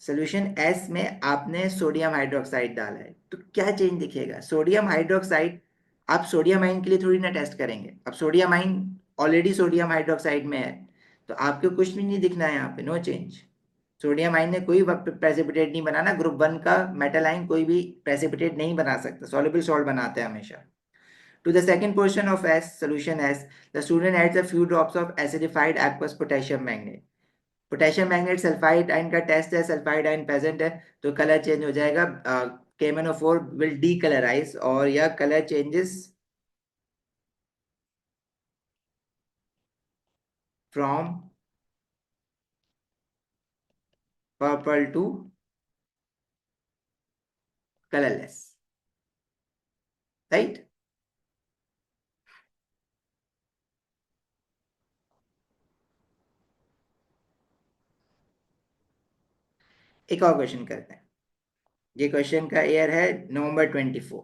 Solution S में आपने सोडियम हाइड्रोक्साइड डाला है, तो क्या चेंज दिखेगा? सोडियम हाइड्रोक्साइड, आप सोडियम आइन के लिए थोड़ी ना टेस्ट करेंगे, अब सोडियम आइन ऑलरेडी सोडियम हाइड्रोक्साइड में है, तो आपको कुछ भी नहीं दिखना है यहाँ पे, नो चेंज। सोडियम आइन ने कोई प्रेसिपिटेट नहीं बनाना, ग्रुप वन का मेटल आइन कोई भी प्रेसिपिटेट नहीं बना सकता, सॉल्युबल सॉल्ट बनाते हैं हमेशा। To the second portion of S, solution S, the student adds a few drops of acidified aqueous potassium magnate। Potassium magnet sulphide ion का टेस्ट है, सल्फाइड आयन प्रेजेंट है, तो कलर चेंज हो जाएगा। KMnO4 will D colourise और यह colour changes from purple to colourless, right. एक और क्वेश्चन करते हैं। ये क्वेश्चन का ईयर है November 24,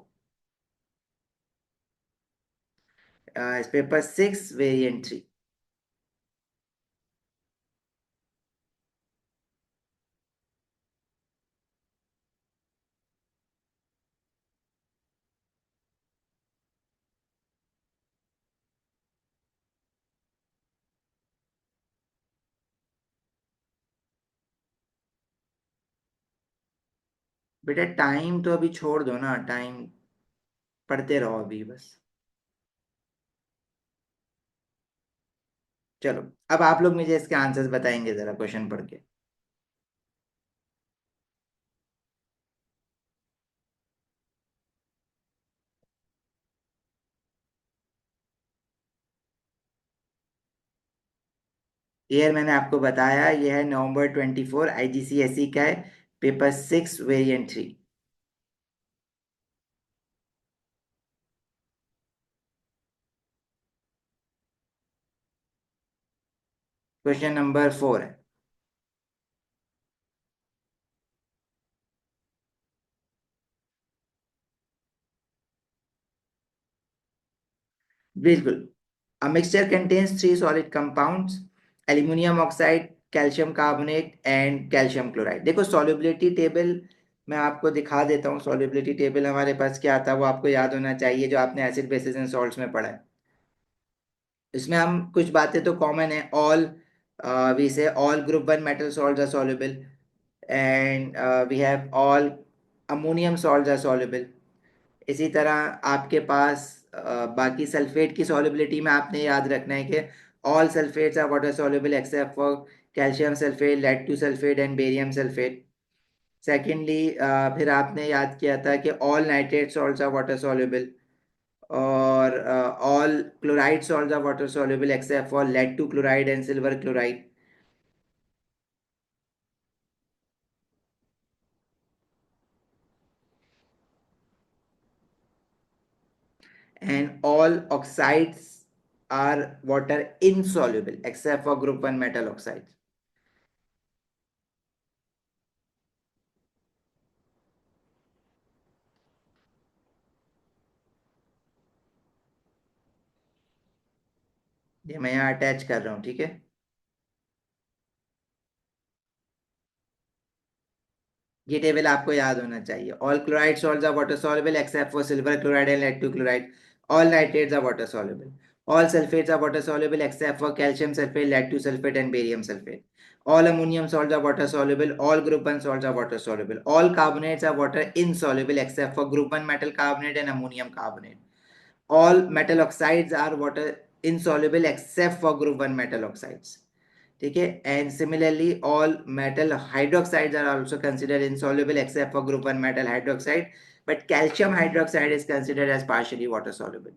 पेपर 6 वेरिएंट 3। बेटा टाइम तो अभी छोड़ दो ना, टाइम पढ़ते रहो अभी बस। चलो, अब आप लोग मुझे इसके आंसर्स बताएंगे जरा क्वेश्चन पढ़ के। ईयर मैंने आपको बताया, ये है November 24, IGCSE का है, पेपर 6 वेरिएंट 3। क्वेश्चन नंबर 4 है। बिल्कुल। A mixture contains 3 solid compounds: aluminium oxide, calcium carbonate and calcium chloride. देखो सॉल्युबिलिटी टेबल मैं आपको दिखा देता हूँ। सॉल्युबिलिटी टेबल हमारे पास क्या आता है वो आपको याद होना चाहिए, जो आपने एसिड बेसिस एंड सॉल्ट्स में पढ़ा है। इसमें हम कुछ बातें तो कॉमन है, all we say all group one metal salts are soluble, and we have all ammonium salts are soluble. इसी तरह आपके पास बाकी सल्फेट की सॉल्युबिलिटी में आपने याद रखना है कि all sulphates are water soluble except for calcium sulphate, lead two sulphate and barium sulphate. Secondly, फिर आपने याद किया था कि all nitrate salts are water soluble, और all chloride salts are water soluble except for lead two chloride and silver chloride. And all oxides are water insoluble except for group 1 metal oxides. ये मैं यहाँ attach कर रहा हूँ, ठीक है। ये टेबल आपको याद होना चाहिए। All chloride salts are water soluble except for silver chloride and lead two chloride. All nitrates are water soluble. All sulfates are water soluble except for calcium sulfate, lead 2 sulfate, and barium sulfate. All ammonium salts are water soluble. All group 1 salts are water soluble. All carbonates are water insoluble except for group 1 metal carbonate and ammonium carbonate. All metal oxides are water insoluble except for group 1 metal oxides. ठीक है, and similarly all metal hydroxides are also considered insoluble except for group 1 metal hydroxide, but calcium hydroxide is considered as partially water soluble.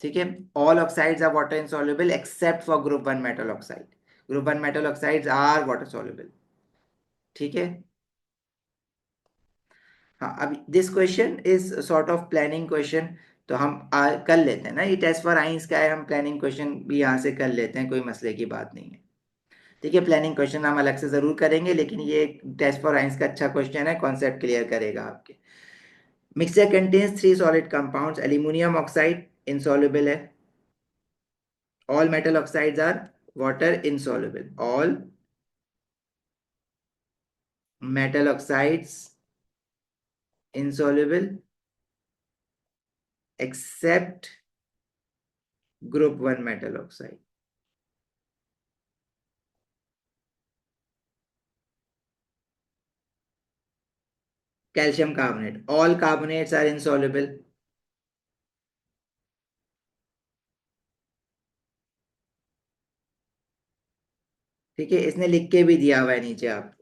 ठीक है, all oxides are water insoluble except for group 1 metal oxide. Group 1 metal oxides are water soluble. ठीक है, हाँ, अब this question is sort of planning question, तो हम कर लेते हैं ना, ये टेस्ट फॉर आइंस का है, हम प्लानिंग क्वेश्चन भी यहाँ से कर लेते हैं, कोई मसले की बात नहीं है। ठीक है, प्लानिंग क्वेश्चन हम अलग से जरूर करेंगे, लेकिन ये टेस्ट फॉर आइंस का अच्छा क्वेश्चन है, कॉन्सेप्ट क्लियर करेगा आपके। Mixture contains 3 solid compounds, aluminium oxide insoluble है, all metal oxides are water insoluble, all metal oxides insoluble except group 1 metal oxide. Calcium carbonate, all carbonates are insoluble. ठीक है, इसने लिख के भी दिया हुआ है नीचे आप।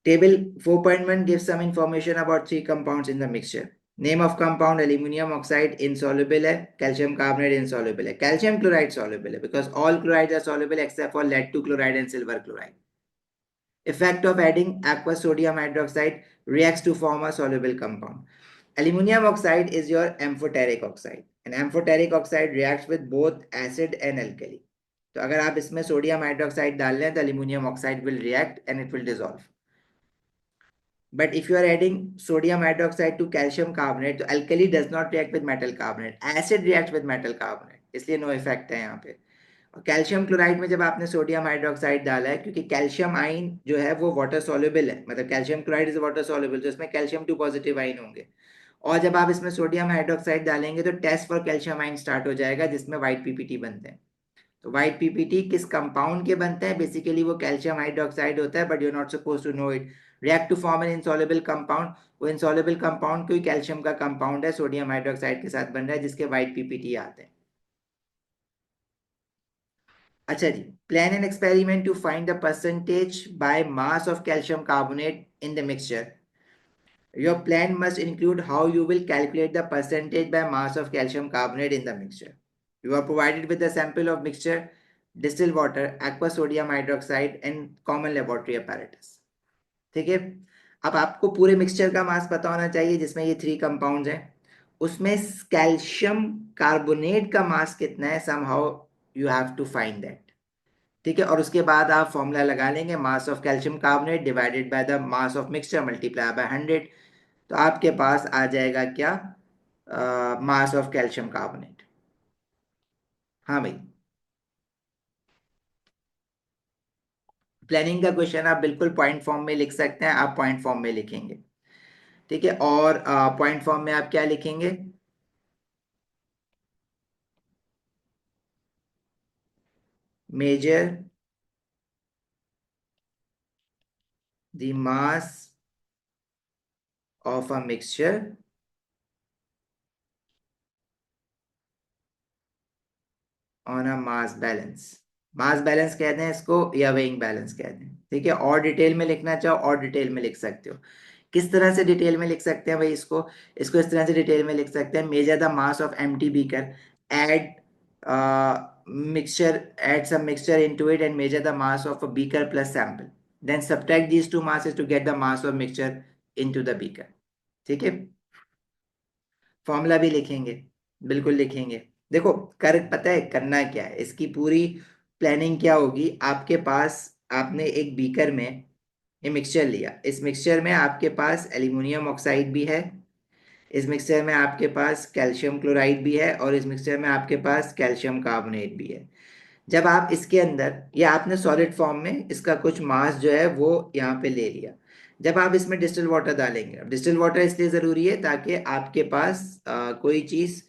Table 4.1 gives some information about 3 compounds in the mixture. Name of compound aluminium oxide insoluble है, calcium carbonate insoluble है, calcium chloride soluble है because all chlorides are soluble except for lead 2 chloride and silver chloride. Effect of adding aqueous sodium hydroxide reacts to form a soluble compound. Aluminium oxide is your amphoteric oxide, and amphoteric oxide reacts with both acid and alkali. तो अगर आप इसमें sodium hydroxide डाल लें तो aluminium oxide will react and it will dissolve. But if you are adding sodium hydroxide to calcium carbonate, तो alkali does not react with metal carbonate, acid reacts with metal carbonate, इसलिए no effect है यहाँ पे। और calcium chloride में जब आपने sodium hydroxide डाला है, क्योंकि कैल्शियम आइन जो है वो वाटर सॉल्युबल है, मतलब calcium chloride is water soluble, तो इसमें कैल्शियम 2 पॉजिटिव आइन होंगे, और जब आप इसमें सोडियम हाइड्रोक्साइड डालेंगे तो test for calcium ion start हो जाएगा, जिसमें व्हाइट पीपीटी बनते हैं। तो व्हाइट पीपीटी किस कंपाउंड के बनते हैं? बेसिकली वो कैल्शियम हाइड्रोक्साइड होता है, but you are not suppose to know it. React to form an insoluble compound, वो इनसॉल्युबल कंपाउंड कोई कैल्शियम का कंपाउंड है, सोडियम हाइड्रोक्साइड के साथ बन रहा है, जिसके व्हाइट पीपीटी आते हैं। अच्छा जी, plan an experiment to find the percentage by mass of calcium carbonate in the mixture. Your plan must include how you will calculate the percentage by mass of calcium carbonate in the mixture. You are provided with a sample of mixture, distilled water, aqueous sodium hydroxide and common laboratory apparatus. ठीक है, अब आपको पूरे mixture का मास पता होना चाहिए जिसमें ये 3 कंपाउंड्स हैं, उसमें कैल्शियम कार्बोनेट का मास कितना है, somehow you have to find that. ठीक है, और उसके बाद आप फॉर्मूला लगा लेंगे, मास of calcium carbonate divided by the mass of mixture multiply by 100, तो आपके पास आ जाएगा क्या, मास ऑफ कैल्शियम कार्बोनेट। हाँ भाई, प्लानिंग का क्वेश्चन आप बिल्कुल पॉइंट फॉर्म में लिख सकते हैं, आप पॉइंट फॉर्म में लिखेंगे। ठीक है, और पॉइंट फॉर्म में आप क्या लिखेंगे? Major the mass of a mixture on a mass balance. Mass balance कहते हैं इसको, या वेइंग बैलेंस कहते हैं। ठीक है, और डिटेल में लिखना चाहो और डिटेल में लिख सकते हो। किस तरह से डिटेल में लिख सकते हैं भाई इसको? इसको इस तरह से डिटेल में लिख सकते हैं, measure the mass of empty beaker, add mixture, add some mixture into it and measure the mass of a beaker plus sample, then subtract these two masses to get the mass of mixture into the beaker. ठीक है, formula भी लिखेंगे, बिल्कुल लिखेंगे। देखो, कर पता है करना क्या है, इसकी पूरी प्लानिंग क्या होगी, आपके पास आपने एक बीकर में ये मिक्सचर लिया, इस मिक्सचर में आपके पास एल्यूमिनियम ऑक्साइड भी है, इस मिक्सचर में आपके पास कैल्शियम क्लोराइड भी है, और इस मिक्सचर में आपके पास कैल्शियम कार्बोनेट भी है। जब आप इसके अंदर, ये आपने सॉलिड फॉर्म में इसका कुछ मास जो है वो यहाँ पे ले लिया, जब आप इसमें डिस्टिल वाटर डालेंगे, डिस्टिल वाटर इसलिए ज़रूरी है ताकि आपके पास कोई चीज़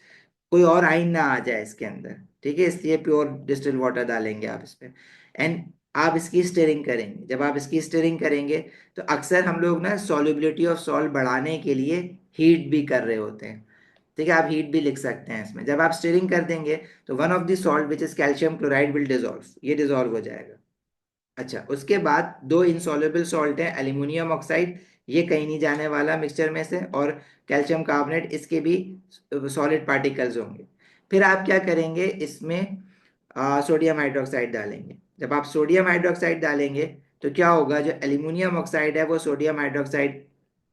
कोई और आइन ना आ जाए इसके अंदर। ठीक है, इसलिए प्योर डिस्टिल वाटर डालेंगे आप इसमें। एंड आप इसकी स्टिरिंग करेंगे। जब आप इसकी स्टिरिंग करेंगे तो अक्सर हम लोग ना सॉल्युबिलिटी ऑफ सॉल्ट बढ़ाने के लिए हीट भी कर रहे होते हैं। ठीक है, आप हीट भी लिख सकते हैं इसमें। जब आप स्टिरिंग कर देंगे तो one of the salt which is calcium chloride will dissolve, ये डिजोल्व हो जाएगा। अच्छा, उसके बाद दो इनसॉल्युबल सॉल्ट है, एल्यूमिनियम ऑक्साइड, ये कहीं नहीं जाने वाला मिक्सचर में से, और कैल्शियम कार्बोनेट, इसके भी सॉलिड पार्टिकल्स होंगे। फिर आप क्या करेंगे, इसमें सोडियम हाइड्रोक्साइड डालेंगे। जब आप सोडियम हाइड्रोक्साइड डालेंगे तो क्या होगा, जो एल्यूमिनियम ऑक्साइड है वो सोडियम हाइड्रोक्साइड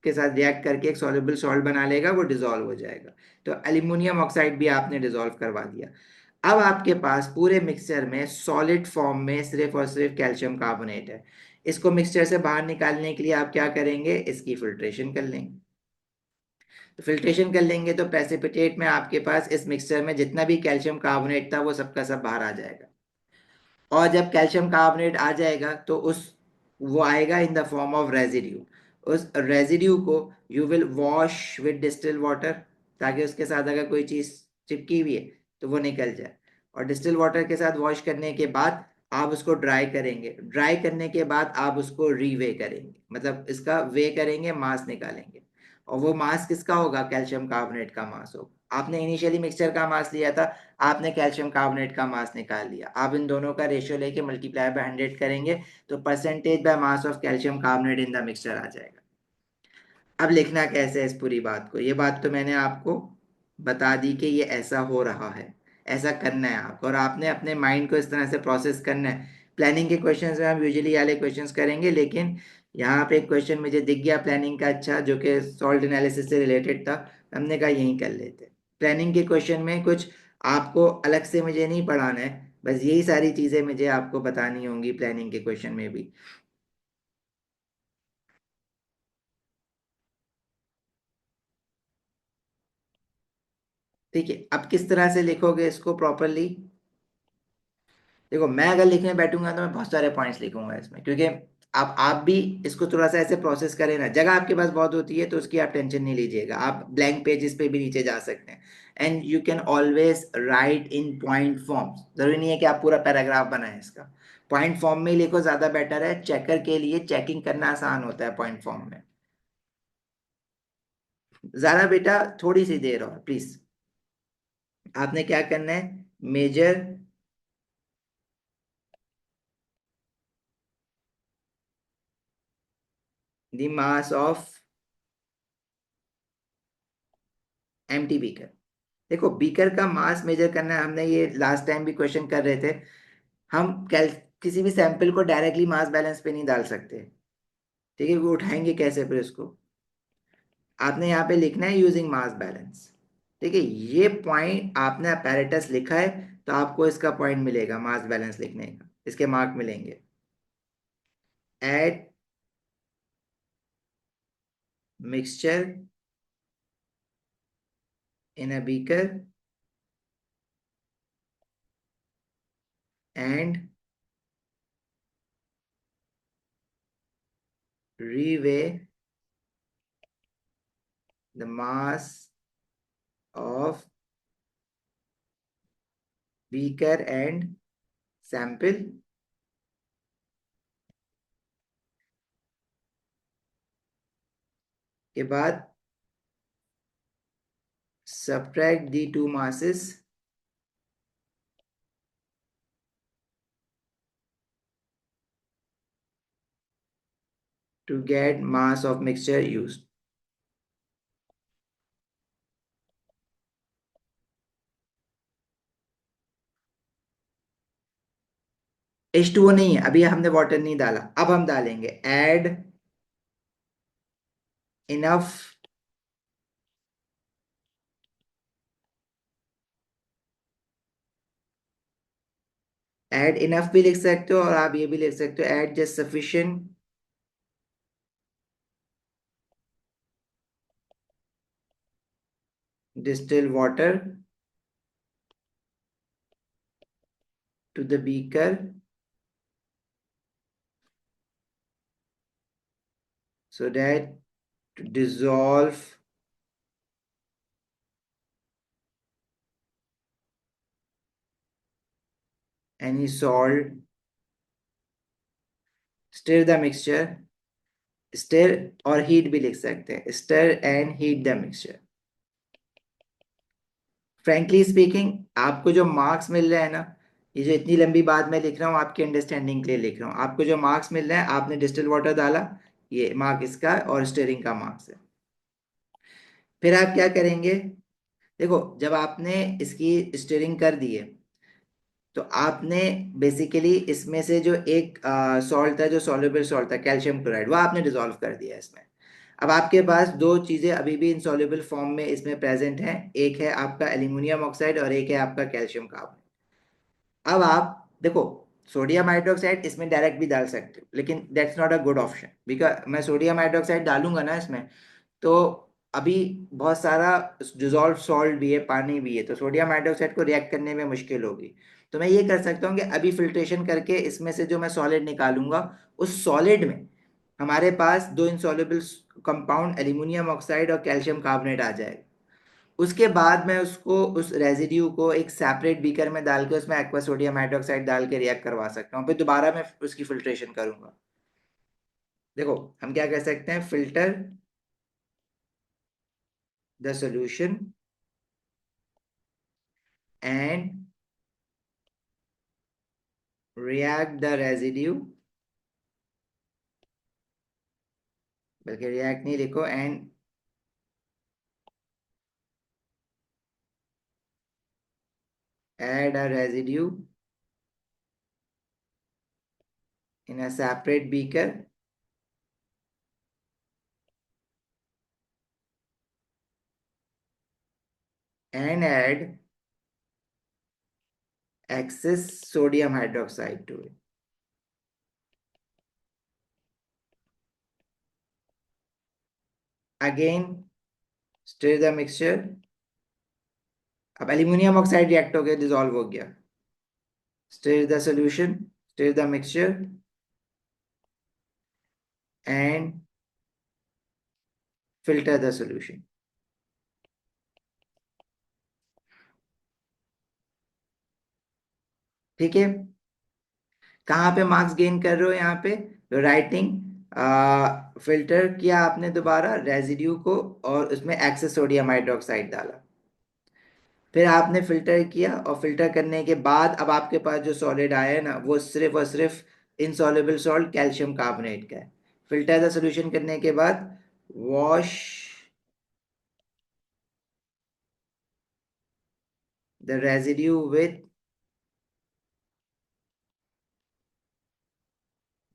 के साथ रिएक्ट करके एक सॉल्युबल सॉल्ट बना लेगा, वो डिजोल्व हो जाएगा। तो एल्यूमिनियम ऑक्साइड भी आपने डिजोल्व करवा दिया। अब आपके पास पूरे मिक्सचर में सॉलिड फॉर्म में सिर्फ और सिर्फ कैल्शियम कार्बोनेट है। इसको मिक्सचर से बाहर निकालने के लिए आप क्या करेंगे, इसकी फिल्ट्रेशन कर लेंगे। तो फिल्ट्रेशन कर लेंगे तो प्रेसिपिटेट में आपके पास इस मिक्सचर में जितना भी कैल्शियम कार्बोनेट था वो सबका सब बाहर आ जाएगा। और जब कैल्शियम कार्बोनेट आ जाएगा तो उस वो आएगा in the form of residue. उस रेजिड्यू को you will wash with distil water, ताकि उसके साथ अगर कोई चीज़ चिपकी हुई है तो वो निकल जाए। और डिस्टिल वाटर के साथ वॉश करने के बाद आप उसको ड्राई करेंगे। ड्राई करने के बाद आप उसको रीवे करेंगे, मतलब इसका वे करेंगे, मास निकालेंगे। और वो मास किसका होगा, कैल्शियम कार्बोनेट का मास होगा। आपने इनिशियली मिक्सचर का मास लिया था, आपने कैल्शियम कार्बोनेट का मास निकाल लिया। आप इन दोनों का रेशियो लेके मल्टीप्लाई बाय 100 करेंगे तो percentage by mass of calcium carbonate in the mixture आ जाएगा। अब लिखना कैसे है इस पूरी बात को, ये बात तो मैंने आपको बता दी कि ये ऐसा हो रहा है, ऐसा करना है आपको, और आपने अपने माइंड को इस तरह से प्रोसेस करना है। प्लानिंग के क्वेश्चंस में हम यूजुअली वाले क्वेश्चंस करेंगे, लेकिन यहाँ पे एक क्वेश्चन मुझे दिख गया प्लानिंग का, अच्छा, जो कि सॉल्ट एनालिसिस से रिलेटेड था। हमने कहा यहीं कर लेते। प्लानिंग के क्वेश्चन में कुछ आपको अलग से मुझे नहीं पढ़ाना है, बस यही सारी चीज़ें मुझे आपको बतानी होंगी प्लानिंग के क्वेश्चन में भी। ठीक है, अब किस तरह से लिखोगे इसको प्रॉपरली। देखो, मैं अगर लिखने बैठूंगा तो मैं बहुत सारे पॉइंट्स लिखूंगा इसमें, क्योंकि आप भी इसको थोड़ा सा ऐसे प्रोसेस करें ना। जगह आपके पास बहुत होती है तो उसकी आप टेंशन नहीं लीजिएगा, आप ब्लैंक पेजेस पे भी नीचे जा सकते हैं। And you can always right in point forms, जरूरी नहीं है कि आप पूरा पैराग्राफ बनाएं इसका। पॉइंट फॉर्म में ही लिखो, ज्यादा बेटर है। चेकर के लिए चेकिंग करना आसान होता है पॉइंट फॉर्म में। जरा बेटा थोड़ी सी देर और प्लीज। आपने क्या करना है, major the mass of empty beaker. देखो, बीकर का मास मेजर करना है, हमने ये लास्ट टाइम भी क्वेश्चन कर रहे थे। हम कैल किसी भी सैंपल को डायरेक्टली मास बैलेंस पे नहीं डाल सकते। ठीक है, वो उठाएंगे कैसे फिर इसको। आपने यहाँ पे लिखना है यूजिंग मास बैलेंस। ठीक है, ये पॉइंट आपने अपैरेटस लिखा है तो आपको इसका पॉइंट मिलेगा मास बैलेंस लिखने का, इसके मार्क मिलेंगे। Add mixture in a beaker and reweigh the mass of beaker and sample के बाद subtract the two masses to get mass of mixture used। H2O नहीं है, अभी हमने वाटर नहीं डाला, अब हम डालेंगे। एड इनफ, एड इनफ भी लिख सकते हो और आप ये भी लिख सकते हो, add just sufficient distilled water to the beaker so that to dissolve any salt, stir the mixture, stir और हीट भी लिख सकते हैं, stir and heat the mixture. Frankly speaking, आपको जो मार्क्स मिल रहे हैं ना, ये जो इतनी लंबी बात मैं लिख रहा हूँ आपकी अंडरस्टैंडिंग के लिए लिख रहा हूँ, आपको जो मार्क्स मिल रहे हैं, आपने डिस्टिल वाटर डाला, ये मार्क इसका और स्टीयरिंग का मार्क्स है। फिर आप क्या करेंगे, देखो जब आपने इसकी स्टीयरिंग कर दी है, तो आपने बेसिकली इसमें से जो एक सॉल्ट था, जो सॉल्युबल सॉल्ट था कैल्शियम क्लोराइड, वो आपने डिसॉल्व कर दिया इसमें। अब आपके पास दो चीजें अभी भी इनसॉल्युबल फॉर्म में इसमें प्रेजेंट हैं, एक है आपका एल्यूमिनियम ऑक्साइड और एक है आपका कैल्शियम कार्बोनेट। अब आप देखो, सोडियम हाइड्रोक्साइड इसमें डायरेक्ट भी डाल सकते हो, लेकिन that's not a good option, because मैं सोडियम हाइड्रोक्साइड डालूंगा ना इसमें, तो अभी बहुत सारा डिजॉल्व सॉल्ट भी है, पानी भी है, तो सोडियम हाइड्रोक्साइड को रिएक्ट करने में मुश्किल होगी। तो मैं ये कर सकता हूँ कि अभी फिल्ट्रेशन करके इसमें से जो मैं सॉलिड निकालूंगा, उस सॉलिड में हमारे पास दो इंसॉल्युबल कंपाउंड एल्यूमिनियम ऑक्साइड और कैल्शियम कार्बोनेट आ जाएगा। उसके बाद मैं उसको, उस रेजिड्यू को एक सेपरेट बीकर में डाल के उसमें एक्वा सोडियम हाइड्रोक्साइड डाल के रिएक्ट करवा सकता हूँ, फिर दोबारा मैं उसकी फिल्ट्रेशन करूंगा। देखो हम क्या कर सकते हैं, filter the solution and react the residue, बल्कि react नहीं लिखो, and add a residue in a separate beaker and add excess sodium hydroxide to it. Again stir the mixture। अब एल्यूमिनियम ऑक्साइड रिएक्ट हो गया, डिसॉल्व हो गया। Stir the solution, stir the mixture and filter the solution। ठीक है, कहाँ पे marks gain कर रहे हो, यहाँ पे राइटिंग, फिल्टर किया आपने दोबारा रेजिड्यू को और उसमें एक्सेस सोडियम हाइड्रोक्साइड डाला, फिर आपने फिल्टर किया और फिल्टर करने के बाद अब आपके पास जो सॉलिड आया है ना, वो सिर्फ और सिर्फ इनसॉल्युबल सॉल्ट कैल्शियम कार्बोनेट का है। फिल्टर द सॉल्यूशन करने के बाद wash the residue with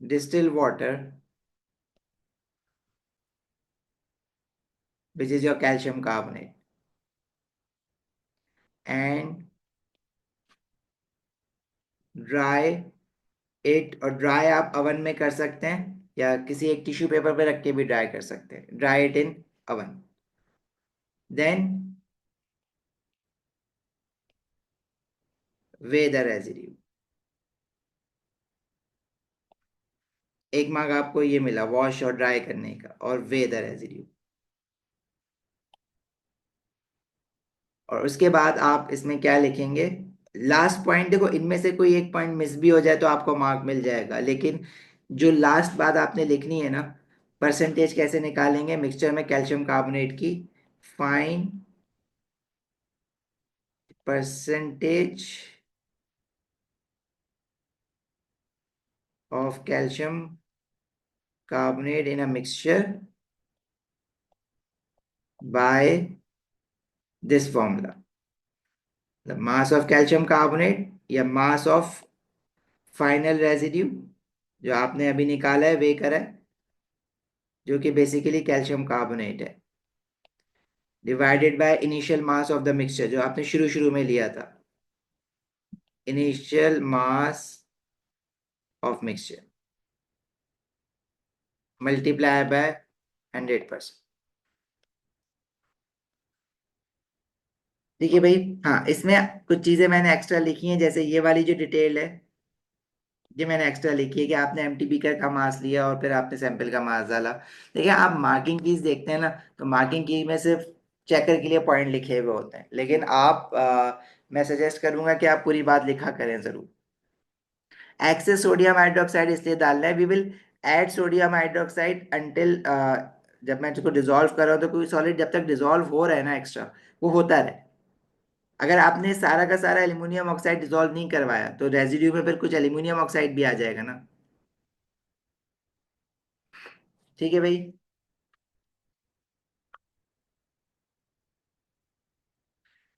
distilled water which is your calcium carbonate and dry it. और ड्राई आप अवन में कर सकते हैं या किसी एक टिश्यू पेपर पे रख के भी ड्राई कर सकते हैं, dry it in oven. Then weigh the residue. एक मार्क आपको ये मिला वॉश और ड्राई करने का, और वे द रेजिड्यू। और उसके बाद आप इसमें क्या लिखेंगे, लास्ट पॉइंट, देखो इनमें से कोई एक पॉइंट मिस भी हो जाए तो आपको मार्क मिल जाएगा, लेकिन जो लास्ट बात आपने लिखनी है ना, परसेंटेज कैसे निकालेंगे मिक्सचर में कैल्शियम कार्बोनेट की, fine percentage of calcium carbonate in a mixture by this formula, the mass of calcium carbonate या mass of final residue जो आपने अभी निकाला है, वे करा है, जो कि बेसिकली कैल्शियम कार्बोनेट है, divided by initial mass of the mixture जो आपने शुरू शुरू में लिया था, initial mass of mixture multiply by 100%। ठीक है भाई, हाँ इसमें कुछ चीजें मैंने एक्स्ट्रा लिखी हैं, जैसे ये वाली जो डिटेल है, ये मैंने एक्स्ट्रा लिखी है कि आपने एमटीबी का मास लिया और फिर आपने सैंपल का मास डाला। देखिए आप मार्किंग कीज देखते हैं ना, तो मार्किंग की में सिर्फ चेकर के लिए पॉइंट लिखे हुए होते हैं, लेकिन आप मैं सजेस्ट करूंगा कि आप पूरी बात लिखा करें जरूर। एक्सेस सोडियम हाइड्रोक्साइड इसलिए डालना है, we will add sodium hydroxide until, जब मैं इसको डिजोल्व कर रहा हूँ तो कोई सॉलिड जब तक डिजोल्व हो रहा है ना एक्स्ट्रा, वो होता रहे। अगर आपने सारा का सारा एल्यूमिनियम ऑक्साइड डिजोल्व नहीं करवाया तो रेजिड्यू में फिर कुछ एल्यूमिनियम ऑक्साइड भी आ जाएगा ना। ठीक है भाई।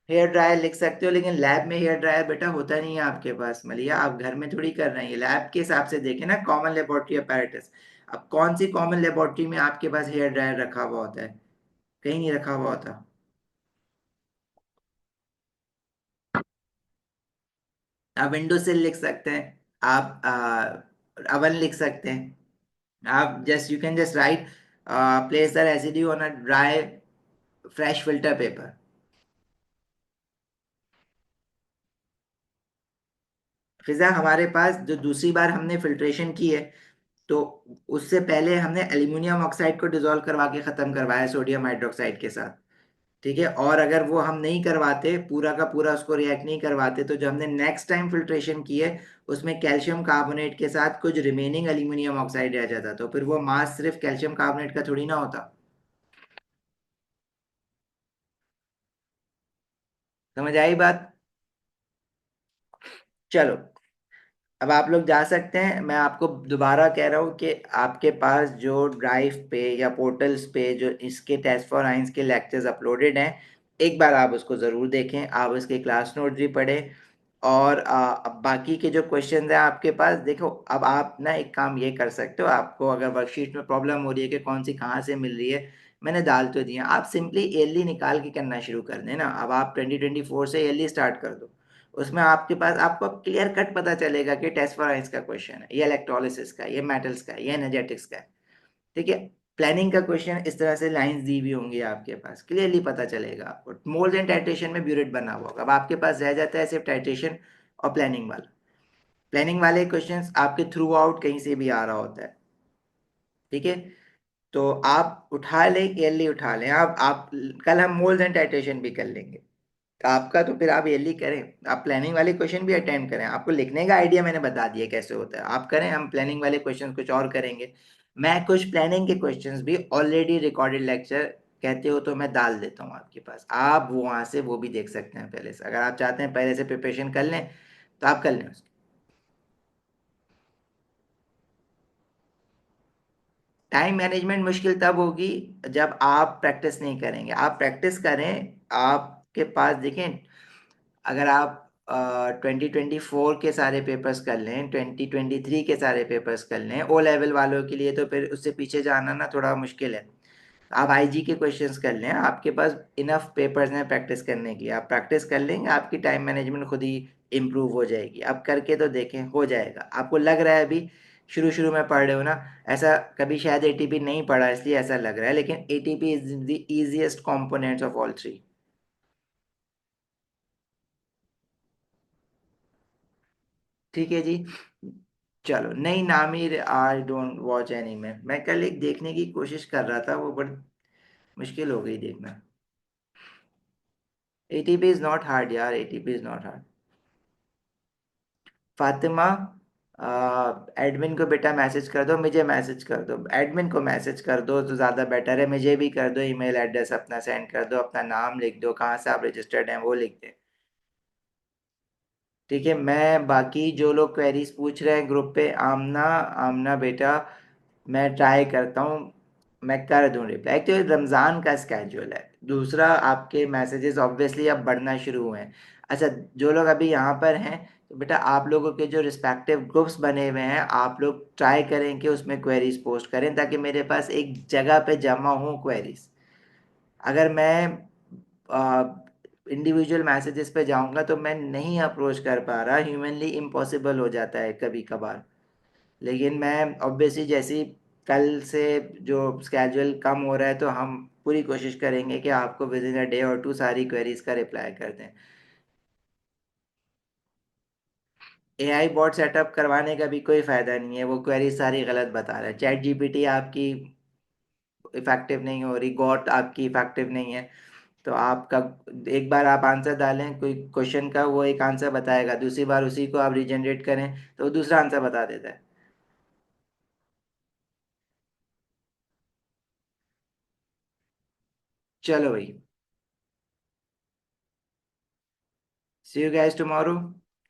हेयर ड्रायर लिख सकते हो, लेकिन लैब में हेयर ड्रायर बेटा होता नहीं है आपके पास मलिया, आप घर में थोड़ी कर रहे हैं, लैब के हिसाब से देखें ना, कॉमन लेबोरेटरी अपैरेटस। अब कौन सी कॉमन लेबोरेटरी में आपके पास हेयर ड्रायर रखा हुआ होता है? कहीं नहीं रखा हुआ होता। आप विंडो सिल लिख सकते हैं, आप अवन लिख सकते हैं, आप just you can just write place the residue on a dry fresh filter paper. फिजा हमारे पास जो दूसरी बार हमने फिल्ट्रेशन की है, तो उससे पहले हमने एल्यूमिनियम ऑक्साइड को डिजोल्व करवा के खत्म करवाया सोडियम हाइड्रोक्साइड के साथ। ठीक है, और अगर वो हम नहीं करवाते, पूरा का पूरा उसको रिएक्ट नहीं करवाते, तो जो हमने नेक्स्ट टाइम फिल्ट्रेशन की है उसमें कैल्शियम कार्बोनेट के साथ कुछ रिमेनिंग एल्यूमिनियम ऑक्साइड रह जाता, तो फिर वो मास सिर्फ कैल्शियम कार्बोनेट का थोड़ी ना होता। समझ आई बात? चलो, अब आप लोग जा सकते हैं। मैं आपको दोबारा कह रहा हूँ कि आपके पास जो ड्राइव पे या पोर्टल्स पे जो इसके टेस्ट फॉर आइंस के लेक्चर्स अपलोडेड हैं, एक बार आप उसको ज़रूर देखें, आप उसके क्लास नोट भी पढ़ें। और अब बाकी के जो क्वेश्चन हैं आपके पास, देखो अब आप ना एक काम ये कर सकते हो, आपको अगर वर्कशीट में प्रॉब्लम हो रही है कि कौन सी कहाँ से मिल रही है, मैंने डाल तो दिया, आप सिंपली ईयरली निकाल के करना शुरू कर देना। अब आप 2024 से ईयरली स्टार्ट कर दो, उसमें आपके पास आपको क्लियर कट पता चलेगा कि टेस्ट फॉर आइंस का क्वेश्चन है, ये इलेक्ट्रोलिसिस का है, ये मेटल्स का है, ये एनर्जेटिक्स का है। ठीक है, प्लानिंग का क्वेश्चन इस तरह से लाइंस दी हुई होंगी आपके पास, क्लियरली पता चलेगा आपको। मोल्स एंड टाइट्रेशन में ब्यूरेट बना हुआ होगा, अब आपके पास रह जाता है सिर्फ टाइट्रेशन और प्लानिंग वाला। प्लानिंग वाले क्वेश्चंस आपके थ्रू आउट कहीं से भी आ रहा होता है। ठीक है, तो आप उठा लें, ईयरली उठा लें। आप कल हम मोल्स एंड टाइट्रेशन भी कर लेंगे, तो आपका तो फिर आप ईयरली करें, आप प्लानिंग वाले क्वेश्चन भी अटेम्प्ट करें, आपको लिखने का आइडिया मैंने बता दिया कैसे होता है, आप करें, हम प्लानिंग वाले क्वेश्चन कुछ और करेंगे। मैं कुछ प्लानिंग के क्वेश्चंस भी ऑलरेडी रिकॉर्डेड लेक्चर कहते हो तो मैं डाल देता हूँ आपके पास, आप वहां से वो भी देख सकते हैं पहले से, अगर आप चाहते हैं पहले से प्रिपरेशन कर लें तो आप कर लें उसकी। टाइम मैनेजमेंट मुश्किल तब होगी जब आप प्रैक्टिस नहीं करेंगे, आप प्रैक्टिस करें। आपके पास देखें, अगर आप 2024 के सारे पेपर्स कर लें, 2023 के सारे पेपर्स कर लें ओ लेवल वालों के लिए, तो फिर उससे पीछे जाना ना थोड़ा मुश्किल है। आप आईजी के क्वेश्चंस कर लें, आपके पास इनफ पेपर्स हैं प्रैक्टिस करने की, आप प्रैक्टिस कर लेंगे, आपकी टाइम मैनेजमेंट खुद ही इम्प्रूव हो जाएगी। अब करके तो देखें, हो जाएगा। आपको लग रहा है अभी शुरू शुरू में पढ़ रहे हो ना, ऐसा कभी शायद एटीपी नहीं पढ़ा इसलिए ऐसा लग रहा है, लेकिन ATP is the easiest components of all three. ठीक है जी। चलो, नहीं Namir, I don't watch anime, मैं कल एक देखने की कोशिश कर रहा था, वो बड़ी मुश्किल हो गई देखना। एटीपी इज नॉट हार्ड यार, ATP is not hard. Fatima, admin को बेटा मैसेज कर दो, मुझे मैसेज कर दो, एडमिन को मैसेज कर दो तो ज़्यादा बेटर है, मुझे भी कर दो, ईमेल एड्रेस अपना सेंड कर दो, अपना नाम लिख दो, कहाँ से आप रजिस्टर्ड हैं वो लिख दें। ठीक है, मैं बाकी जो लोग क्वेरीज पूछ रहे हैं ग्रुप पे, आमना, आमना बेटा, मैं ट्राई करता हूँ, मैं कर दूँ रिप्लाई। एक तो ये रमज़ान का स्केड्यूल है, दूसरा आपके मैसेजेस ऑब्वियसली अब बढ़ना शुरू हुए हैं। अच्छा, जो लोग अभी यहाँ पर हैं, तो बेटा आप लोगों के जो रिस्पेक्टिव ग्रुप्स बने हुए हैं, आप लोग ट्राई करें कि उसमें क्वेरीज पोस्ट करें, ताकि मेरे पास एक जगह पे जमा हो क्वेरीज। अगर मैं इंडिविजुअल मैसेजेस पे जाऊंगा तो मैं नहीं अप्रोच कर पा रहा, ह्यूमनली इम्पॉसिबल हो जाता है कभी कभार। लेकिन मैं ऑब्वियसली जैसी कल से जो स्केड्यूल कम हो रहा है, तो हम पूरी कोशिश करेंगे कि आपको विद इन अ डे और टू सारी क्वेरीज का रिप्लाई कर दें। एआई बॉट सेटअप करवाने का भी कोई फायदा नहीं है, वो क्वेरी सारी गलत बता रहा है। चैट जीपीटी आपकी इफेक्टिव नहीं हो रही, गॉट आपकी इफेक्टिव नहीं है। तो आपका एक बार आप आंसर डालें कोई क्वेश्चन का, वो एक आंसर बताएगा, दूसरी बार उसी को आप रिजनरेट करें तो वो दूसरा आंसर बता देता है। चलो भाई, सी यू गाइस टुमारो।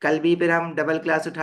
कल भी फिर हम डबल क्लास उठा